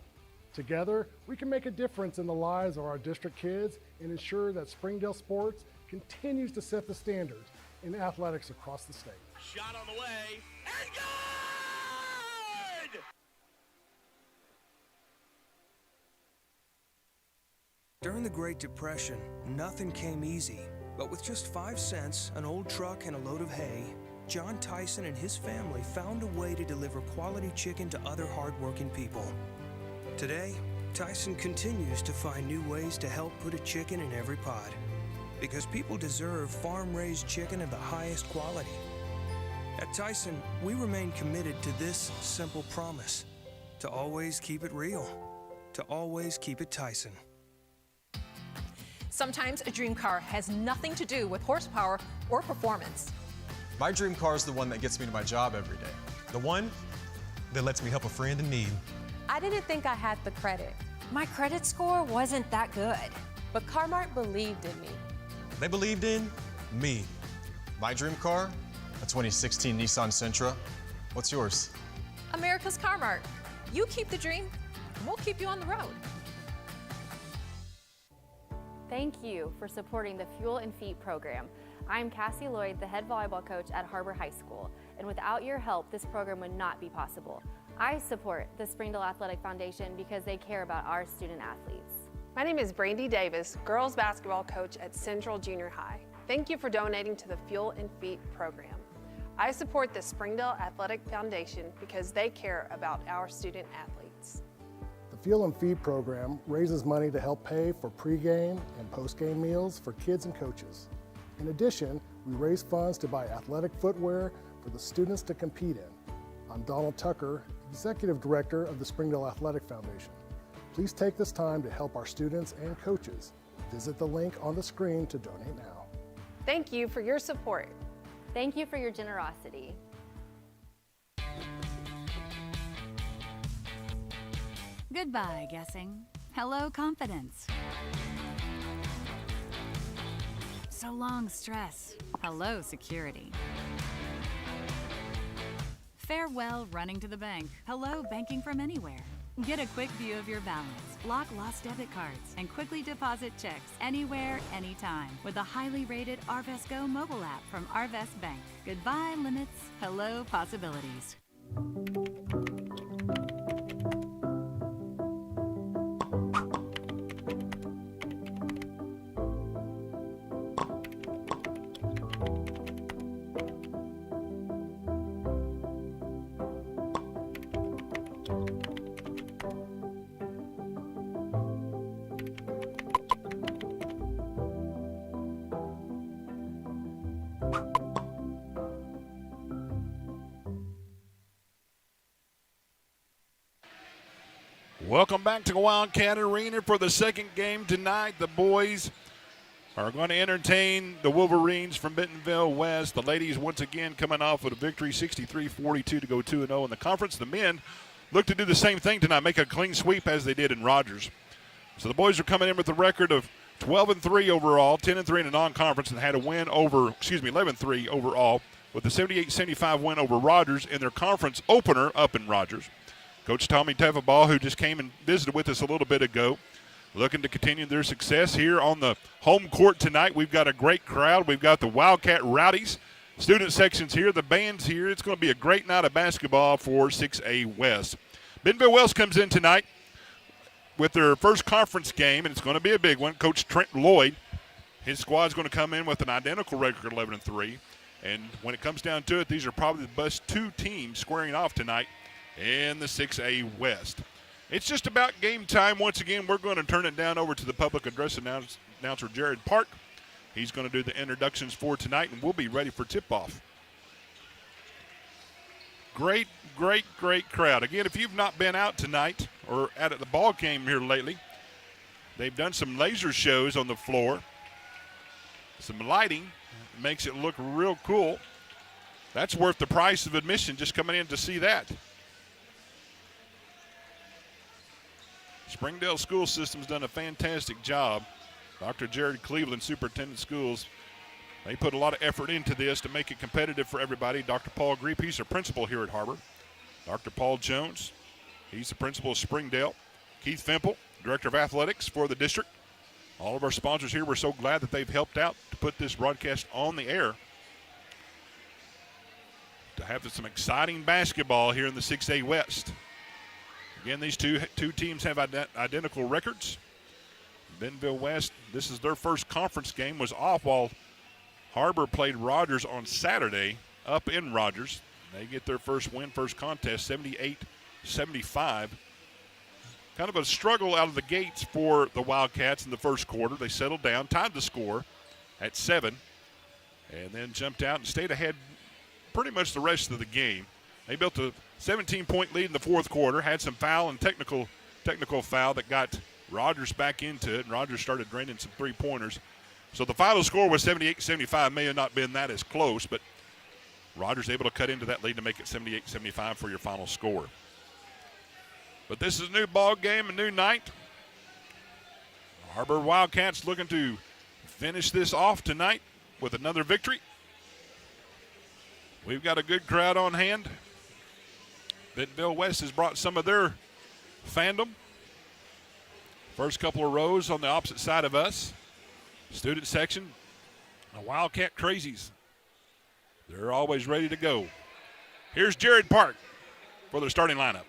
Together, we can make a difference in the lives of our district kids and ensure that Springdale sports continues to set the standards in athletics across the state. Shot on the way, and good! During the Great Depression, nothing came easy. But with just 5 cents, an old truck, and a load of hay, John Tyson and his family found a way to deliver quality chicken to other hardworking people. Today, Tyson continues to find new ways to help put a chicken in every pot. Because people deserve farm-raised chicken of the highest quality. At Tyson, we remain committed to this simple promise: to always keep it real, to always keep it Tyson. Sometimes a dream car has nothing to do with horsepower or performance. My dream car is the one that gets me to my job every day. The one that lets me help a friend in need. I didn't think I had the credit. My credit score wasn't that good. But Car-Mart believed in me. They believed in me. My dream car? A 2016 Nissan Sentra. What's yours? America's Car-Mart. You keep the dream, and we'll keep you on the road. Thank you for supporting the Fuel and Feet program. I'm Cassie Lloyd, the head volleyball coach at Har-Ber High School, and without your help, this program would not be possible. I support the Springdale Athletic Foundation because they care about our student athletes. My name is Brandy Davis, girls basketball coach at Central Junior High. Thank you for donating to the Fuel and Feet program. I support the Springdale Athletic Foundation because they care about our student athletes. The Fuel and Feed program raises money to help pay for pregame and postgame meals for kids and coaches. In addition, we raise funds to buy athletic footwear for the students to compete in. I'm Donald Tucker, Executive Director of the Springdale Athletic Foundation. Please take this time to help our students and coaches. Visit the link on the screen to donate now. Thank you for your support. Thank you for your generosity. Goodbye, guessing. Hello, confidence. So long, stress. Hello, security. Farewell, running to the bank. Hello, banking from anywhere. Get a quick view of your balance, lock lost debit cards, and quickly deposit checks anywhere, anytime with the highly rated Arvest Go mobile app from Arvest Bank. Goodbye limits, hello possibilities. Welcome back to Wildcat Arena for the second game tonight. The boys are going to entertain the Wolverines from Bentonville West. The ladies once again coming off with a victory, 63-42 to go 2-0 in the conference. The men look to do the same thing tonight, make a clean sweep as they did in Rogers. So the boys are coming in with a record of 12-3 overall, 10-3 in the non-conference, and had a win over, 11-3 overall with a 78-75 win over Rogers in their conference opener up in Rogers. Coach Tommy Tevabal, who just came and visited with us a little bit ago, looking to continue their success here on the home court tonight. We've got a great crowd. We've got the Wildcat Rowdies, student sections here, the band's here. It's going to be a great night of basketball for 6A West. Bentonville West comes in tonight with their first conference game, and it's going to be a big one. Coach Trent Lloyd, his squad's going to come in with an identical record, 11-3. And when it comes down to it, these are probably the best two teams squaring off tonight in the 6A West. It's just about game time. Once again, we're going to turn it down over to the public address announcer, Jared Park. He's going to do the introductions for tonight, and we'll be ready for tip-off. Great, great, great crowd. Again, if you've not been out tonight or out at the ball game here lately, they've done some laser shows on the floor. Some lighting makes it look real cool. That's worth the price of admission just coming in to see that. Springdale School System's done a fantastic job. Dr. Jared Cleveland, Superintendent of Schools, they put a lot of effort into this to make it competitive for everybody. Dr. Paul Greep, he's the principal here at Har-Ber. Dr. Paul Jones, he's the principal of Springdale. Keith Fimple, Director of Athletics for the district. All of our sponsors here, we're so glad that they've helped out to put this broadcast on the air. To have some exciting basketball here in the 6A West. Again, these two teams have identical records. Bentonville West, this is their first conference game, was off while Har-Ber played Rogers on Saturday up in Rogers. They get their first win, first contest, 78-75. Kind of a struggle out of the gates for the Wildcats in the first quarter. They settled down, tied the score at 7, and then jumped out and stayed ahead pretty much the rest of the game. They built a 17-point lead in the fourth quarter, had some foul and technical foul that got Rogers back into it, and Rogers started draining some three-pointers. So the final score was 78-75. May have not been that as close, but Rogers able to cut into that lead to make it 78-75 for your final score. But this is a new ball game, a new night. Har-Ber Wildcats looking to finish this off tonight with another victory. We've got a good crowd on hand. Bentonville West has brought some of their fandom. First couple of rows on the opposite side of us. Student section, the Wildcat Crazies. They're always ready to go. Here's Jared Park for their starting lineup.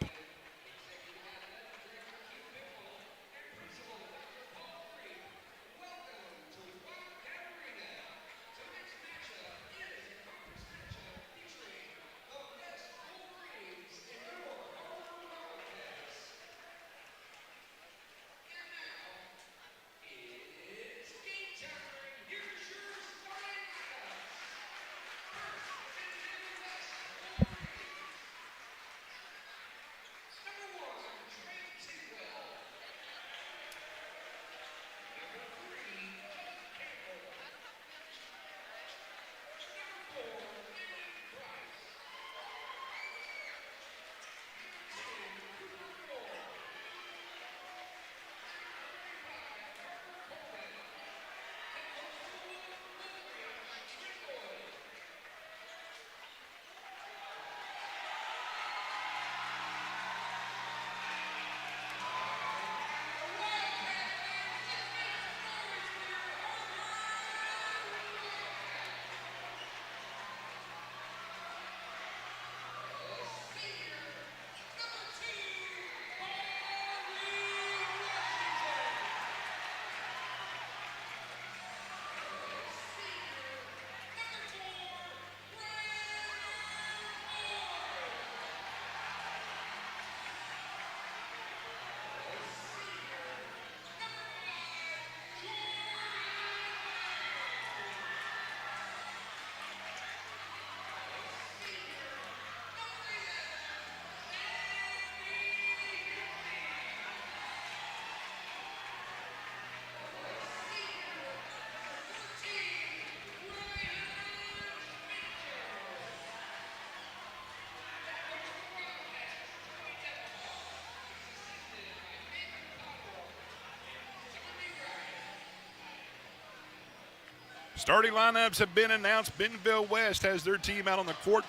Starting lineups have been announced. Bentonville West has their team out on the court.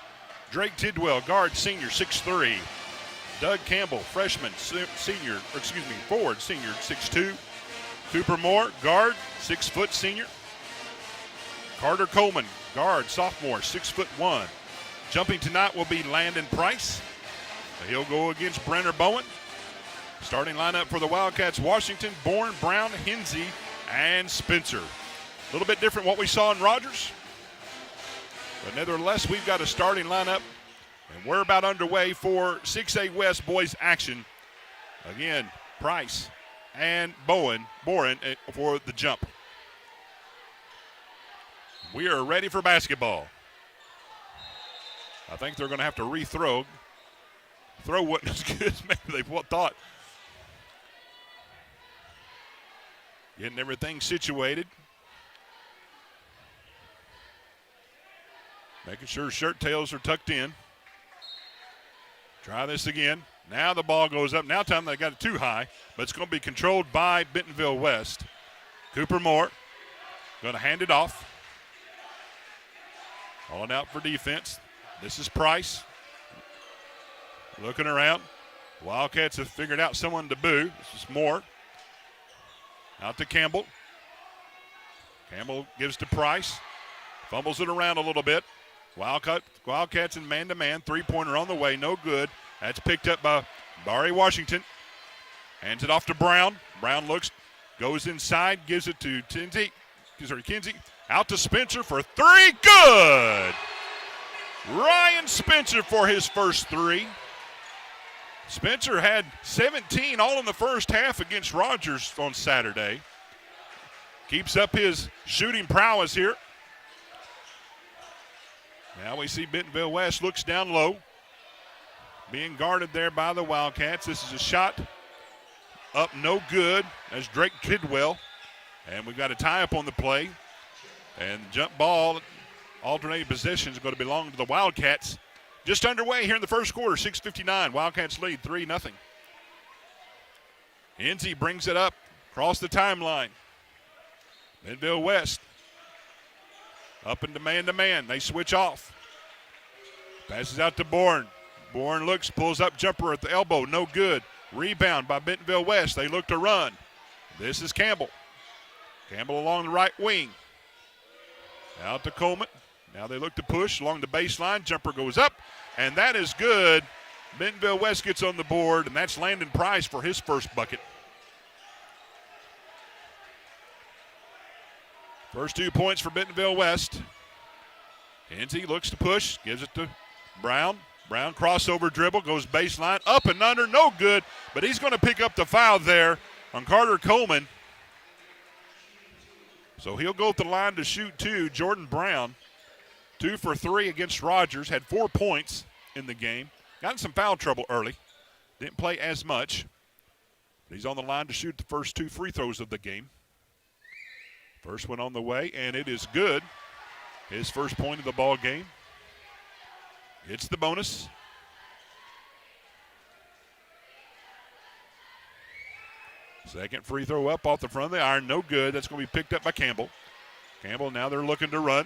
Drake Tidwell, guard, senior, 6'3". Doug Campbell, freshman, forward, senior, 6'2". Cooper Moore, guard, 6 foot, senior. Carter Coleman, guard, sophomore, 6'1". Jumping tonight will be Landon Price. He'll go against Brenner Bowen. Starting lineup for the Wildcats: Washington, Bourne, Brown, Hinsey, and Spencer. A little bit different what we saw in Rogers. But nevertheless, we've got a starting lineup, and we're about underway for 6A West boys action. Again, Price and Boren for the jump. We are ready for basketball. I think they're going to have to rethrow. Throw wasn't as good as maybe they thought. Getting everything situated. Making sure shirt tails are tucked in. Try this again. Now the ball goes up. Now time they got it too high, but it's going to be controlled by Bentonville West. Cooper Moore going to hand it off. Calling out for defense. This is Price. Looking around. Wildcats have figured out someone to boo. This is Moore. Out to Campbell. Campbell gives to Price. Fumbles it around a little bit. Wildcats in man-to-man. Three-pointer on the way. No good. That's picked up by Barry Washington. Hands it off to Brown. Brown looks, goes inside, gives it to Kinsey. Out to Spencer for three. Good! Ryan Spencer for his first three. Spencer had 17 all in the first half against Rogers on Saturday. Keeps up his shooting prowess here. Now we see Bentonville West looks down low. Being guarded there by the Wildcats. This is a shot up, no good. That's Drake Tidwell. And we've got a tie-up on the play. And jump ball, alternating positions, is going to belong to the Wildcats. Just underway here in the first quarter, 6:59. Wildcats lead 3-0. Enzi brings it up across the timeline. Bentonville West up into man-to-man. They switch off. Passes out to Bourne. Bourne looks, pulls up jumper at the elbow. No good. Rebound by Bentonville West. They look to run. This is Campbell. Campbell along the right wing. Out to Coleman. Now they look to push along the baseline. Jumper goes up, and that is good. Bentonville West gets on the board, and that's Landon Price for his first bucket. First 2 points for Bentonville West. Hinsey looks to push, gives it to Brown. Brown crossover dribble, goes baseline, up and under, no good, but he's going to pick up the foul there on Carter Coleman. So he'll go to the line to shoot two. Jordan Brown, 2 for 3 against Rogers, had 4 points in the game. Got in some foul trouble early. Didn't play as much. But he's on the line to shoot the first 2 free throws of the game. First one on the way, and it is good. His first point of the ball game. It's the bonus. Second free throw up off the front of the iron, no good. That's going to be picked up by Campbell. Campbell, now they're looking to run.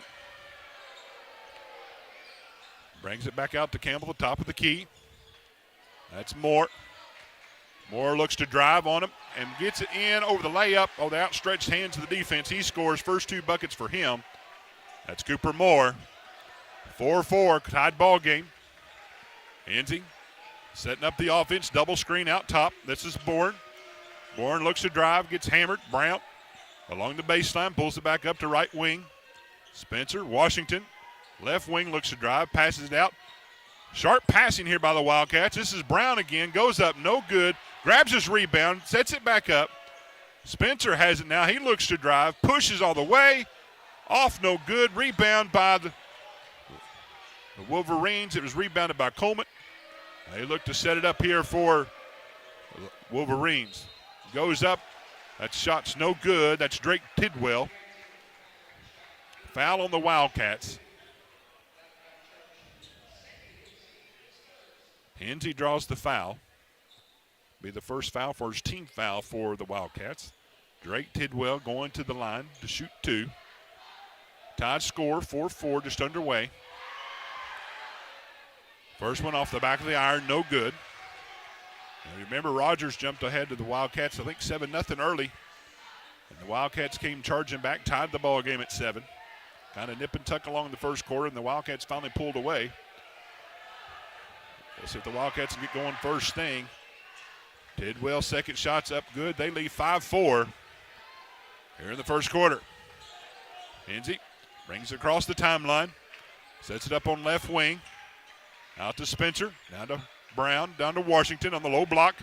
Brings it back out to Campbell, the top of the key. That's Moore. Moore looks to drive on him and gets it in over the layup. Oh, the outstretched hands of the defense. He scores first 2 buckets for him. That's Cooper Moore. 4-4, tied ball game. Enzi setting up the offense, double screen out top. This is Bourne. Bourne looks to drive, gets hammered. Brown along the baseline, pulls it back up to right wing. Spencer, Washington, left wing looks to drive, passes it out. Sharp passing here by the Wildcats. This is Brown again, goes up, no good. Grabs his rebound, sets it back up. Spencer has it now. He looks to drive, pushes all the way. Off, no good. Rebound by the Wolverines. It was rebounded by Coleman. They look to set it up here for Wolverines. Goes up. That shot's no good. That's Drake Tidwell. Foul on the Wildcats. Hinsey draws the foul. Be the first foul, first team foul for the Wildcats. Drake Tidwell going to the line to shoot 2. Tied score, 4-4, just underway. First one off the back of the iron, no good. And remember, Rogers jumped ahead to the Wildcats, I think 7-0 early. And the Wildcats came charging back, tied the ball game at 7. Kind of nip and tuck along the first quarter, and the Wildcats finally pulled away. Let's see if the Wildcats can get going first thing. Tidwell, second shot's up good. They lead 5-4 here in the first quarter. Hensey brings it across the timeline, sets it up on left wing. Out to Spencer, down to Brown, down to Washington on the low block.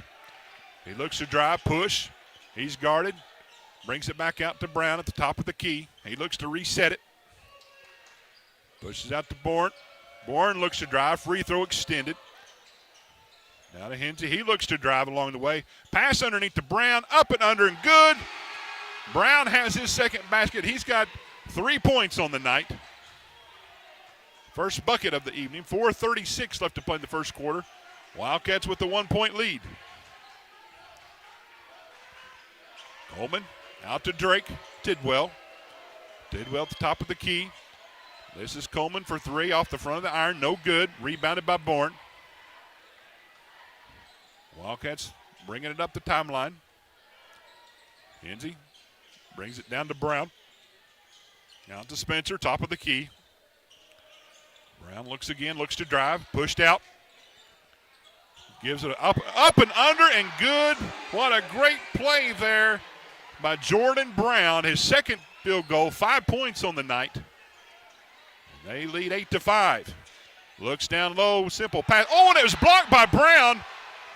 He looks to drive, push. He's guarded. Brings it back out to Brown at the top of the key. He looks to reset it. Pushes out to Bourne. Bourne looks to drive, free throw extended. Now to Hensey. He looks to drive along the way. Pass underneath to Brown, up and under and good. Brown has his second basket. He's got 3 points on the night. First bucket of the evening. 4:36 left to play in the first quarter. Wildcats with the 1-point lead. Coleman out to Drake. Tidwell. Tidwell at the top of the key. This is Coleman for 3 off the front of the iron. No good. Rebounded by Bourne. Wildcats bringing it up the timeline. Hensey brings it down to Brown. Now to Spencer, top of the key. Brown looks again, looks to drive, pushed out. Gives it up and under and good. What a great play there by Jordan Brown. His second field goal, 5 points on the night. They lead 8-5. Looks down low, simple pass. Oh, and it was blocked by Brown.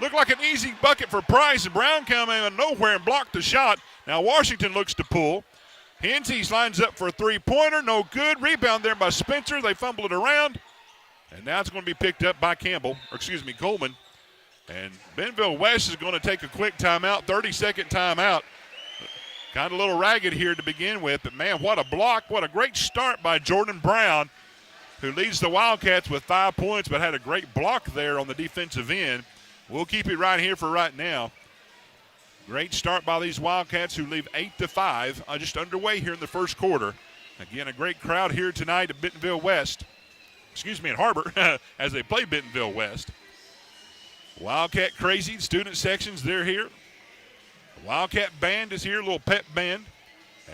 Looked like an easy bucket for Price, and Brown came out of nowhere and blocked the shot. Now Washington looks to pull. Hensey lines up for a three-pointer, no good. Rebound there by Spencer. They fumble it around, and now it's going to be picked up by Coleman. And Bentonville West is going to take a quick timeout, 30-second timeout. Kind of a little ragged here to begin with, but man, what a block. What a great start by Jordan Brown, who leads the Wildcats with 5 points, but had a great block there on the defensive end. We'll keep it right here for right now. Great start by these Wildcats, who leave 8-5, just underway here in the first quarter. Again, a great crowd here tonight at Bentonville West. At Har-Ber, as they play Bentonville West. Wildcat Crazy student sections, they're here. The Wildcat Band is here, a little pep band.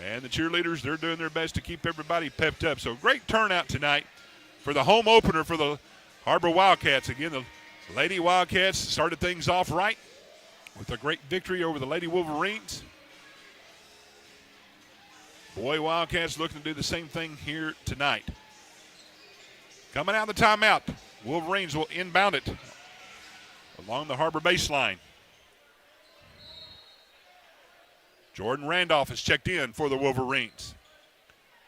And the cheerleaders, they're doing their best to keep everybody pepped up. So great turnout tonight for the home opener for the Har-Ber Wildcats. Again, the Lady Wildcats started things off right with a great victory over the Lady Wolverines. Boy Wildcats looking to do the same thing here tonight. Coming out of the timeout, Wolverines will inbound it along the Har-Ber baseline. Jordan Randolph has checked in for the Wolverines.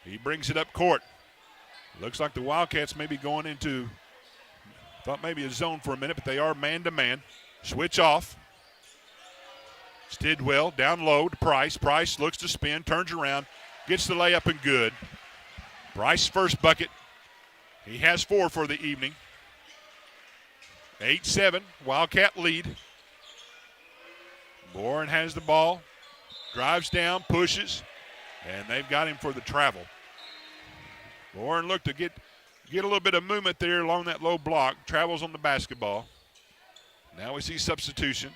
He brings it up court. Looks like the Wildcats may be going into, thought maybe a zone for a minute, but they are man-to-man. Switch off. It's Tidwell down low to Price. Price looks to spin, turns around, gets the layup and good. Price first bucket. He has 4 for the evening. 8-7, Wildcat lead. Bourne has the ball, drives down, pushes, and they've got him for the travel. Bourne looked to get a little bit of movement there along that low block, travels on the basketball. Now we see substitution.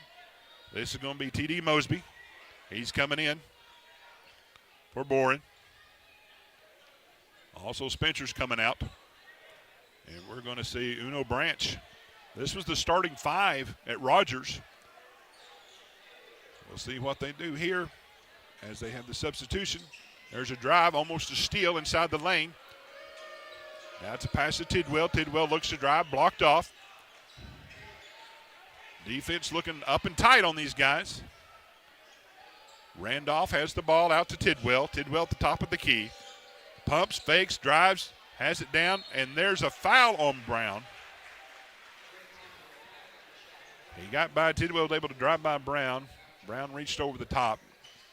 This is going to be T.D. Mosby. He's coming in for Bourne. Also Spencer's coming out. And we're going to see Uno Branch. This was the starting 5 at Rogers. We'll see what they do here as they have the substitution. There's a drive, almost a steal inside the lane. Now it's a pass to Tidwell. Tidwell looks to drive, blocked off. Defense looking up and tight on these guys. Randolph has the ball out to Tidwell. Tidwell at the top of the key. Pumps, fakes, drives, has it down, and there's a foul on Brown. He got by Tidwell, was able to drive by Brown. Brown reached over the top.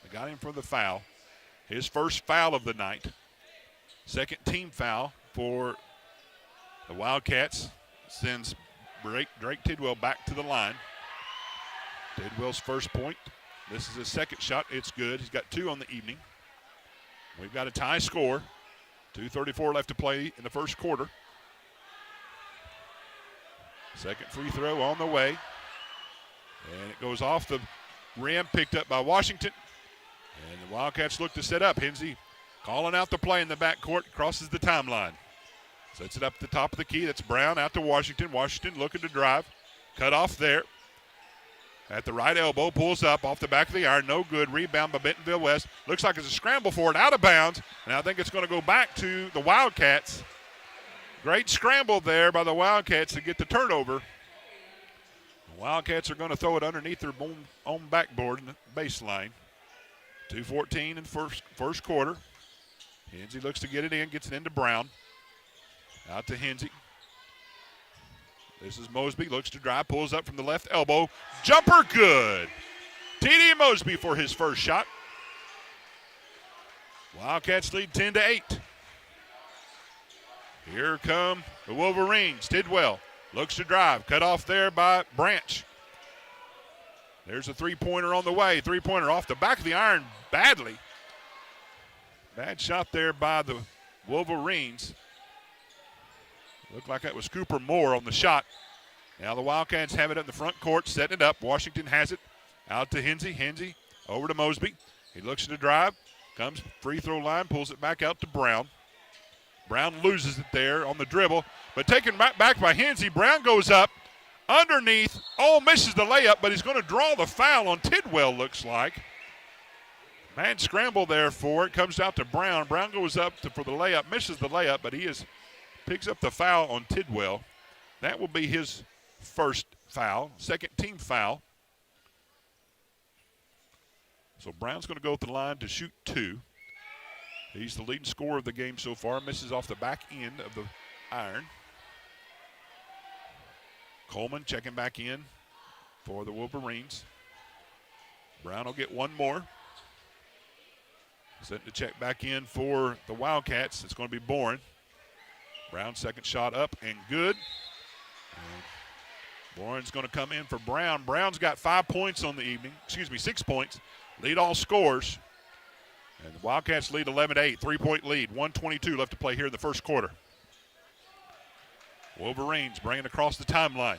They got him for the foul. His first foul of the night. Second team foul for the Wildcats. Sends Drake Tidwell back to the line. Tidwell's first point. This is his second shot. It's good. He's got 2 on the evening. We've got a tie score. 2:34 left to play in the first quarter. Second free throw on the way. And it goes off the rim, picked up by Washington. And the Wildcats look to set up. Hensey calling out the play in the backcourt, crosses the timeline. Sets it up at the top of the key. That's Brown out to Washington. Washington looking to drive. Cut off there. At the right elbow, pulls up off the back of the iron. No good. Rebound by Bentonville West. Looks like it's a scramble for it, out of bounds. And I think it's going to go back to the Wildcats. Great scramble there by the Wildcats to get the turnover. The Wildcats are going to throw it underneath their own backboard in the baseline. 2:14 in first quarter. Hensey looks to get it in, gets it into Brown. Out to Hensey. This is Mosby, looks to drive, pulls up from the left elbow. Jumper good. T.D. Mosby for his first shot. Wildcats lead 10-8. Here come the Wolverines. Tidwell looks to drive, cut off there by Branch. There's a three-pointer on the way. Three-pointer off the back of the iron badly. Bad shot there by the Wolverines. Looked like that was Cooper Moore on the shot. Now the Wildcats have it in the front court, setting it up. Washington has it out to Hensey. Hensey over to Mosby. He looks to drive, comes free throw line, pulls it back out to Brown. Brown loses it there on the dribble, but taken back by Hensey. Brown goes up underneath. Oh, misses the layup, but he's going to draw the foul on Tidwell, looks like. Bad scramble there for it. Comes out to Brown. Brown goes up for the layup, misses the layup, but picks up the foul on Tidwell. That will be his first foul, second team foul. So Brown's going to go to the line to shoot two. He's the leading scorer of the game so far. Misses off the back end of the iron. Coleman checking back in for the Wolverines. Brown will get one more. Set to check back in for the Wildcats. It's going to be Bourne. Brown second shot up and good. And Bourne's going to come in for Brown. Brown's got 5 points on the evening. 6 points. Lead all scores. And the Wildcats lead 11-8. 3-point lead. 1:22 left to play here in the first quarter. Wolverines bringing across the timeline.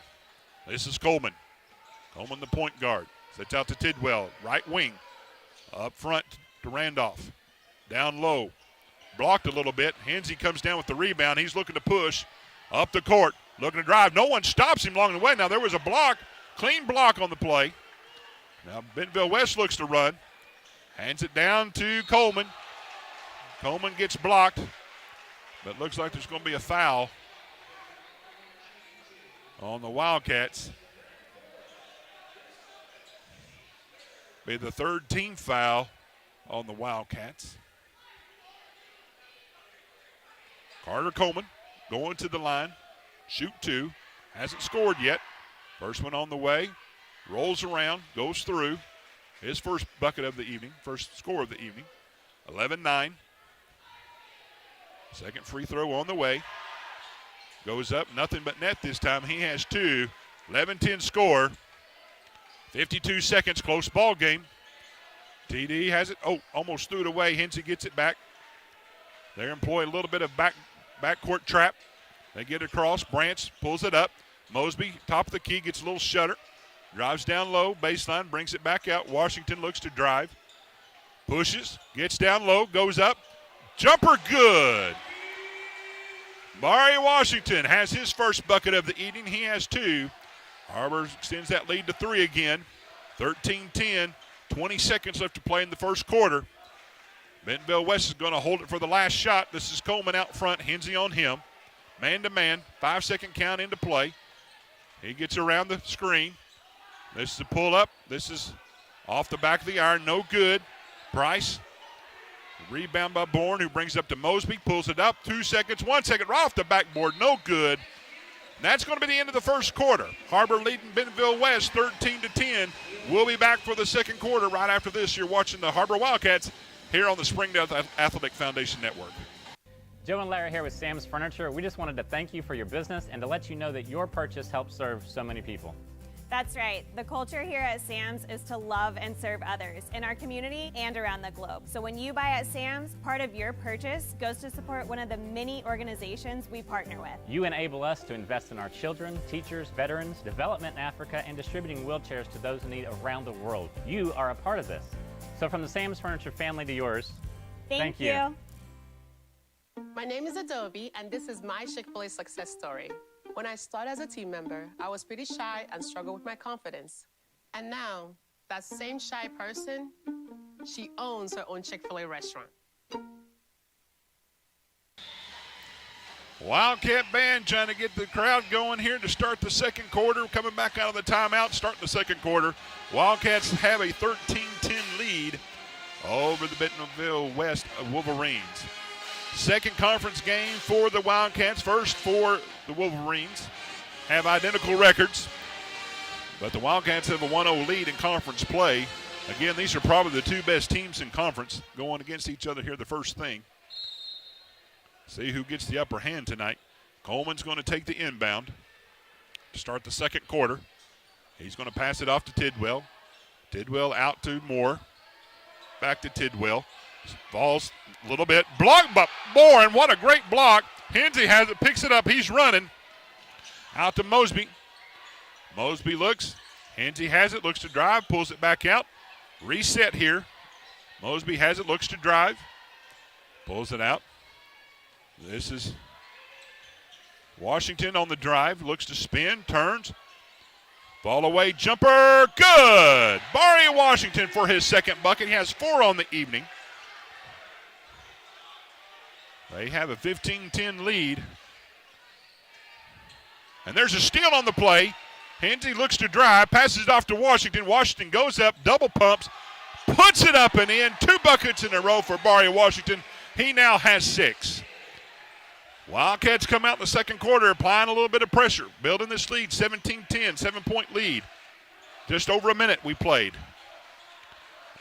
This is Coleman. Coleman the point guard. Sets out to Tidwell. Right wing. Up front to Randolph. Down low. Blocked a little bit. Hensey comes down with the rebound. He's looking to push up the court. Looking to drive. No one stops him along the way. Now there was a block. Clean block on the play. Now Bentonville West looks to run. Hands it down to Coleman. Coleman gets blocked. But looks like there's going to be a foul on the Wildcats. Be the third team foul on the Wildcats. Carter Coleman going to the line. Shoot two. Hasn't scored yet. First one on the way. Rolls around. Goes through. His first bucket of the evening. First score of the evening. 11-9. Second free throw on the way. Goes up. Nothing but net this time. He has two. 11-10 score. 52 seconds. Close ball game. TD has it. Oh, almost threw it away. Hensey gets it back. They employ a little bit of backcourt trap. They get it across. Branch pulls it up. Mosby, top of the key, gets a little shutter. Drives down low, baseline, brings it back out. Washington looks to drive. Pushes, gets down low, goes up. Jumper good. Mari Washington has his first bucket of the evening. He has two. Har-Ber extends that lead to three again. 13-10, 20 seconds left to play in the first quarter. Bentonville West is going to hold it for the last shot. This is Coleman out front, Hensey on him. Man-to-man, 5-second count into play. He gets around the screen. This is a pull-up. This is off the back of the iron, no good. Bryce, rebound by Bourne, who brings it up to Mosby, pulls it up, 2 seconds, 1 second, right off the backboard, no good. And that's going to be the end of the first quarter. Har-Ber leading Bentonville West 13-10. We'll be back for the second quarter right after this. You're watching the Har-Ber Wildcats here on the Springdale Athletic Foundation Network. Joe and Larry here with Sam's Furniture. We just wanted to thank you for your business and to let you know that your purchase helps serve so many people. That's right. The culture here at Sam's is to love and serve others in our community and around the globe. So when you buy at Sam's, part of your purchase goes to support one of the many organizations we partner with. You enable us to invest in our children, teachers, veterans, development in Africa, and distributing wheelchairs to those in need around the world. You are a part of this. So from the Sam's Furniture family to yours, thank you. My name is Adobe, and this is my Chick-fil-A success story. When I started as a team member, I was pretty shy and struggled with my confidence. And now, that same shy person, she owns her own Chick-fil-A restaurant. Wildcat band trying to get the crowd going here to start the second quarter. Coming back out of the timeout, starting the second quarter. Wildcats have a 13-10 lead over the Bentonville West Wolverines. Second conference game for the Wildcats. First for the Wolverines. Have identical records, but the Wildcats have a 1-0 lead in conference play. Again, these are probably the two best teams in conference going against each other here the first thing. See who gets the upper hand tonight. Coleman's going to take the inbound to start the second quarter. He's going to pass it off to Tidwell. Tidwell out to Moore. Back to Tidwell. Falls a little bit. Block, but Bourne, what a great block. Hensey has it, picks it up. He's running. Out to Mosby. Mosby looks. Hensey has it, looks to drive, pulls it back out. Reset here. Mosby has it, looks to drive. Pulls it out. This is Washington on the drive. Looks to spin, turns. Fall away, jumper, good! Barry Washington for his second bucket. He has 4 on the evening. They have a 15-10 lead. And there's a steal on the play. Hensey looks to drive, passes it off to Washington. Washington goes up, double pumps, puts it up and in. 2 buckets in a row for Barry Washington. He now has 6. Wildcats come out in the second quarter, applying a little bit of pressure, building this lead, 17-10, 7-point lead. Just over a minute we played.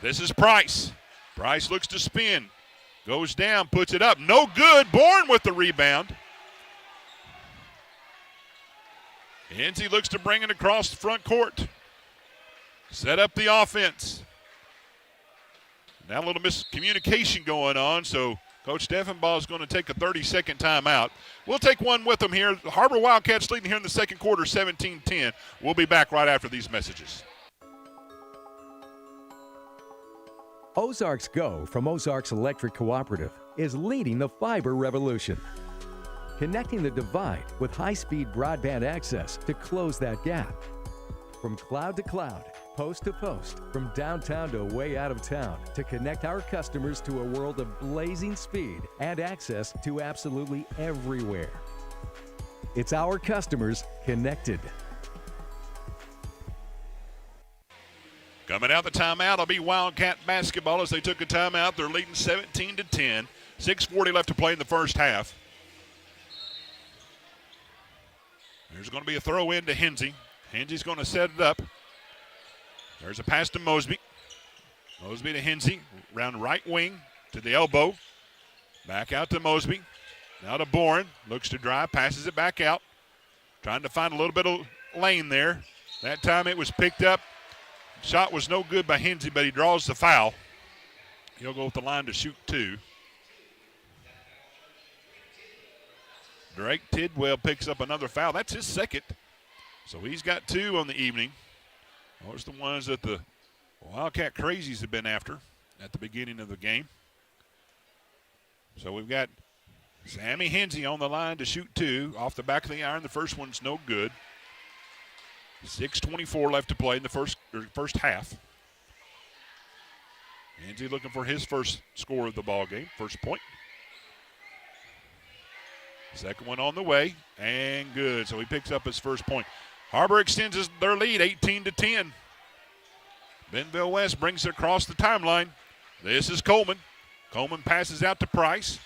This is Price. Price looks to spin. Goes down, puts it up. No good. Bourne with the rebound. Hensey looks to bring it across the front court. Set up the offense. Now a little miscommunication going on, so Coach Steffenbaugh is going to take a 30-second timeout. We'll take one with them here. The Har-Ber Wildcats leading here in the second quarter, 17-10. We'll be back right after these messages. Ozarks Go from Ozarks Electric Cooperative is leading the fiber revolution, connecting the divide with high-speed broadband access to close that gap. From cloud to cloud, post to post, from downtown to way out of town, to connect our customers to a world of blazing speed and access to absolutely everywhere. It's our customers connected. Coming out the timeout will be Wildcat basketball as they took a timeout. They're leading 17-10. 6:40 left to play in the first half. There's going to be a throw in to Hensey. Hensey's going to set it up. There's a pass to Mosby. Mosby to Hensey. Round right wing to the elbow. Back out to Mosby. Now to Bourne. Looks to drive. Passes it back out. Trying to find a little bit of lane there. That time it was picked up. Shot was no good by Hensey, but he draws the foul. He'll go with the line to shoot 2. Drake Tidwell picks up another foul. That's his second. So he's got 2 on the evening. Those are the ones that the Wildcat Crazies have been after at the beginning of the game. So we've got Sammy Hensey on the line to shoot 2. Off the back of the iron, the first one's no good. 6:24 left to play in the first half. Hensey looking for his first score of the ball game, first point. Second one on the way, and good. So he picks up his first point. Har-Ber extends their lead, 18-10. Bentonville West brings it across the timeline. This is Coleman. Coleman passes out to Price.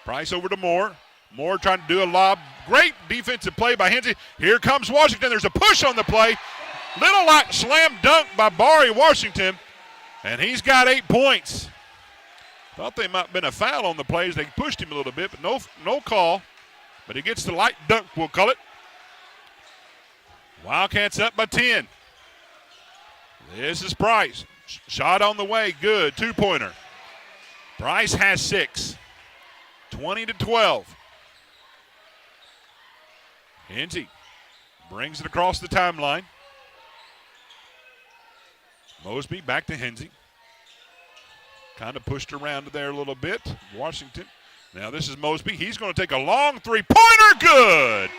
Price over to Moore. Moore trying to do a lob. Great defensive play by Hensey. Here comes Washington. There's a push on the play. Little light slam dunk by Barry Washington, and he's got 8 points. Thought they might have been a foul on the play as they pushed him a little bit, but no call. But he gets the light dunk, we'll call it. Wildcats up by 10. This is Price. Shot on the way, good, two-pointer. Price has 6, 20-12. Hensey brings it across the timeline. Mosby back to Hensey. Kind of pushed around there a little bit. Washington. Now this is Mosby. He's going to take a long three-pointer. Good.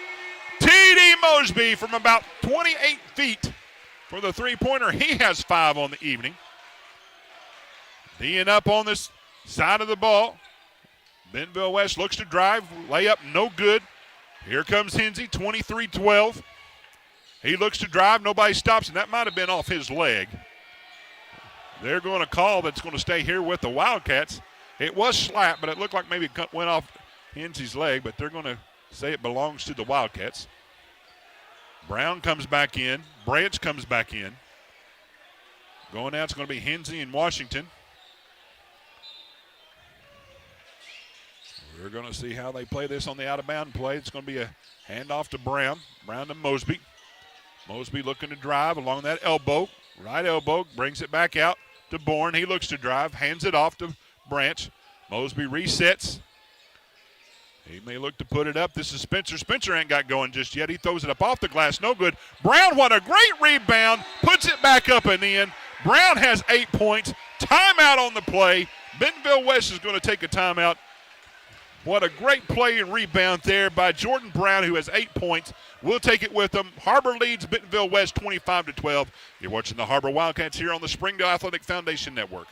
T.D. Mosby from about 28 feet for the three-pointer. He has 5 on the evening. D'ing up on this side of the ball. Bentonville West looks to drive. Layup no good. Here comes Hensey, 23-12. He looks to drive. Nobody stops, and that might have been off his leg. They're going to call that's going to stay here with the Wildcats. It was slap, but it looked like maybe it went off Hensey's leg, but they're going to say it belongs to the Wildcats. Brown comes back in. Branch comes back in. Going out, it's going to be Hensey and Washington. We're going to see how they play this on the out-of-bound play. It's going to be a handoff to Brown. Brown to Mosby. Mosby looking to drive along that elbow. Right elbow, brings it back out to Bourne. He looks to drive, hands it off to Branch. Mosby resets. He may look to put it up. This is Spencer. Spencer ain't got going just yet. He throws it up off the glass. No good. Brown, what a great rebound. Puts it back up and in. Brown has 8 points. Timeout on the play. Bentonville West is going to take a timeout. What a great play and rebound there by Jordan Brown, who has 8 points. We'll take it with them. Har-Ber leads Bentonville West 25-12. You're watching the Har-Ber Wildcats here on the Springdale Athletic Foundation Network.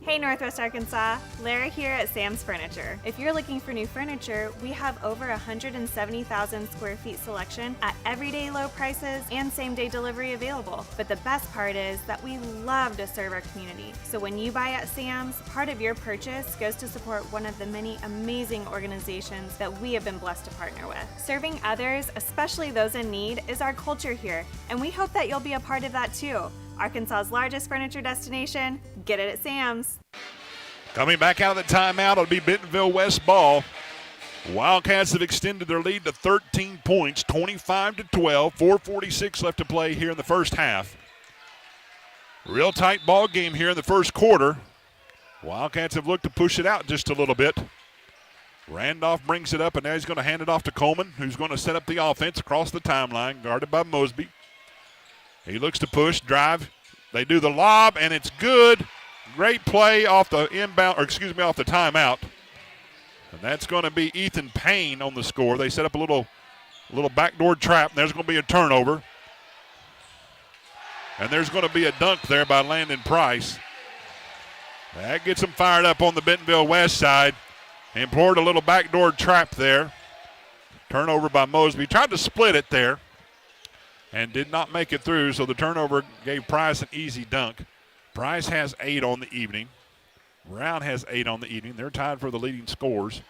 Hey Northwest Arkansas, Lara here at Sam's Furniture. If you're looking for new furniture, we have over 170,000 square feet selection at everyday low prices and same-day delivery available. But the best part is that we love to serve our community. So when you buy at Sam's, part of your purchase goes to support one of the many amazing organizations that we have been blessed to partner with. Serving others, especially those in need, is our culture here, and we hope that you'll be a part of that too. Arkansas's largest furniture destination, get it at Sam's. Coming back out of the timeout, it'll be Bentonville West ball. Wildcats have extended their lead to 13 points, 25-12, 4:46 left to play here in the first half. Real tight ball game here in the first quarter. Wildcats have looked to push it out just a little bit. Randolph brings it up, and now he's going to hand it off to Coleman, who's going to set up the offense across the timeline, guarded by Mosby. He looks to push, drive. They do the lob, and it's good. Great play off the off the timeout. And that's going to be Ethan Payne on the score. They set up a little backdoor trap, and there's going to be a turnover. And there's going to be a dunk there by Landon Price. That gets them fired up on the Bentonville West side. Employed a little backdoor trap there. Turnover by Mosby. Tried to split it there and did not make it through, so the turnover gave Price an easy dunk. Price has 8 on the evening. Brown has 8 on the evening. They're tied for the leading scores.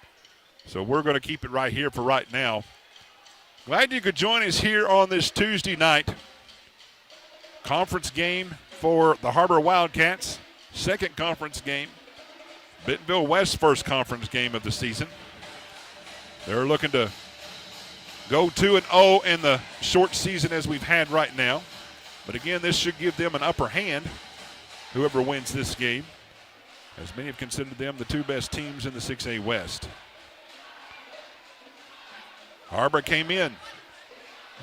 So we're going to keep it right here for right now. Glad you could join us here on this Tuesday night. Conference game for the Har-Ber Wildcats. Second conference game. Bentonville West's first conference game of the season. They're looking to go 2-0 in the short season as we've had right now. But again, this should give them an upper hand, whoever wins this game, as many have considered them the 2 best teams in the 6A West. Har-Ber came in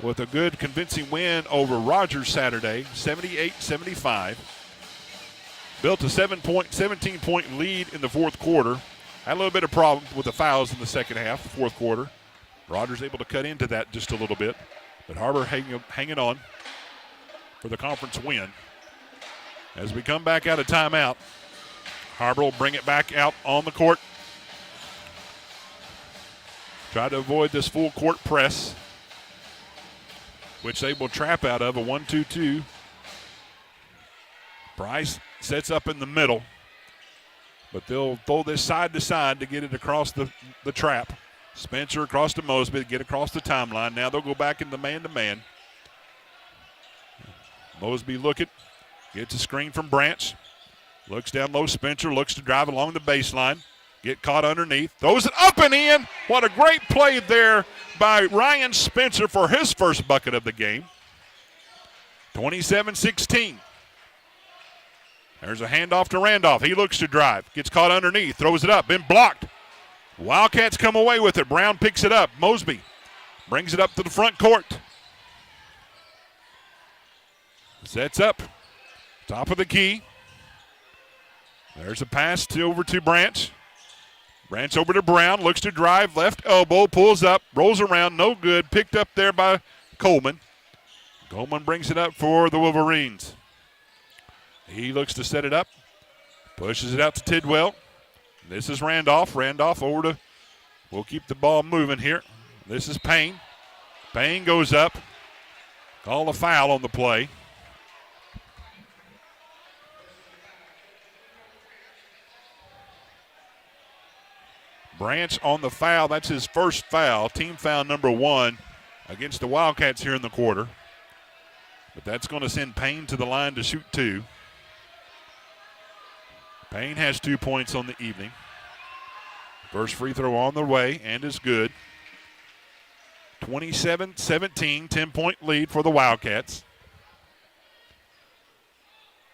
with a good convincing win over Rogers Saturday, 78-75. Built a 17-point lead in the fourth quarter. Had a little bit of problems with the fouls in the second half, fourth quarter. Rogers able to cut into that just a little bit, but Har-Ber hanging on for the conference win. As we come back out of timeout, Har-Ber will bring it back out on the court. Try to avoid this full court press, which they will trap out of a 1-2-2. Price sets up in the middle, but they'll throw this side to side to get it across the trap. Spencer across to Mosby to get across the timeline. Now they'll go back in the man-to-man. Mosby looking, gets a screen from Branch. Looks down low, Spencer looks to drive along the baseline. Get caught underneath, throws it up and in. What a great play there by Ryan Spencer for his first bucket of the game. 27-16. There's a handoff to Randolph. He looks to drive, gets caught underneath, throws it up, been blocked. Wildcats come away with it. Brown picks it up. Mosby brings it up to the front court. Sets up, top of the key. There's a pass over to Branch. Branch over to Brown, looks to drive, left elbow, pulls up, rolls around, no good. Picked up there by Coleman. Coleman brings it up for the Wolverines. He looks to set it up, pushes it out to Tidwell. This is Randolph. Randolph over to, we'll keep the ball moving here. This is Payne. Payne goes up. Call a foul on the play. Branch on the foul. That's his first foul. Team foul number 1 against the Wildcats here in the quarter. But that's going to send Payne to the line to shoot 2. Payne has 2 points on the evening. First free throw on the way and is good. 27-17, 10-point lead for the Wildcats.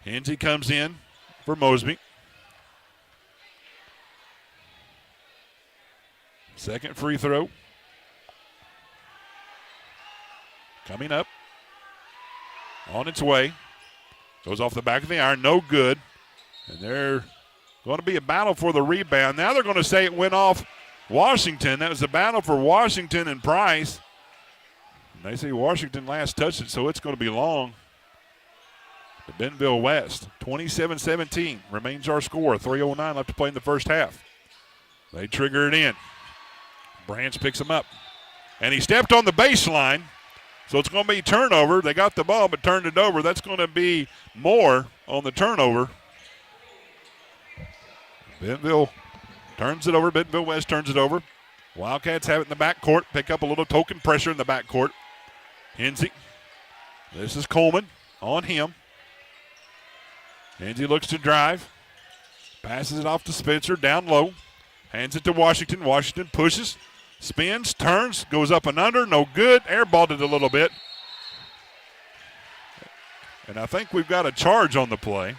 Hensey comes in for Mosby. Second free throw. Coming up. On its way. Goes off the back of the iron. No good. And they're going to be a battle for the rebound. Now they're going to say it went off Washington. That was a battle for Washington and Price. And they say Washington last touched it, so it's going to be long. The Bentonville West. 27-17 remains our score. 3:09 left to play in the first half. They trigger it in. Branch picks him up. And he stepped on the baseline, so it's going to be turnover. They got the ball but turned it over. That's going to be more on the turnover. Bentonville turns it over. Bentonville West turns it over. Wildcats have it in the backcourt. Pick up a little token pressure in the backcourt. Hensey. This is Coleman on him. Hensey looks to drive. Passes it off to Spencer down low. Hands it to Washington. Washington pushes. Spins, turns, goes up and under, no good. Airballed it a little bit. And I think we've got a charge on the play.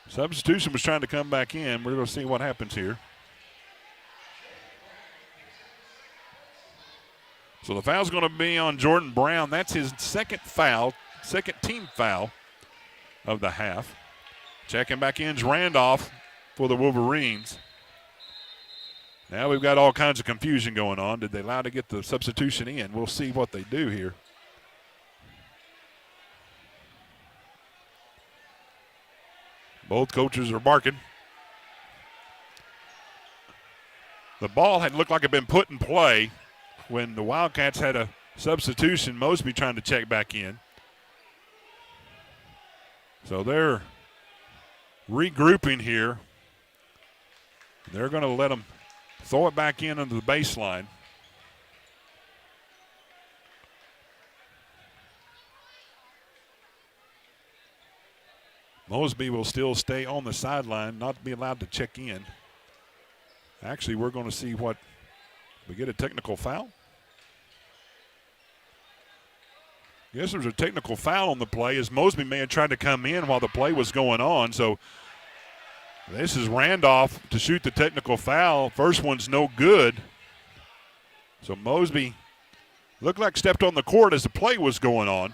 Substitution was trying to come back in. We're going to see what happens here. So the foul's going to be on Jordan Brown. That's his second foul, second team foul of the half. Checking back in's Randolph for the Wolverines. Now we've got all kinds of confusion going on. Did they allow to get the substitution in? We'll see what they do here. Both coaches are barking. The ball had looked like it had been put in play when the Wildcats had a substitution. Mosby trying to check back in. So they're regrouping here. They're going to let them throw it back in under the baseline. Mosby will still stay on the sideline, not be allowed to check in. Actually, we're going to see what we get, a technical foul. Yes, there's a technical foul on the play as Mosby may have tried to come in while the play was going on. So this is Randolph to shoot the technical foul. First one's no good. So Mosby looked like stepped on the court as the play was going on.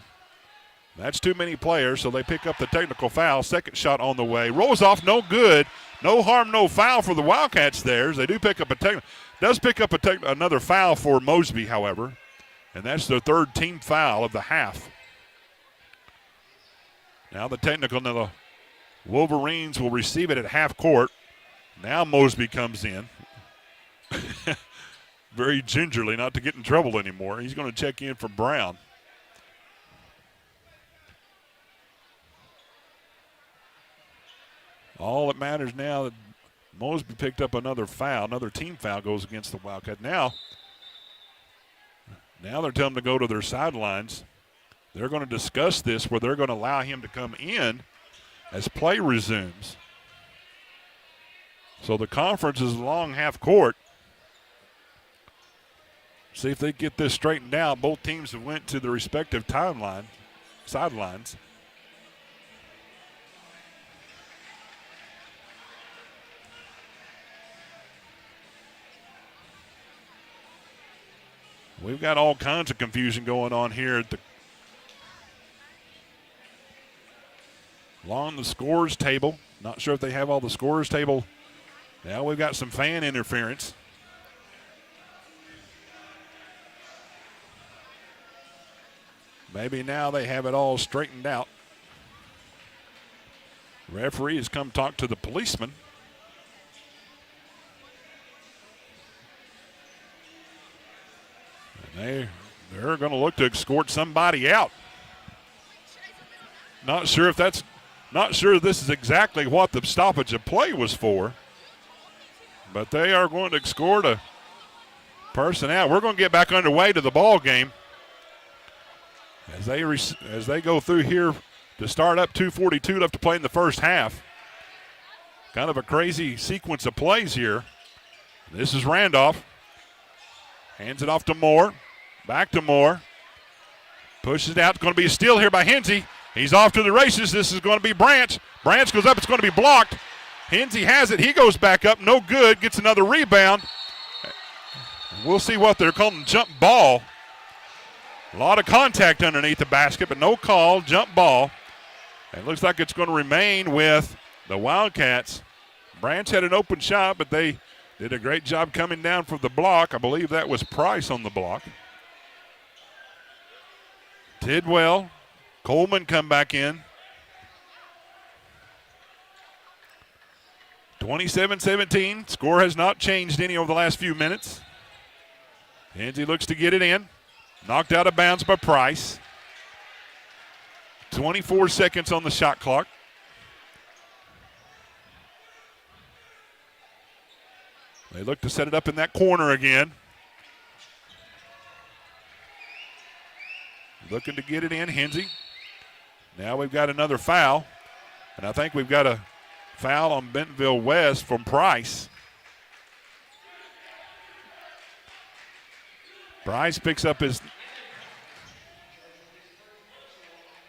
That's too many players, so they pick up the technical foul. Second shot on the way. Rolls off, no good. No harm, no foul for the Wildcats there. They do pick up another foul for Mosby, however. And that's their third team foul of the half. Now the technical. Now the Wolverines will receive it at half court. Now Mosby comes in. Very gingerly, not to get in trouble anymore. He's going to check in for Brown. All that matters now that Mosby picked up another foul. Another team foul goes against the Wildcats. Now they're telling him to go to their sidelines. They're going to discuss this where they're going to allow him to come in as play resumes. So the conference is along half court. See if they get this straightened out. Both teams have went to the respective sidelines. We've got all kinds of confusion going on here along the scores table. Not sure if they have all the scores table. Now we've got some fan interference. Maybe now they have it all straightened out. Referee has come talk to the policeman. And they're going to look to escort somebody out. Not sure this is exactly what the stoppage of play was for. But they are going to escort a person out. We're going to get back underway to the ball game. As they go through here to start up, 2:42 left to play in the first half. Kind of a crazy sequence of plays here. This is Randolph. Hands it off to Moore. Back to Moore. Pushes it out. It's going to be a steal here by Hensey. He's off to the races. This is going to be Branch. Branch goes up. It's going to be blocked. Hensey has it. He goes back up. No good. Gets another rebound. We'll see what they're calling jump ball. A lot of contact underneath the basket, but no call. Jump ball. It looks like it's going to remain with the Wildcats. Branch had an open shot, but they did a great job coming down from the block. I believe that was Price on the block. Tidwell, Coleman come back in. 27-17. Score has not changed any over the last few minutes. Hensey looks to get it in. Knocked out of bounds by Price. 24 seconds on the shot clock. They look to set it up in that corner again. Looking to get it in, Hensey. Now we've got another foul. And I think we've got a foul on Bentonville West from Price. Price picks up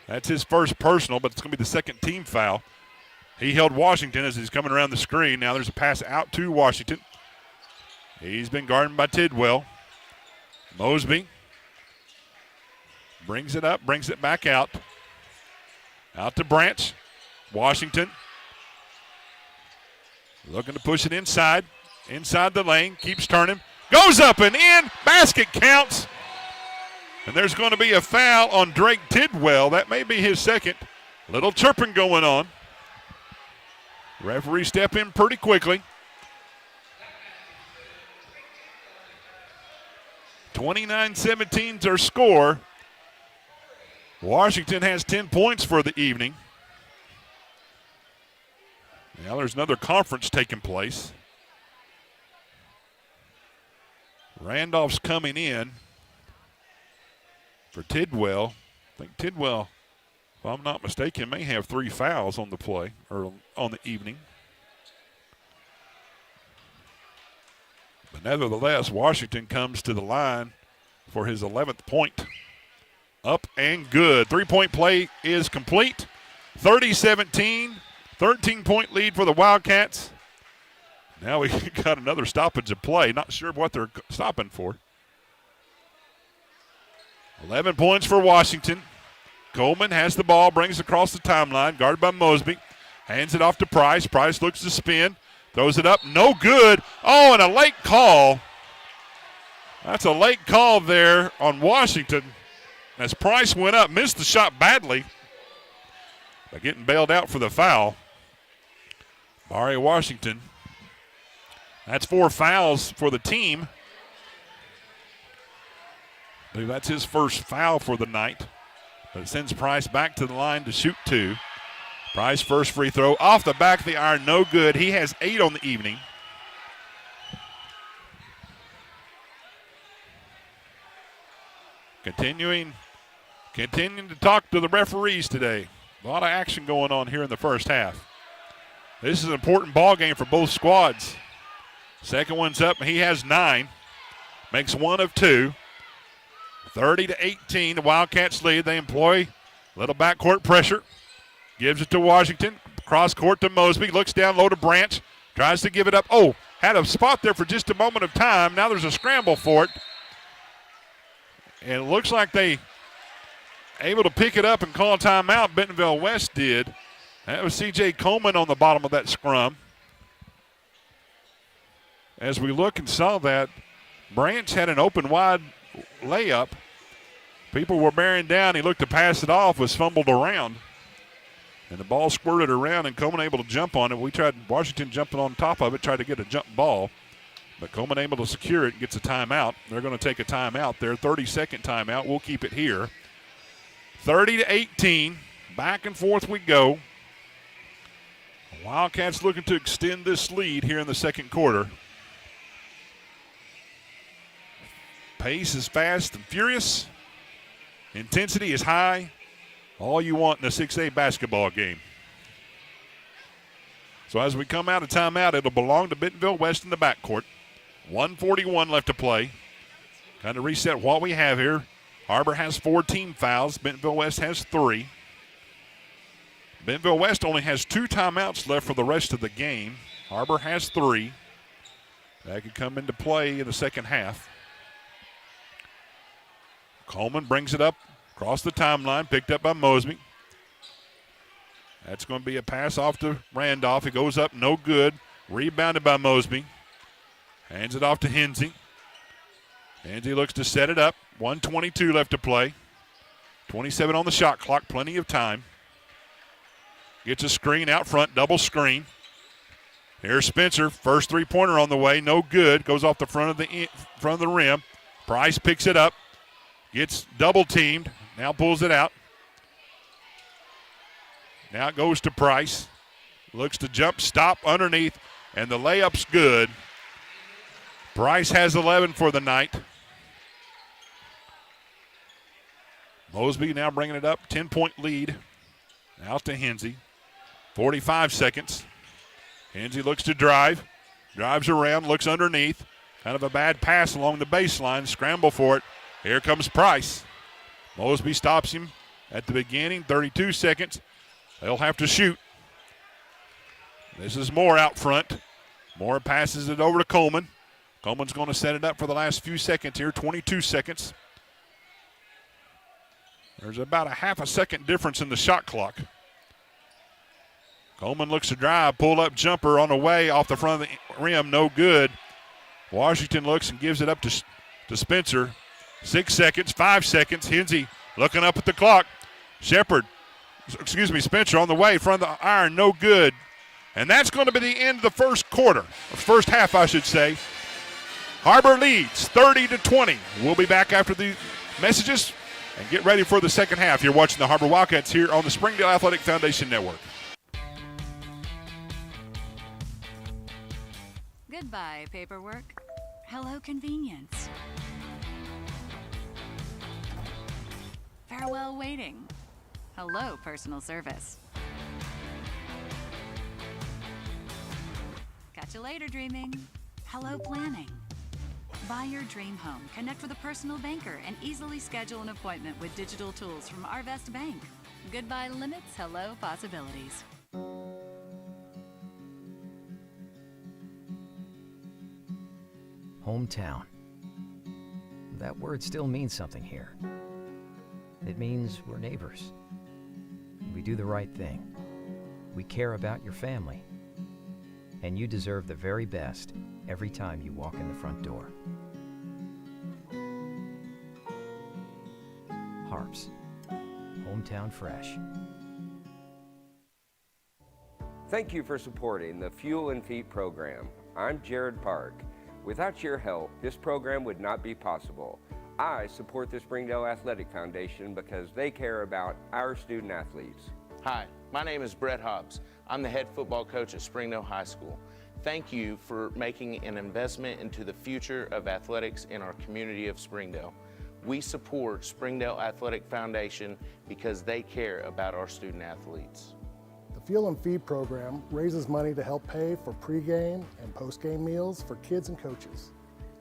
that's his first personal, but it's going to be the second team foul. He held Washington as he's coming around the screen. Now there's a pass out to Washington. He's been guarded by Tidwell. Mosby brings it up, brings it back out. Out to Branch. Washington looking to push it inside the lane, keeps turning. Goes up and in. Basket counts. And there's going to be a foul on Drake Tidwell. That may be his second. Little chirping going on. Referee step in pretty quickly. 29-17 is our score. Washington has 10 points for the evening. Now there's another conference taking place. Randolph's coming in for Tidwell. I think Tidwell, if I'm not mistaken, may have 3 fouls on the play or on the evening. But nevertheless, Washington comes to the line for his 11th point. Up and good. 3-point play is complete. 30-17, 13-point lead for the Wildcats. Now we got another stoppage of play. Not sure what they're stopping for. 11 points for Washington. Coleman has the ball, brings it across the timeline, guarded by Mosby. Hands it off to Price. Price looks to spin, throws it up, no good. Oh, and a late call. That's a late call there on Washington. As Price went up, missed the shot badly by getting bailed out for the foul. Barry Washington. That's 4 fouls for the team. I believe that's his first foul for the night. But it sends Price back to the line to shoot 2. Price first free throw off the back of the iron, no good. He has 8 on the evening. Continuing to talk to the referees today. A lot of action going on here in the first half. This is an important ball game for both squads. Second one's up, and he has 9. Makes 1 of 2. 30-18, the Wildcats lead. They employ a little backcourt pressure. Gives it to Washington. Cross court to Mosby. Looks down low to Branch. Tries to give it up. Oh, had a spot there for just a moment of time. Now there's a scramble for it. And it looks like they able to pick it up and call a timeout. Bentonville West did. That was C.J. Coleman on the bottom of that scrum. As we look and saw that, Branch had an open wide layup. People were bearing down. He looked to pass it off, was fumbled around. And the ball squirted around, and Coleman able to jump on it. We tried, Washington jumping on top of it, tried to get a jump ball. But Coleman able to secure it and gets a timeout. They're going to take a timeout there, 30-second timeout. We'll keep it here. 30-18, back and forth we go. Wildcats looking to extend this lead here in the second quarter. Pace is fast and furious. Intensity is high. All you want in a 6A basketball game. So as we come out of timeout, it'll belong to Bentonville West in the backcourt. 1:41 left to play. Kind of reset what we have here. Har-Ber has 4 team fouls. Bentonville West has 3. Bentonville West only has 2 timeouts left for the rest of the game. Har-Ber has 3. That could come into play in the second half. Coleman brings it up across the timeline, picked up by Mosby. That's going to be a pass off to Randolph. It goes up, no good. Rebounded by Mosby. Hands it off to Hensey. Hensey looks to set it up. 1:22 left to play. 27 on the shot clock, plenty of time. Gets a screen out front, double screen. Here's Spencer, first three-pointer on the way, no good. Goes off the front of the rim. Price picks it up, gets double teamed. Now pulls it out. Now it goes to Price. Looks to jump, stop underneath, and the layup's good. Price has 11 for the night. Mosby now bringing it up, 10-point lead. Out to Hensey. 45 seconds. Hensey looks to drive. Drives around, looks underneath. Kind of a bad pass along the baseline. Scramble for it. Here comes Price. Mosby stops him at the beginning, 32 seconds. They'll have to shoot. This is Moore out front. Moore passes it over to Coleman. Coleman's going to set it up for the last few seconds here, 22 seconds. There's about a half a second difference in the shot clock. Coleman looks to drive, pull-up jumper on the way off the front of the rim, no good. Washington looks and gives it up to Spencer. 6 seconds, 5 seconds. Hensey looking up at the clock. Spencer on the way, front of the iron, no good. And that's going to be the end of the first quarter, or first half, I should say. Har-Ber leads 30-20. We'll be back after the messages and get ready for the second half. You're watching the Har-Ber Wildcats here on the Springdale Athletic Foundation Network. Goodbye, paperwork. Hello, convenience. Farewell, waiting. Hello, personal service. Catch you later, dreaming. Hello, planning. Buy your dream home, connect with a personal banker, and easily schedule an appointment with digital tools from Arvest Bank. Goodbye limits, hello possibilities. Hometown. That word still means something here. It means we're neighbors. We do the right thing. We care about your family. And you deserve the very best every time you walk in the front door. Harps. Hometown fresh. Thank you for supporting the Fuel and Feet program. I'm Jared Park. Without your help, this program would not be possible. I support the Springdale Athletic Foundation because they care about our student athletes. Hi, My name is Brett Hobbs. I'm the head football coach at Springdale High School. Thank you for making an investment into the future of athletics in our community of Springdale. We support Springdale Athletic Foundation because they care about our student athletes. The Fuel and Feed program raises money to help pay for pregame and postgame meals for kids and coaches.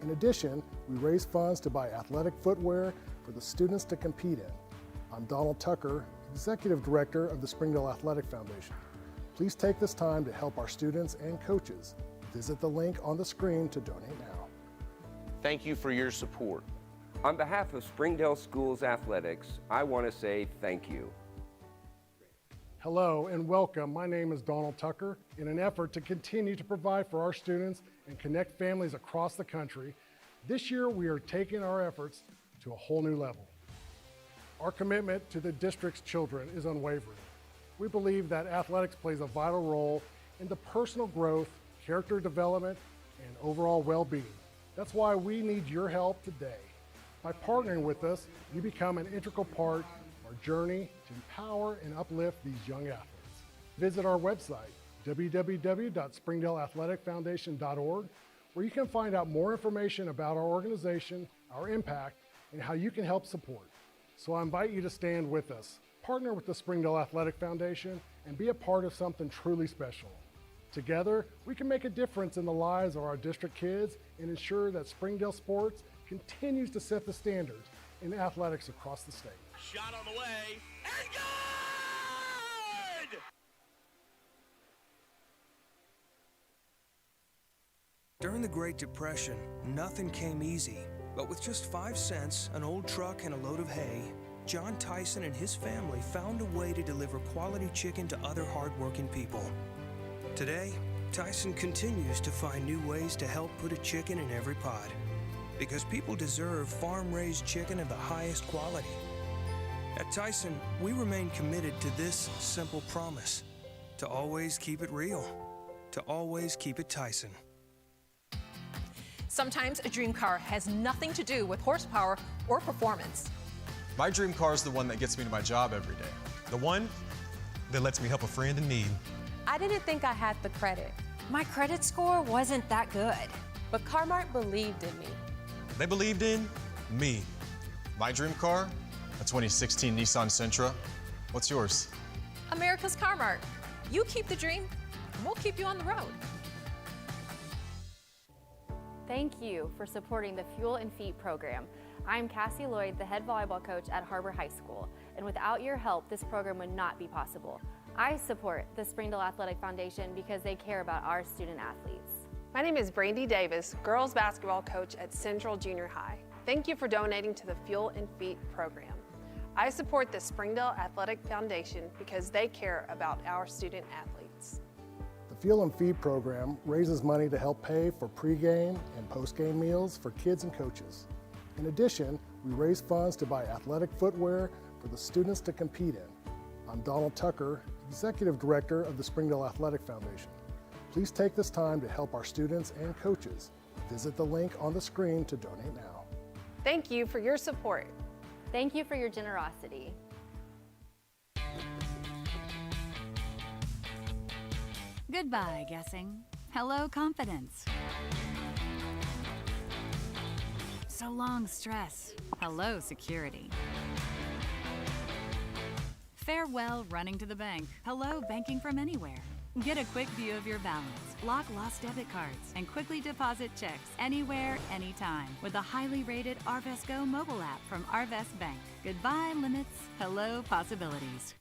In addition, we raise funds to buy athletic footwear for the students to compete in. I'm Donald Tucker, Executive Director of the Springdale Athletic Foundation. Please take this time to help our students and coaches. Visit the link on the screen to donate now. Thank you for your support. On behalf of Springdale Schools Athletics, I want to say thank you. Hello and welcome. My name is Donald Tucker. In an effort to continue to provide for our students and connect families across the country, this year we are taking our efforts to a whole new level. Our commitment to the district's children is unwavering. We believe that athletics plays a vital role in the personal growth, character development, and overall well-being. That's why we need your help today. By partnering with us, you become an integral part our journey to empower and uplift these young athletes. Visit our website, www.springdaleathleticfoundation.org, where you can find out more information about our organization, our impact, and how you can help support. So I invite you to stand with us, partner with the Springdale Athletic Foundation, and be a part of something truly special. Together, we can make a difference in the lives of our district kids and ensure that Springdale sports continues to set the standards in athletics across the state. Shot on the way, and good! During the Great Depression, nothing came easy. But with just 5 cents, an old truck, and a load of hay, John Tyson and his family found a way to deliver quality chicken to other hardworking people. Today, Tyson continues to find new ways to help put a chicken in every pot. Because people deserve farm-raised chicken of the highest quality. At Tyson, we remain committed to this simple promise: to always keep it real, to always keep it Tyson. Sometimes a dream car has nothing to do with horsepower or performance. My dream car is the one that gets me to my job every day. The one that lets me help a friend in need. I didn't think I had the credit. My credit score wasn't that good. But Car-Mart believed in me. They believed in me. My dream car, a 2016 Nissan Sentra. What's yours? America's Car-Mart. You keep the dream, and we'll keep you on the road. Thank you for supporting the Fuel and Feet program. I'm Cassie Lloyd, the head volleyball coach at Har-Ber High School, and without your help, this program would not be possible. I support the Springdale Athletic Foundation because they care about our student athletes. My name is Brandy Davis, girls basketball coach at Central Junior High. Thank you for donating to the Fuel and Feet program. I support the Springdale Athletic Foundation because they care about our student athletes. The Fuel and Feed program raises money to help pay for pregame and postgame meals for kids and coaches. In addition, we raise funds to buy athletic footwear for the students to compete in. I'm Donald Tucker, Executive Director of the Springdale Athletic Foundation. Please take this time to help our students and coaches. Visit the link on the screen to donate now. Thank you for your support. Thank you for your generosity. Goodbye, guessing. Hello, confidence. So long, stress. Hello, security. Farewell, running to the bank. Hello, banking from anywhere. Get a quick view of your balance, lock lost debit cards, and quickly deposit checks anywhere, anytime with the highly rated Arvest Go mobile app from Arvest Bank. Goodbye, limits. Hello, possibilities.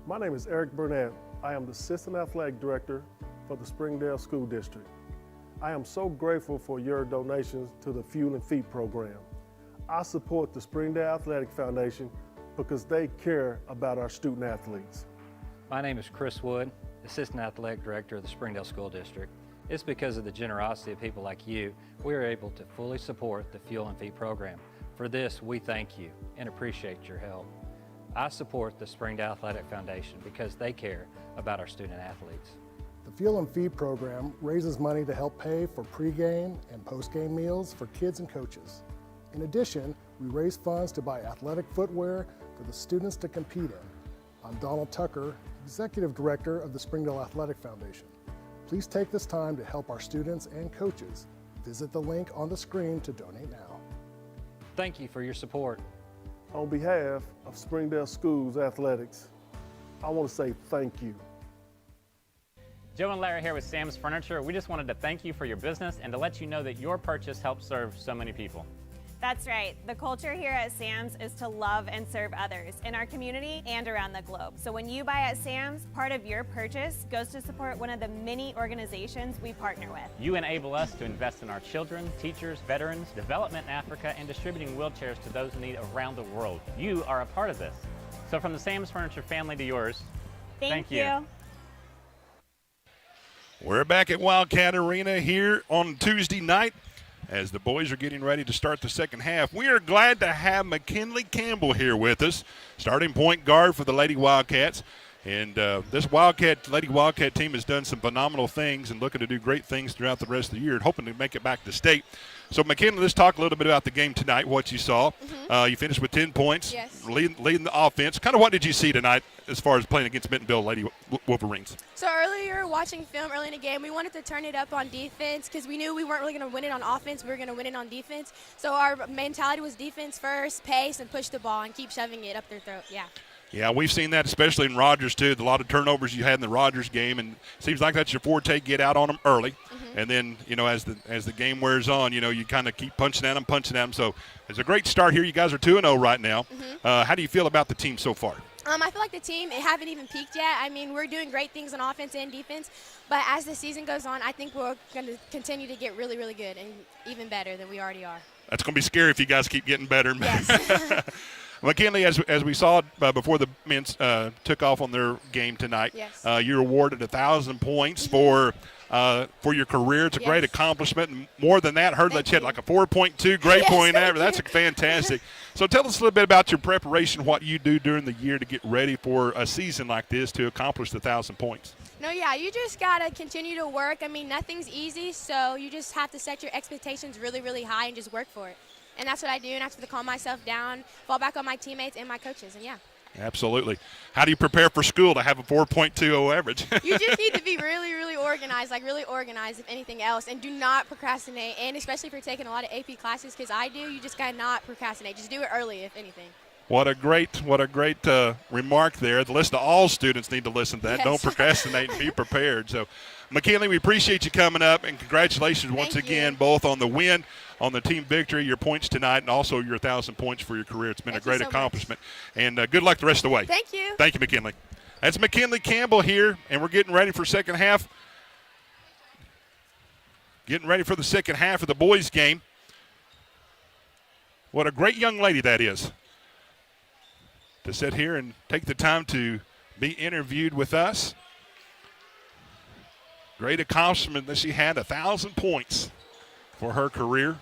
My name is Eric Burnett. I am the Assistant Athletic Director for the Springdale School District. I am so grateful for your donations to the Fuel and Feet program. I support the Springdale Athletic Foundation because they care about our student athletes. My name is Chris Wood, Assistant Athletic Director of the Springdale School District. It's because of the generosity of people like you, we are able to fully support the Fuel and Feet program. For this, we thank you and appreciate your help. I support the Springdale Athletic Foundation because they care about our student athletes. The Fuel and Feed program raises money to help pay for pregame and postgame meals for kids and coaches. In addition, we raise funds to buy athletic footwear for the students to compete in. I'm Donald Tucker, Executive Director of the Springdale Athletic Foundation. Please take this time to help our students and coaches. Visit the link on the screen to donate now. Thank you for your support. On behalf of Springdale Schools Athletics, I want to say thank you. Joe and Larry here with Sam's Furniture. We just wanted to thank you for your business and to let you know that your purchase helps serve so many people. That's right. The culture here at Sam's is to love and serve others in our community and around the globe. So when you buy at Sam's, part of your purchase goes to support one of the many organizations we partner with. You enable us to invest in our children, teachers, veterans, development in Africa, and distributing wheelchairs to those in need around the world. You are a part of this. So from the Sam's Furniture family to yours, thank you. We're back at Wildcat Arena here on Tuesday night as the boys are getting ready to start the second half. We are glad to have McKinley Campbell here with us, starting point guard for the Lady Wildcats. And this Lady Wildcat team has done some phenomenal things and looking to do great things throughout the rest of the year and hoping to make it back to state. So, McKinley, let's talk a little bit about the game tonight, what you saw. You finished with 10 points, leading the offense. Kind of what did you see tonight as far as playing against Bentonville Lady Wolverines? So earlier, watching film early in the game, we wanted to turn it up on defense because we knew we weren't really going to win it on offense. We were going to win it on defense. So our mentality was defense first, pace, and push the ball and keep shoving it up their throat. Yeah, we've seen that especially in Rogers, too. A lot of turnovers you had in the Rogers game, and it seems like that's your forte, get out on them early. And then, as the game wears on, you kind of keep punching at them. So it's a great start here. You guys are 2-0 right now. How do you feel about the team so far? I feel like the team haven't even peaked yet. I mean, we're doing great things on offense and defense, but as the season goes on, I think we're going to continue to get really, really good and even better than we already are. That's going to be scary if you guys keep getting better and better. Yes. McKinley, as we saw before the men took off on their game tonight, you're awarded 1,000 points for your career. It's a great accomplishment. And more than that, heard that you had like a 4.2 grade point average. That's fantastic. So tell us a little bit about your preparation, what you do during the year to get ready for a season like this to accomplish the 1,000 points. No, you just got to continue to work. I mean, nothing's easy, so you just have to set your expectations really, really high and just work for it. And that's what I do, and I have to calm myself down, fall back on my teammates and my coaches, and Absolutely. How do you prepare for school to have a 4.20 average? You just need to be really, really organized, if anything else, and do not procrastinate, and especially if you're taking a lot of AP classes, because I do, you just got to not procrastinate. Just do it early, if anything. What a great remark there. The list of all students need to listen to that. Yes. Don't procrastinate and be prepared. So, McKinley, we appreciate you coming up, and congratulations once again, both on the win, on the team victory, your points tonight, and also your 1,000 points for your career. It's been a great accomplishment. And good luck the rest of the way. Thank you. Thank you, McKinley. That's McKinley Campbell here, and we're getting ready for second half. Getting ready for the second half of the boys' game. What a great young lady that is, to sit here and take the time to be interviewed with us. Great accomplishment that she had, 1,000 points for her career.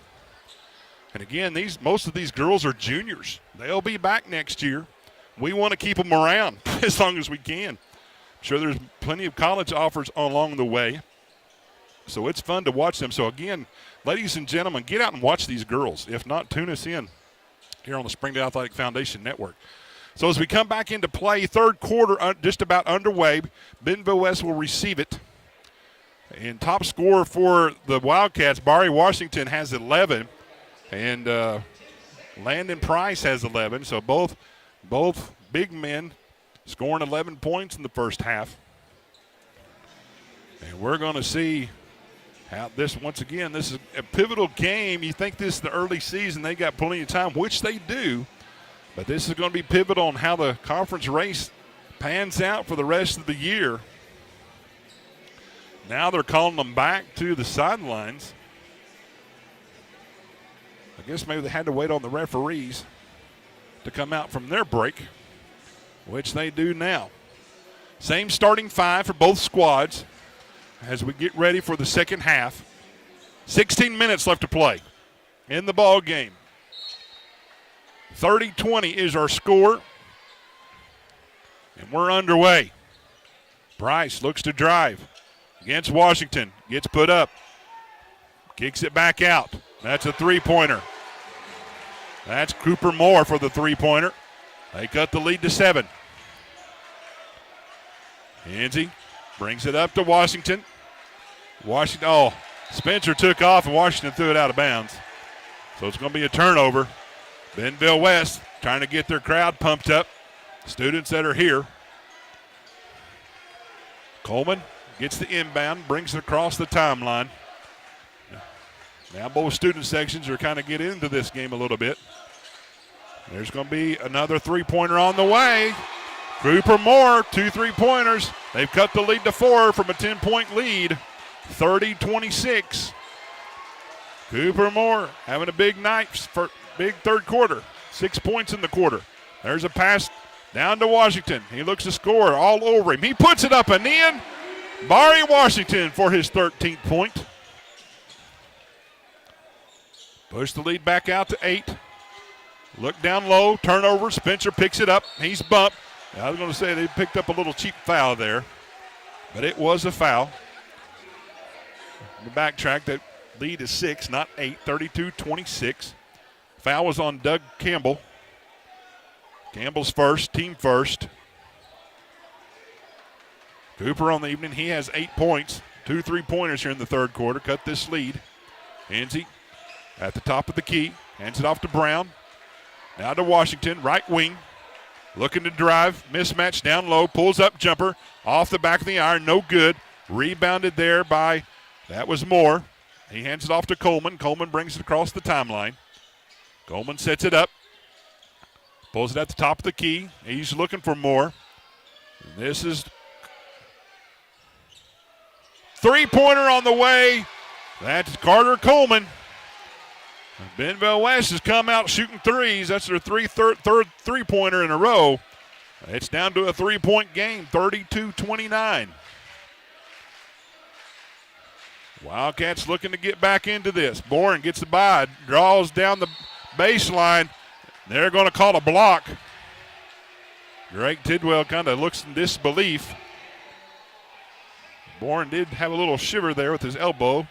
And again, most of these girls are juniors. They'll be back next year. We want to keep them around as long as we can. I'm sure there's plenty of college offers along the way. So it's fun to watch them. So again, ladies and gentlemen, get out and watch these girls. If not, tune us in here on the Springdale Athletic Foundation Network. So as we come back into play, third quarter just about underway, Bentonville West will receive it. And top scorer for the Wildcats, Barry Washington, has 11. And Landon Price has 11. So both big men scoring 11 points in the first half. And we're going to see how this, once again, this is a pivotal game. You think this is the early season, they got plenty of time, which they do. But this is going to be pivotal on how the conference race pans out for the rest of the year. Now they're calling them back to the sidelines. I guess maybe they had to wait on the referees to come out from their break, which they do now. Same starting five for both squads as we get ready for the second half. 16 minutes left to play in the ball game. 30-20 is our score, and we're underway. Price looks to drive against Washington. Gets put up. Kicks it back out. That's a three-pointer. That's Cooper Moore for the three-pointer. They cut the lead to 7. Henze brings it up to Washington. Spencer took off and Washington threw it out of bounds. So it's going to be a turnover. Bentonville West trying to get their crowd pumped up. Students that are here. Coleman gets the inbound, brings it across the timeline. Now both student sections are kind of getting into this game a little bit. There's going to be another three-pointer on the way. Cooper Moore, 2 3-pointers. They've cut the lead to 4 from a 10-point lead, 30-26. Cooper Moore having a big night for big third quarter, 6 points in the quarter. There's a pass down to Washington. He looks to score all over him. He puts it up and in. Barry Washington for his 13th point. Push the lead back out to 8. Look down low, turnover. Spencer picks it up. He's bumped. I was going to say they picked up a little cheap foul there, but it was a foul. The backtrack, that lead is 6, not 8, 32-26. Foul was on Doug Campbell. Campbell's first, team first. Cooper on the evening, he has 8 points, 2 3-pointers here in the third quarter, cut this lead. Henze at the top of the key, hands it off to Brown. Now to Washington, right wing. Looking to drive, mismatch down low, pulls up jumper, off the back of the iron, no good. Rebounded there by, that was Moore. He hands it off to Coleman. Coleman brings it across the timeline. Coleman sets it up, pulls it at the top of the key. He's looking for Moore. This is three-pointer on the way. That's Carter Coleman. Bentonville West has come out shooting threes. That's their third three-pointer in a row. It's down to a 3-point game, 32-29. Wildcats looking to get back into this. Bourne gets the buy, draws down the baseline. They're going to call a block. Greg Tidwell kind of looks in disbelief. Bourne did have a little shiver there with his elbow,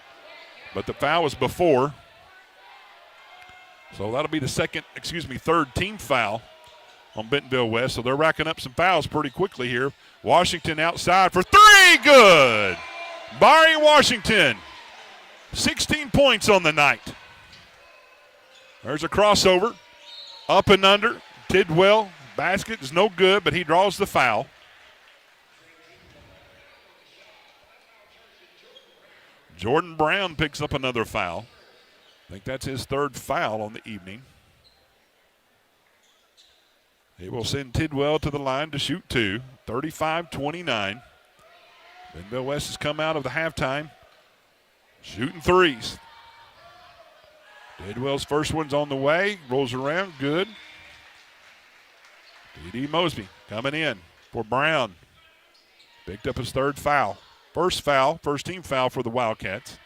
but the foul was before. So that'll be the third team foul on Bentonville West. So they're racking up some fouls pretty quickly here. Washington outside for 3, good. Barry Washington, 16 points on the night. There's a crossover, up and under. Tidwell, basket is no good, but he draws the foul. Jordan Brown picks up another foul. I think that's his third foul on the evening. He will send Tidwell to the line to shoot 2, 35-29. Bentonville West has come out of the halftime shooting threes. Tidwell's first one's on the way, rolls around, good. D.D. Mosby coming in for Brown. Picked up his third foul. First team foul for the Wildcats.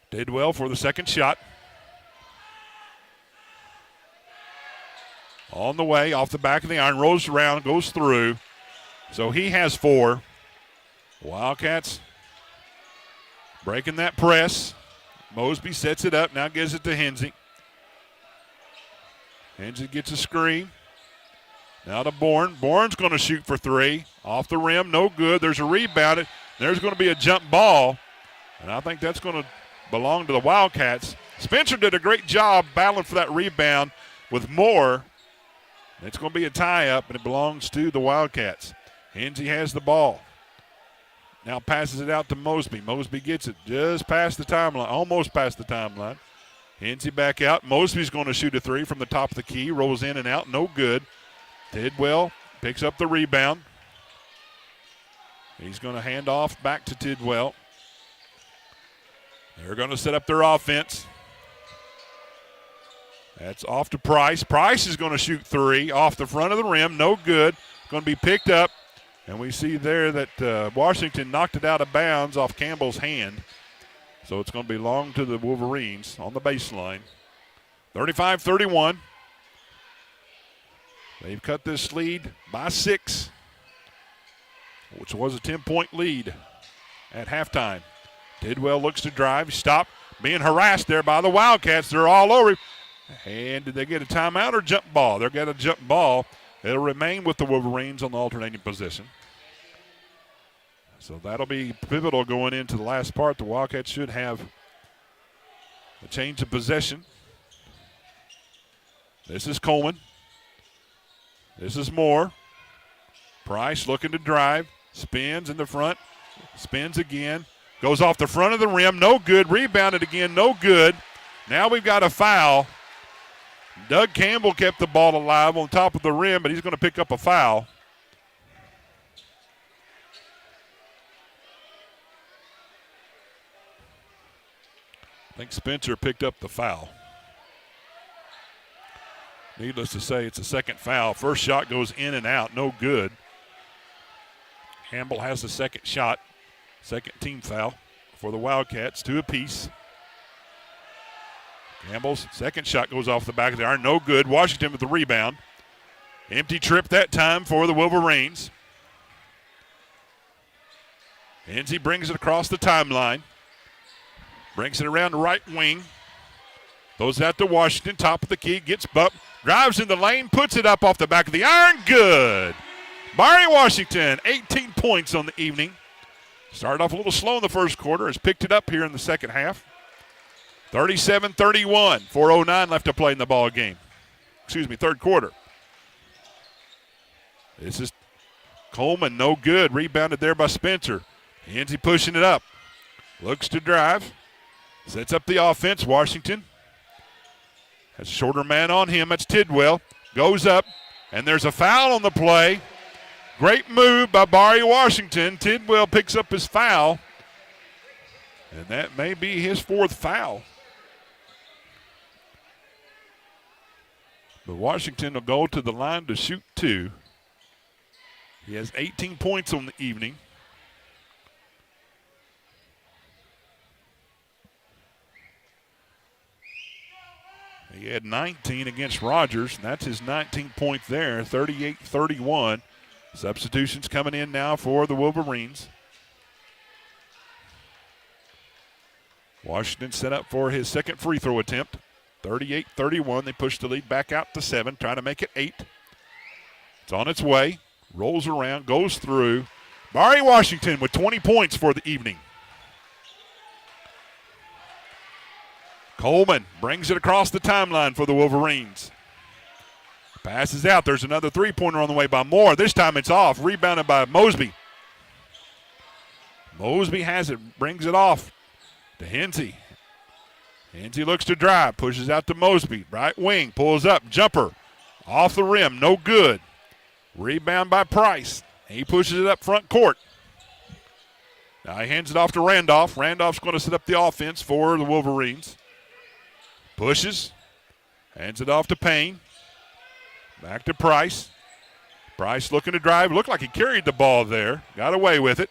Tidwell for the second shot. On the way, off the back of the iron, rolls around, goes through. So he has 4. Wildcats breaking that press. Mosby sets it up, now gives it to Henze. Henze gets a screen. Now to Bourne. Bourne's going to shoot for 3. Off the rim, no good. There's a rebound. There's going to be a jump ball. And I think that's going to belong to the Wildcats. Spencer did a great job battling for that rebound with Moore. It's going to be a tie-up, and it belongs to the Wildcats. Henze has the ball. Now passes it out to Mosby. Mosby gets it just past the timeline, almost past the timeline. Henze back out. Mosby's going to shoot a 3 from the top of the key. Rolls in and out, no good. Tidwell picks up the rebound. He's going to hand off back to Tidwell. They're going to set up their offense. That's off to Price. Price is going to shoot three off the front of the rim. No good. Going to be picked up. And we see there that Washington knocked it out of bounds off Campbell's hand. So it's going to be long to the Wolverines on the baseline. 35-31. They've cut this lead by 6, which was a 10-point lead at halftime. Tidwell looks to drive. Stop. Being harassed there by the Wildcats. They're all over him. And did they get a timeout or jump ball? They'll get a jump ball. It'll remain with the Wolverines on the alternating position. So that'll be pivotal going into the last part. The Wildcats should have a change of possession. This is Coleman. This is Moore. Price looking to drive. Spins in the front. Spins again. Goes off the front of the rim. No good. Rebounded again. No good. Now we've got a foul. Doug Campbell kept the ball alive on top of the rim, but he's going to pick up a foul. I think Spencer picked up the foul. Needless to say, it's a second foul. First shot goes in and out, no good. Campbell has the second shot, second team foul for the Wildcats, 2 apiece. Campbell's second shot goes off the back of the iron, no good. Washington with the rebound. Empty trip that time for the Wolverines. Enzi brings it across the timeline. Brings it around the right wing. Throws out to Washington, top of the key, gets bumped. Drives in the lane, puts it up off the back of the iron. Good. Barry Washington, 18 points on the evening. Started off a little slow in the first quarter, has picked it up here in the second half. 37-31, 4:09 left to play in the ball game. Third quarter. This is Coleman, no good. Rebounded there by Spencer. Enzi pushing it up. Looks to drive. Sets up the offense, Washington. Has a shorter man on him, that's Tidwell. Goes up, and there's a foul on the play. Great move by Barry Washington. Tidwell picks up his foul, and that may be his 4th foul. But Washington will go to the line to shoot 2. He has 18 points on the evening. He had 19 against Rogers, and that's his 19th point there, 38-31. Substitutions coming in now for the Wolverines. Washington set up for his second free throw attempt. 38-31. They push the lead back out to 7, trying to make it 8. It's on its way. Rolls around, goes through. Barry Washington with 20 points for the evening. Coleman brings it across the timeline for the Wolverines. Passes out. There's another three-pointer on the way by Moore. This time it's off. Rebounded by Mosby. Mosby has it. Brings it off to Henze. Henze looks to drive. Pushes out to Mosby. Right wing. Pulls up. Jumper. Off the rim. No good. Rebound by Price. He pushes it up front court. Now he hands it off to Randolph. Randolph's going to set up the offense for the Wolverines. Pushes. Hands it off to Payne. Back to Price. Price looking to drive. Looked like he carried the ball there. Got away with it.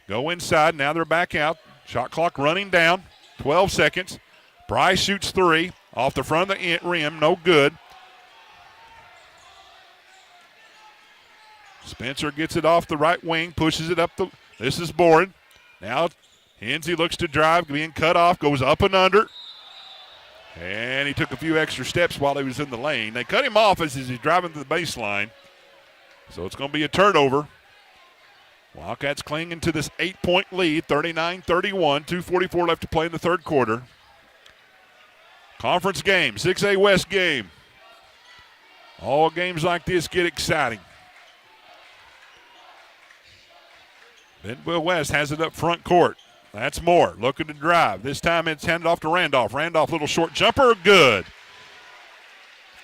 Go inside. Now they're back out. Shot clock running down. 12 seconds. Price shoots 3. Off the front of the rim. No good. Spencer gets it off the right wing. Pushes it up. This is Boren. Now Henze looks to drive. Being cut off. Goes up and under. And he took a few extra steps while he was in the lane. They cut him off as he's driving to the baseline. So it's going to be a turnover. Wildcats clinging to this 8-point lead, 39-31, 2:44 left to play in the third quarter. Conference game, 6A West game. All games like this get exciting. Bentonville West has it up front court. That's Moore looking to drive. This time it's handed off to Randolph. Randolph, little short jumper, good.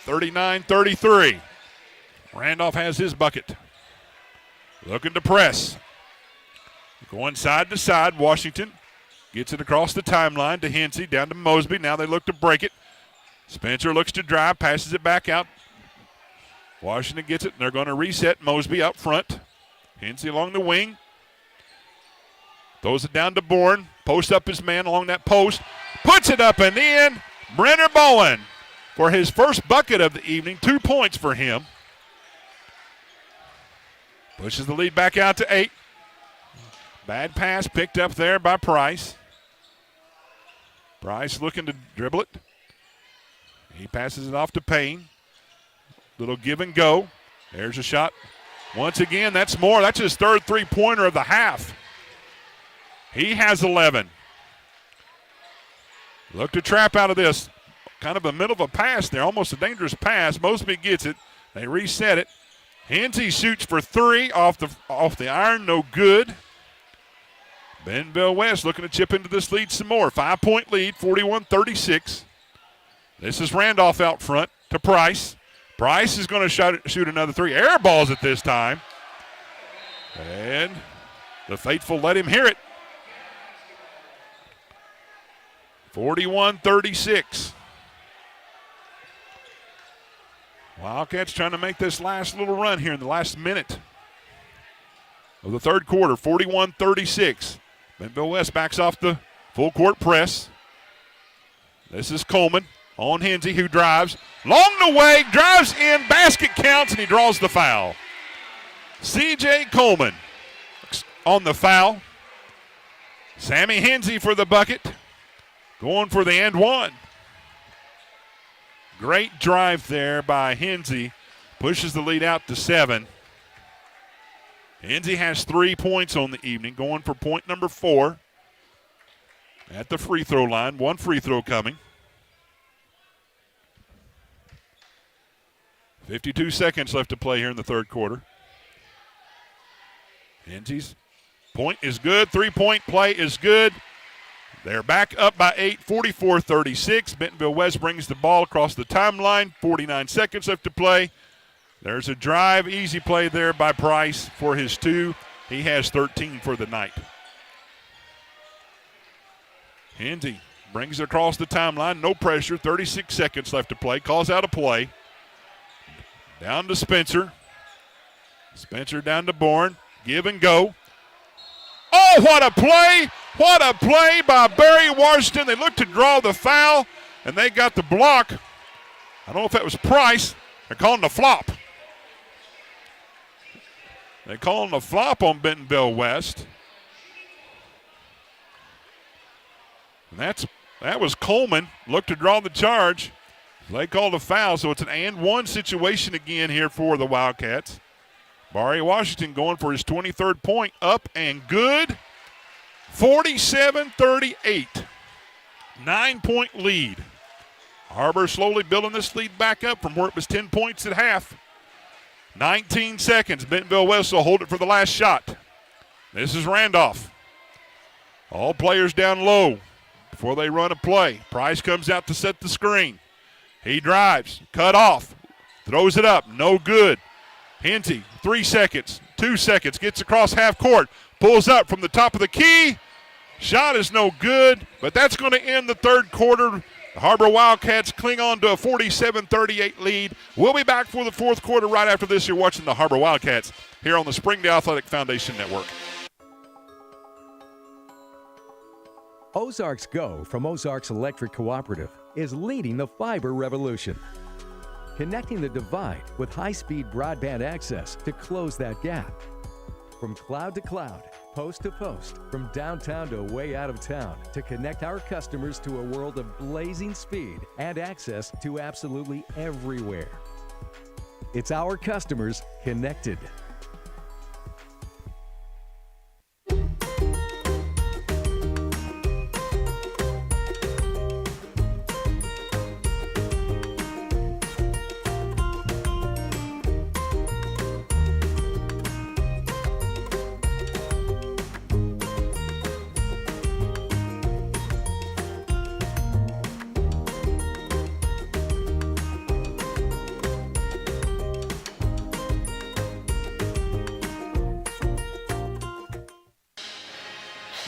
39-33. Randolph has his bucket. Looking to press. Going side to side. Washington gets it across the timeline to Hensey, down to Mosby. Now they look to break it. Spencer looks to drive, passes it back out. Washington gets it, and they're going to reset. Mosby up front. Hensey along the wing. Throws it down to Bourne. Posts up his man along that post. Puts it up and in. Brenner Bowen for his first bucket of the evening. 2 points for him. Pushes the lead back out to 8. Bad pass picked up there by Price. Price looking to dribble it. He passes it off to Payne. Little give and go. There's a shot. Once again, that's more. That's his third three-pointer of the half. He has 11. Look to trap out of this. Kind of a middle of a pass there, almost a dangerous pass. Mosby gets it. They reset it. Hensey shoots for 3 off the iron, no good. Bentonville West looking to chip into this lead some more. 5-point lead, 41-36. This is Randolph out front to Price. Price is going to shoot another 3. Air balls it this time. And the faithful let him hear it. 41-36. Wildcats trying to make this last little run here in the last minute of the third quarter. 41-36. Bentonville West backs off the full court press. This is Coleman on Hensey, who drives along the way, drives in, basket counts, and he draws the foul. C.J. Coleman on the foul. Sammy Hensey for the bucket, going for the and one. Great drive there by Hensey. Pushes the lead out to 7. Hensey has 3 points on the evening, going for point number 4 at the free throw line. 1 free throw coming. 52 seconds left to play here in the third quarter. Hensey's point is good. 3-point play is good. They're back up by 8, 44-36. Bentonville West brings the ball across the timeline. 49 seconds left to play. There's a drive, easy play there by Price for his 2. He has 13 for the night. Hensey brings it across the timeline, no pressure, 36 seconds left to play, calls out a play. Down to Spencer. Spencer down to Bourne, give and go. Oh, what a play! What a play by Barry Washington. They looked to draw the foul, and they got the block. I don't know if that was Price. They're calling the flop. They're calling the flop on Bentonville West. And that was Coleman. Looked to draw the charge. They called a foul, so it's an and one situation again here for the Wildcats. Barry Washington going for his 23rd point, up and good. 47-38. 9-point lead. Har-Ber slowly building this lead back up from where it was 10 points at half. 19 seconds. Bentonville West will hold it for the last shot. This is Randolph. All players down low before they run a play. Price comes out to set the screen. He drives, cut off, throws it up, no good. Hensey, 3 seconds, 2 seconds, gets across half court, pulls up from the top of the key. Shot is no good, but that's going to end the third quarter. The Har-Ber Wildcats cling on to a 47-38 lead. We'll be back for the fourth quarter right after this. You're watching the Har-Ber Wildcats here on the Springdale Athletic Foundation Network. Ozarks Go from Ozarks Electric Cooperative is leading the fiber revolution. Connecting the divide with high-speed broadband access to close that gap. From cloud to cloud, post to post, from downtown to way out of town, to connect our customers to a world of blazing speed and access to absolutely everywhere. It's our customers connected.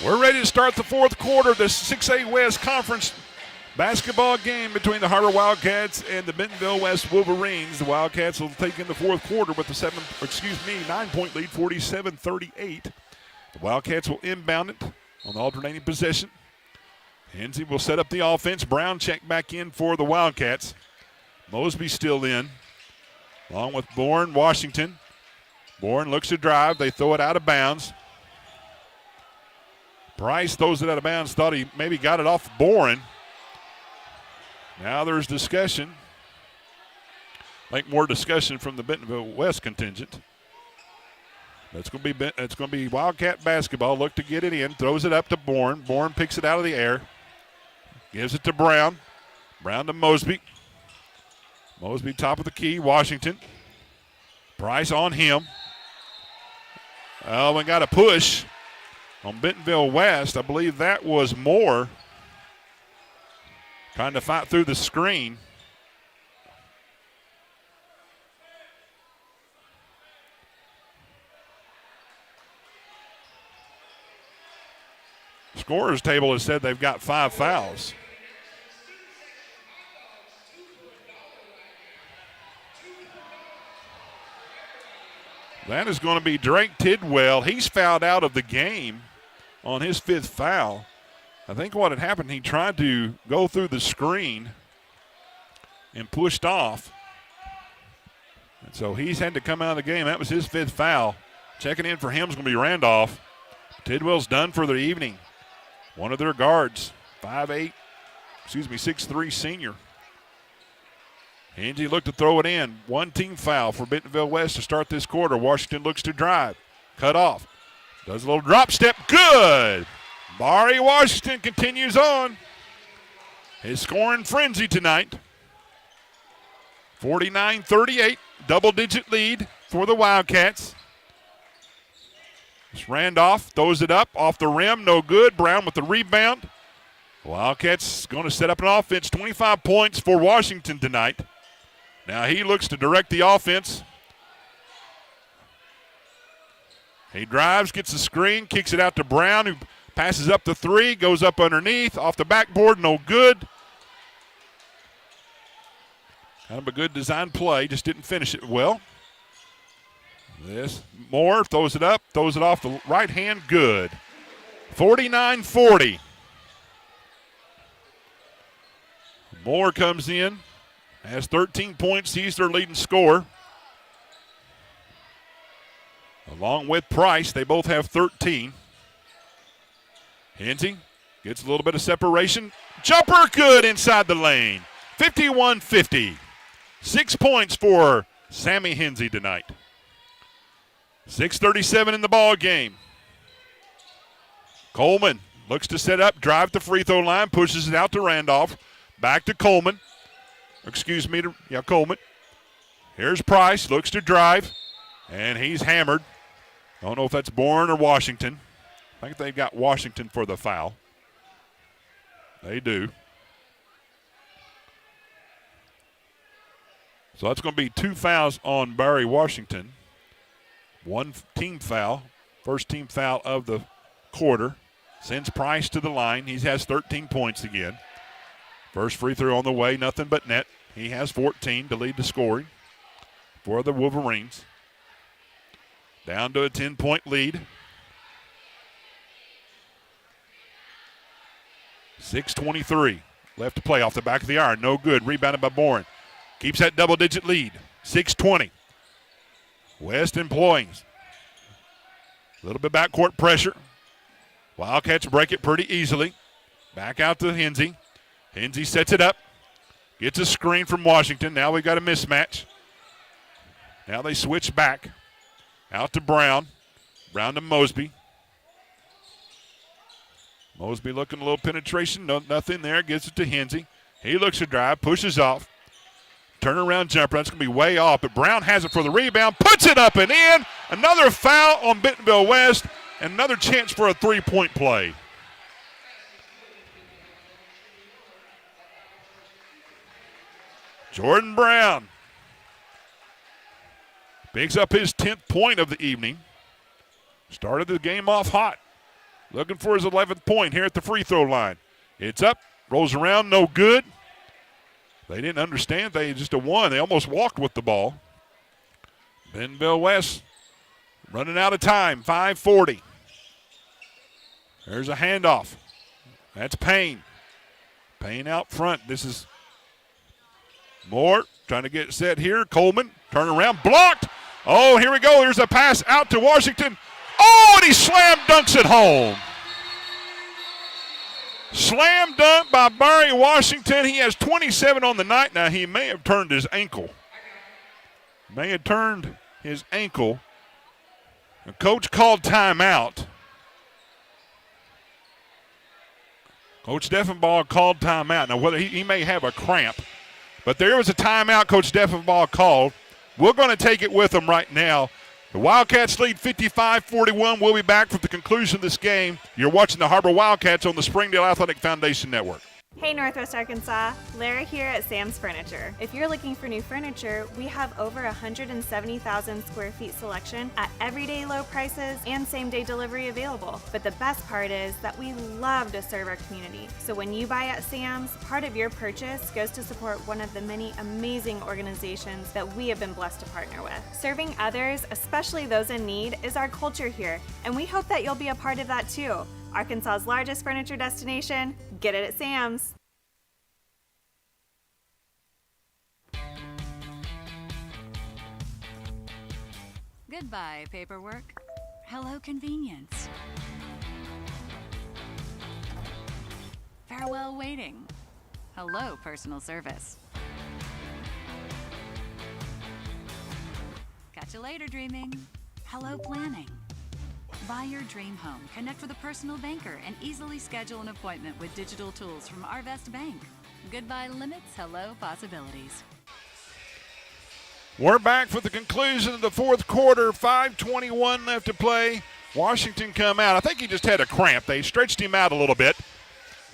We're ready to start the fourth quarter of the 6A West Conference basketball game between the Har-Ber Wildcats and the Bentonville West Wolverines. The Wildcats will take in the fourth quarter with a 9-point lead, 47-38. The Wildcats will inbound it on the alternating possession. Hensey will set up the offense. Brown check back in for the Wildcats. Mosby still in, along with Bourne, Washington. Bourne looks to drive. They throw it out of bounds. Price throws it out of bounds. Thought he maybe got it off Bourne. Now there's discussion. I think more discussion from the Bentonville West contingent. It's going to be Wildcat basketball. Look to get it in. Throws it up to Bourne. Bourne picks it out of the air. Gives it to Brown. Brown to Mosby. Mosby top of the key. Washington. Price on him. Oh, we got a push on Bentonville West. I believe that was Moore trying to fight through the screen. Scorer's table has said they've got 5 fouls. That is going to be Drake Tidwell. He's fouled out of the game on his 5th foul. I think what had happened, he tried to go through the screen and pushed off. And so he's had to come out of the game. That was his 5th foul. Checking in for him is going to be Randolph. Tidwell's done for the evening. One of their guards, 6'3" senior. Angie looked to throw it in. One team foul for Bentonville West to start this quarter. Washington looks to drive. Cut off. Does a little drop step. Good. Barry Washington continues on his scoring frenzy tonight. 49-38, double-digit lead for the Wildcats. It's Randolph throws it up off the rim, no good. Brown with the rebound. Wildcats going to set up an offense. 25 points for Washington tonight. Now he looks to direct the offense. He drives, gets the screen, kicks it out to Brown, who passes up the 3, goes up underneath, off the backboard, no good. Kind of a good design play, just didn't finish it well. This Moore throws it up, throws it off the right hand, good. 49-40. Moore comes in, has 13 points. He's their leading scorer. Along with Price, they both have 13. Hensey gets a little bit of separation. Jumper good inside the lane. 51-50. 6 points for Sammy Hensey tonight. 6:37 in the ball game. Coleman looks to set up, drive the free throw line, pushes it out to Randolph. Back to Coleman. Coleman. Here's Price, looks to drive, and he's hammered. Don't know if that's Bourne or Washington. I think they've got Washington for the foul. They do. So that's going to be 2 fouls on Barry Washington. 1 team foul, first team foul of the quarter. Sends Price to the line. He has 13 points again. First free throw on the way, nothing but net. He has 14 to lead the scoring for the Wolverines. Down to a 10-point lead. 6:23 left to play off the back of the iron. No good. Rebounded by Bourne. Keeps that double-digit lead. 6:20. West employing a little bit backcourt pressure. Wildcats break it pretty easily. Back out to Hensey. Hensey sets it up. Gets a screen from Washington. Now we've got a mismatch. Now they switch back. Out to Brown. Brown to Mosby. Mosby looking a little penetration. Nothing there. Gives it to Hensey. He looks to drive. Pushes off. Turnaround jumper. That's going to be way off. But Brown has it for the rebound. Puts it up and in. Another foul on Bentonville West. And another chance for a 3-point play. Jordan Brown picks up his 10th point of the evening. Started the game off hot. looking for his 11th point here at the free throw line. It's up, rolls around, no good. They didn't understand. They just a one. They almost walked with the ball. Bentonville West running out of time, 5:40. There's a handoff. That's Payne. Payne out front. This is Moore trying to get set here. Coleman, turn around, blocked. Oh, here we go. There's a pass out to Washington. Oh, and he slam dunks it home. Slam dunk by Barry Washington. He has 27 on the night. Now, he may have turned his ankle. The coach called timeout. Coach Deffenbaugh called timeout. Now, whether he may have a cramp, but there was a timeout Coach Deffenbaugh called. We're going to take it with him right now. The Wildcats lead 55-41. We'll be back for the conclusion of this game. You're watching the Har-Ber Wildcats on the Springdale Athletic Foundation Network. Hey Northwest Arkansas, Lara here at Sam's Furniture. If you're looking for new furniture, we have over 170,000 square feet selection at everyday low prices and same-day delivery available. But the best part is that we love to serve our community. So when you buy at Sam's, part of your purchase goes to support one of the many amazing organizations that we have been blessed to partner with. Serving others, especially those in need, is our culture here, and we hope that you'll be a part of that too. Arkansas's largest furniture destination, get it at Sam's. Goodbye, paperwork. Hello, convenience. Farewell, waiting. Hello, personal service. Catch you later, dreaming. Hello, planning. Buy your dream home, connect with a personal banker, and easily schedule an appointment with digital tools from Arvest Bank. Goodbye limits, hello possibilities. We're back for the conclusion of the fourth quarter. 5:21 left to play. Washington come out. I think he just had a cramp. They stretched him out a little bit.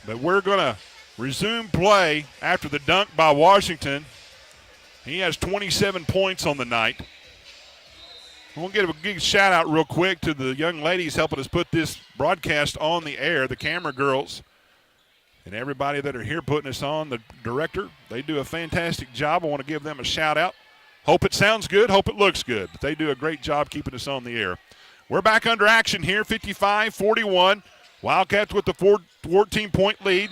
But we're going to resume play after the dunk by Washington. He has 27 points on the night. We'll give a big shout out real quick to the young ladies helping us put this broadcast on the air, the camera girls, and everybody that are here putting us on, the director. They do a fantastic job. I want to give them a shout out. Hope it sounds good, hope it looks good, but they do a great job keeping us on the air. We're back under action here, 55-41. Wildcats with the 14-point lead.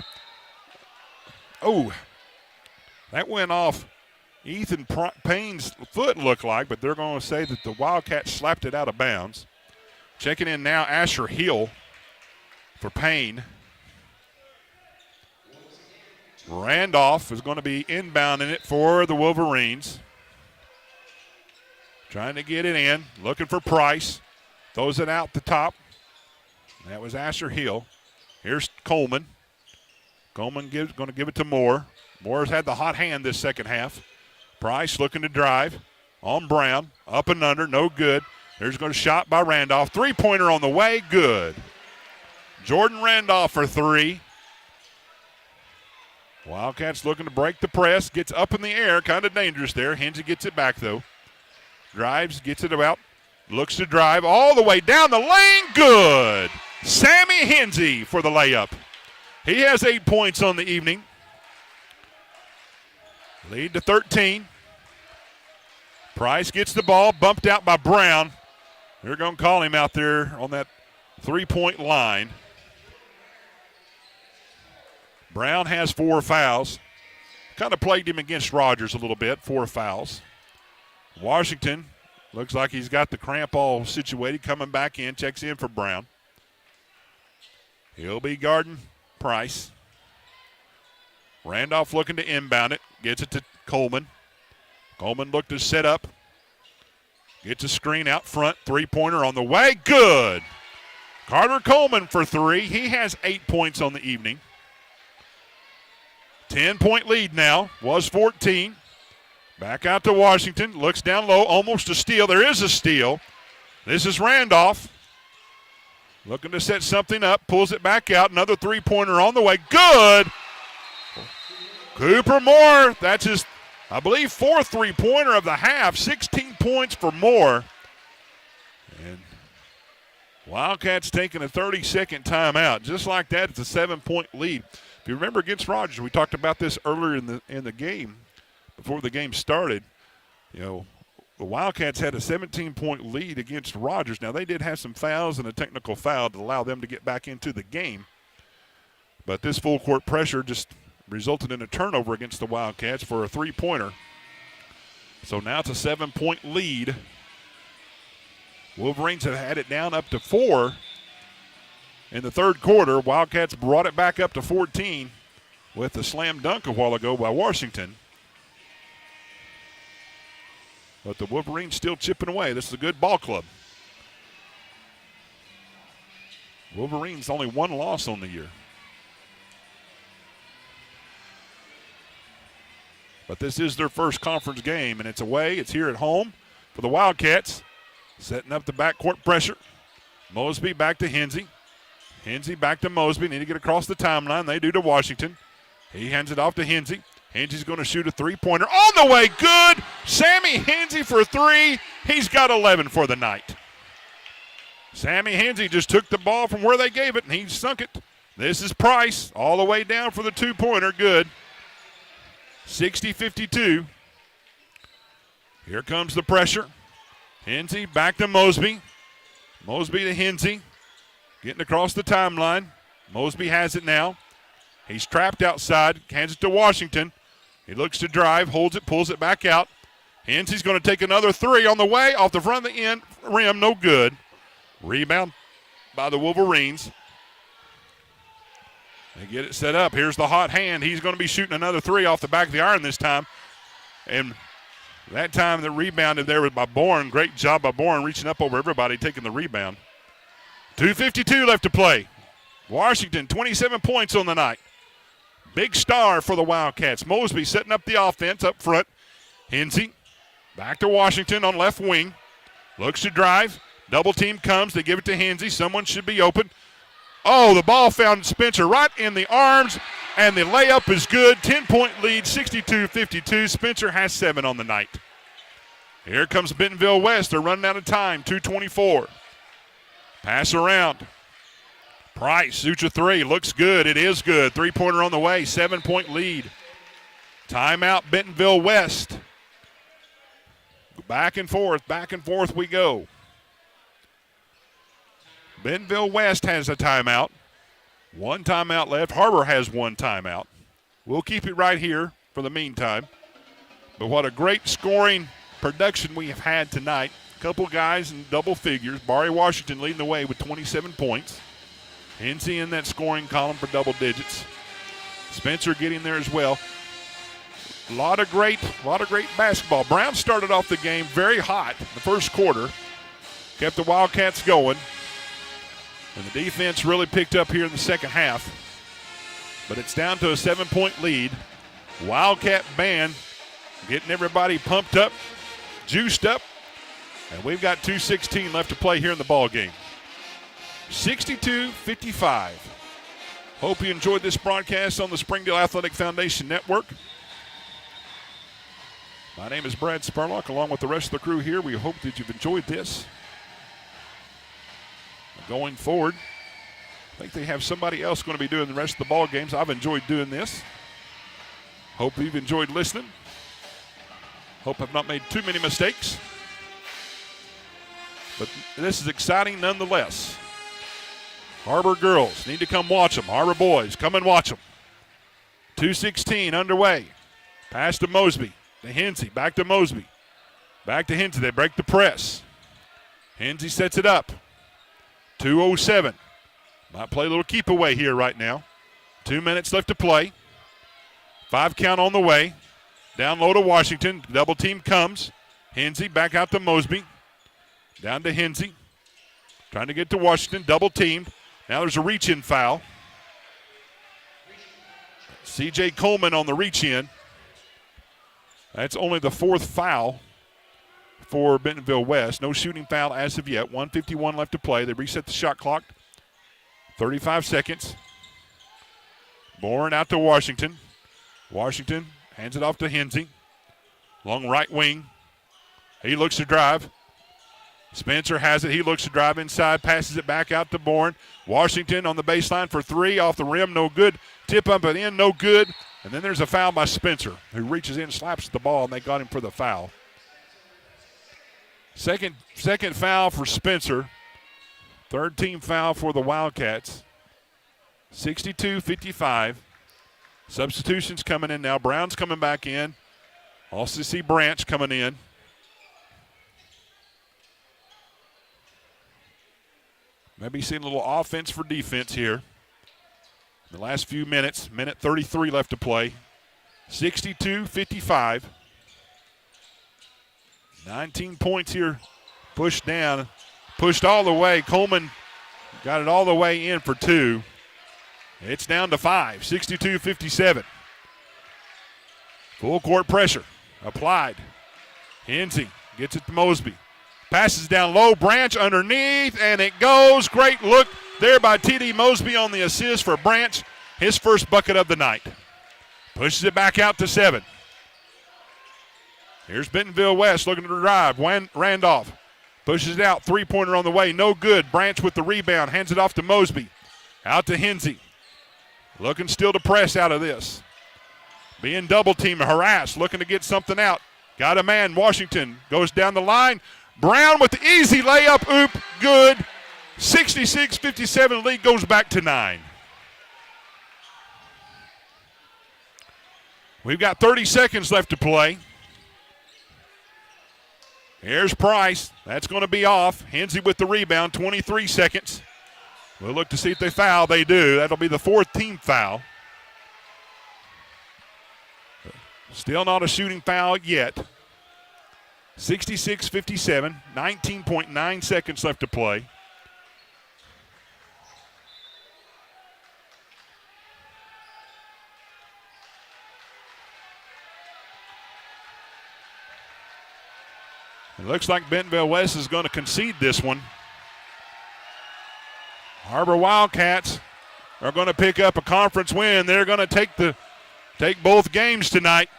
Oh, that went off Ethan Payne's foot, looked like, but they're going to say that the Wildcats slapped it out of bounds. Checking in now, Asher Hill for Payne. Randolph is going to be inbounding it for the Wolverines. Trying to get it in, looking for Price. Throws it out the top. That was Asher Hill. Here's Coleman. Coleman going to give it to Moore. Moore's had the hot hand this second half. Price looking to drive on Brown. Up and under, no good. There's going to shot by Randolph. Three-pointer on the way, good. Jordan Randolph for three. Wildcats looking to break the press. Gets up in the air, kind of dangerous there. Hensley gets it back, though. Drives, gets it about. Looks to drive all the way down the lane, good. Sammy Hensley for the layup. He has 8 points on the evening. Lead to 13. Price gets the ball, bumped out by Brown. They're going to call him out there on that three-point line. Brown has 4 fouls. Kind of plagued him against Rogers a little bit, 4 fouls. Washington looks like he's got the cramp all situated, coming back in, checks in for Brown. He'll be guarding Price. Randolph looking to inbound it, gets it to Coleman. Coleman looked to set up. Gets a screen out front, three-pointer on the way, good. Carter Coleman for three. He has 8 points on the evening. 10-point lead now, was 14. Back out to Washington, looks down low, almost a steal. There is a steal. This is Randolph. Looking to set something up, pulls it back out. Another three-pointer on the way, good. Cooper Moore, that's his, I believe, 4th three-pointer of the half. 16 points for Moore. And Wildcats taking a 30-second timeout. Just like that, it's a 7-point lead. If you remember against Rogers, we talked about this earlier in the game, before the game started. You know, the Wildcats had a 17-point lead against Rogers. Now, they did have some fouls and a technical foul to allow them to get back into the game. But this full court pressure just resulted in a turnover against the Wildcats for a three-pointer. So now it's a 7-point lead. Wolverines have had it down up to 4 in the third quarter. Wildcats brought it back up to 14 with the slam dunk a while ago by Washington. But the Wolverines still chipping away. This is a good ball club. Wolverines only one loss on the year. But this is their first conference game, and it's away. It's here at home for the Wildcats. Setting up the backcourt pressure. Mosby back to Hensey. Hensey back to Mosby. Need to get across the timeline. They do to Washington. He hands it off to Hensey. Hensey's going to shoot a three-pointer. On the way, good. Sammy Hensey for 3. He's got 11 for the night. Sammy Hensey just took the ball from where they gave it, and he sunk it. This is Price all the way down for the two-pointer. Good. 60-52. Here comes the pressure. Hensey back to Mosby. Mosby to Hensey. Getting across the timeline. Mosby has it now. He's trapped outside. Hands it to Washington. He looks to drive, holds it, pulls it back out. Hensey's going to take another 3 on the way, off the front of the end rim, no good. Rebound by the Wolverines. They get it set up. Here's the hot hand. He's going to be shooting another 3 off the back of the iron this time. And that time the rebounded there was by Bourne. Great job by Bourne reaching up over everybody, taking the rebound. 2:52 left to play. Washington, 27 points on the night. Big star for the Wildcats. Mosby setting up the offense up front. Hensey back to Washington on left wing. Looks to drive. Double team comes. They give it to Hensey. Someone should be open. Oh, the ball found Spencer right in the arms, and the layup is good. 10-point lead, 62-52. Spencer has 7 on the night. Here comes Bentonville West. They're running out of time, 2:24. Pass around. Price shoots a 3. Looks good. It is good. Three-pointer on the way. 7-point lead. Timeout, Bentonville West. Back and forth we go. Bentonville West has a timeout. 1 timeout left. Har-Ber has 1 timeout. We'll keep it right here for the meantime. But what a great scoring production we have had tonight. A couple guys in double figures. Barry Washington leading the way with 27 points. Hensey in that scoring column for double digits. Spencer getting there as well. A lot of great basketball. Brown started off the game very hot in the first quarter. Kept the Wildcats going. And the defense really picked up here in the second half. But it's down to a 7-point lead. Wildcat band getting everybody pumped up, juiced up. And we've got 2:16 left to play here in the ball game. 62-55. Hope you enjoyed this broadcast on the Springdale Athletic Foundation Network. My name is Brad Spurlock, along with the rest of the crew here. We hope that you've enjoyed this. Going forward, I think they have somebody else going to be doing the rest of the ball games. I've enjoyed doing this. Hope you've enjoyed listening. Hope I've not made too many mistakes. But this is exciting nonetheless. Har-Ber girls need to come watch them. Har-Ber boys, come and watch them. 2:16 underway. Pass to Mosby. To Hensey. Back to Mosby. Back to Hensey. They break the press. Hensey sets it up. 2:07. Might play a little keep away here right now. 2 minutes left to play. 5 count on the way. Down low to Washington. Double team comes. Hensey back out to Mosby. Down to Hensey. Trying to get to Washington. Double teamed. Now there's a reach-in foul. C.J. Coleman on the reach-in. That's only the 4th foul for Bentonville West. No shooting foul as of yet. 1:51 left to play. They reset the shot clock. 35 seconds. Bourne out to Washington. Washington hands it off to Hensey. Long right wing. He looks to drive. Spencer has it. He looks to drive inside, passes it back out to Bourne. Washington on the baseline for three, off the rim, no good. Tip up and in, no good. And then there's a foul by Spencer, who reaches in, slaps the ball, and they got him for the foul. Second foul for Spencer. Third team foul for the Wildcats. 62-55. Substitutions coming in now. Brown's coming back in. Also see Branch coming in. Maybe seeing a little offense for defense here. The last few minutes, minute 33 left to play. 62-55. 19 points here, pushed down, pushed all the way. Coleman got it all the way in for two. It's down to 5, 62-57. Full court pressure applied. Hensey gets it to Mosby. Passes down low, Branch underneath, and it goes. Great look there by T.D. Mosby on the assist for Branch, his first bucket of the night. Pushes it back out to 7. Here's Bentonville West looking to drive. Randolph pushes it out. Three-pointer on the way. No good. Branch with the rebound. Hands it off to Mosby. Out to Hensey. Looking still to press out of this. Being double-teamed, harassed, looking to get something out. Got a man. Washington goes down the line. Brown with the easy layup. Oop. Good. 66-57. Lead goes back to 9. We've got 30 seconds left to play. Here's Price. That's going to be off. Hensey with the rebound, 23 seconds. We'll look to see if they foul. They do. That'll be the 4th team foul. Still not a shooting foul yet. 66-57, 19.9 seconds left to play. It looks like Bentonville West is going to concede this one. Har-Ber Wildcats are going to pick up a conference win. They're going to take both games tonight.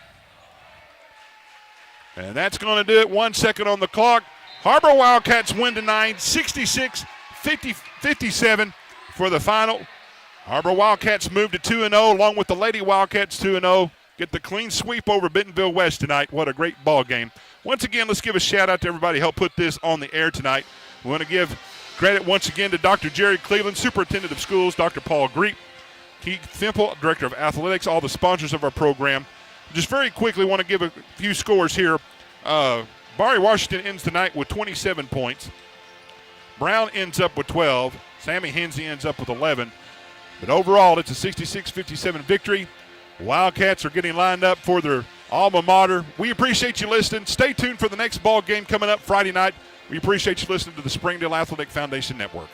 And that's going to do it. 1 second on the clock. Har-Ber Wildcats win tonight, 66-57 for the final. Har-Ber Wildcats move to 2-0 along with the Lady Wildcats 2-0. Get the clean sweep over Bentonville West tonight. What a great ball game. Once again, let's give a shout out to everybody who helped put this on the air tonight. We want to give credit once again to Dr. Jerry Cleveland, Superintendent of Schools, Dr. Paul Greep, Keith Thimple, Director of Athletics, all the sponsors of our program. Just very quickly want to give a few scores here. Barry Washington ends tonight with 27 points. Brown ends up with 12. Sammy Hensey ends up with 11. But overall, it's a 66-57 victory. Wildcats are getting lined up for their alma mater. We appreciate you listening. Stay tuned for the next ball game coming up Friday night. We appreciate you listening to the Springdale Athletic Foundation Network.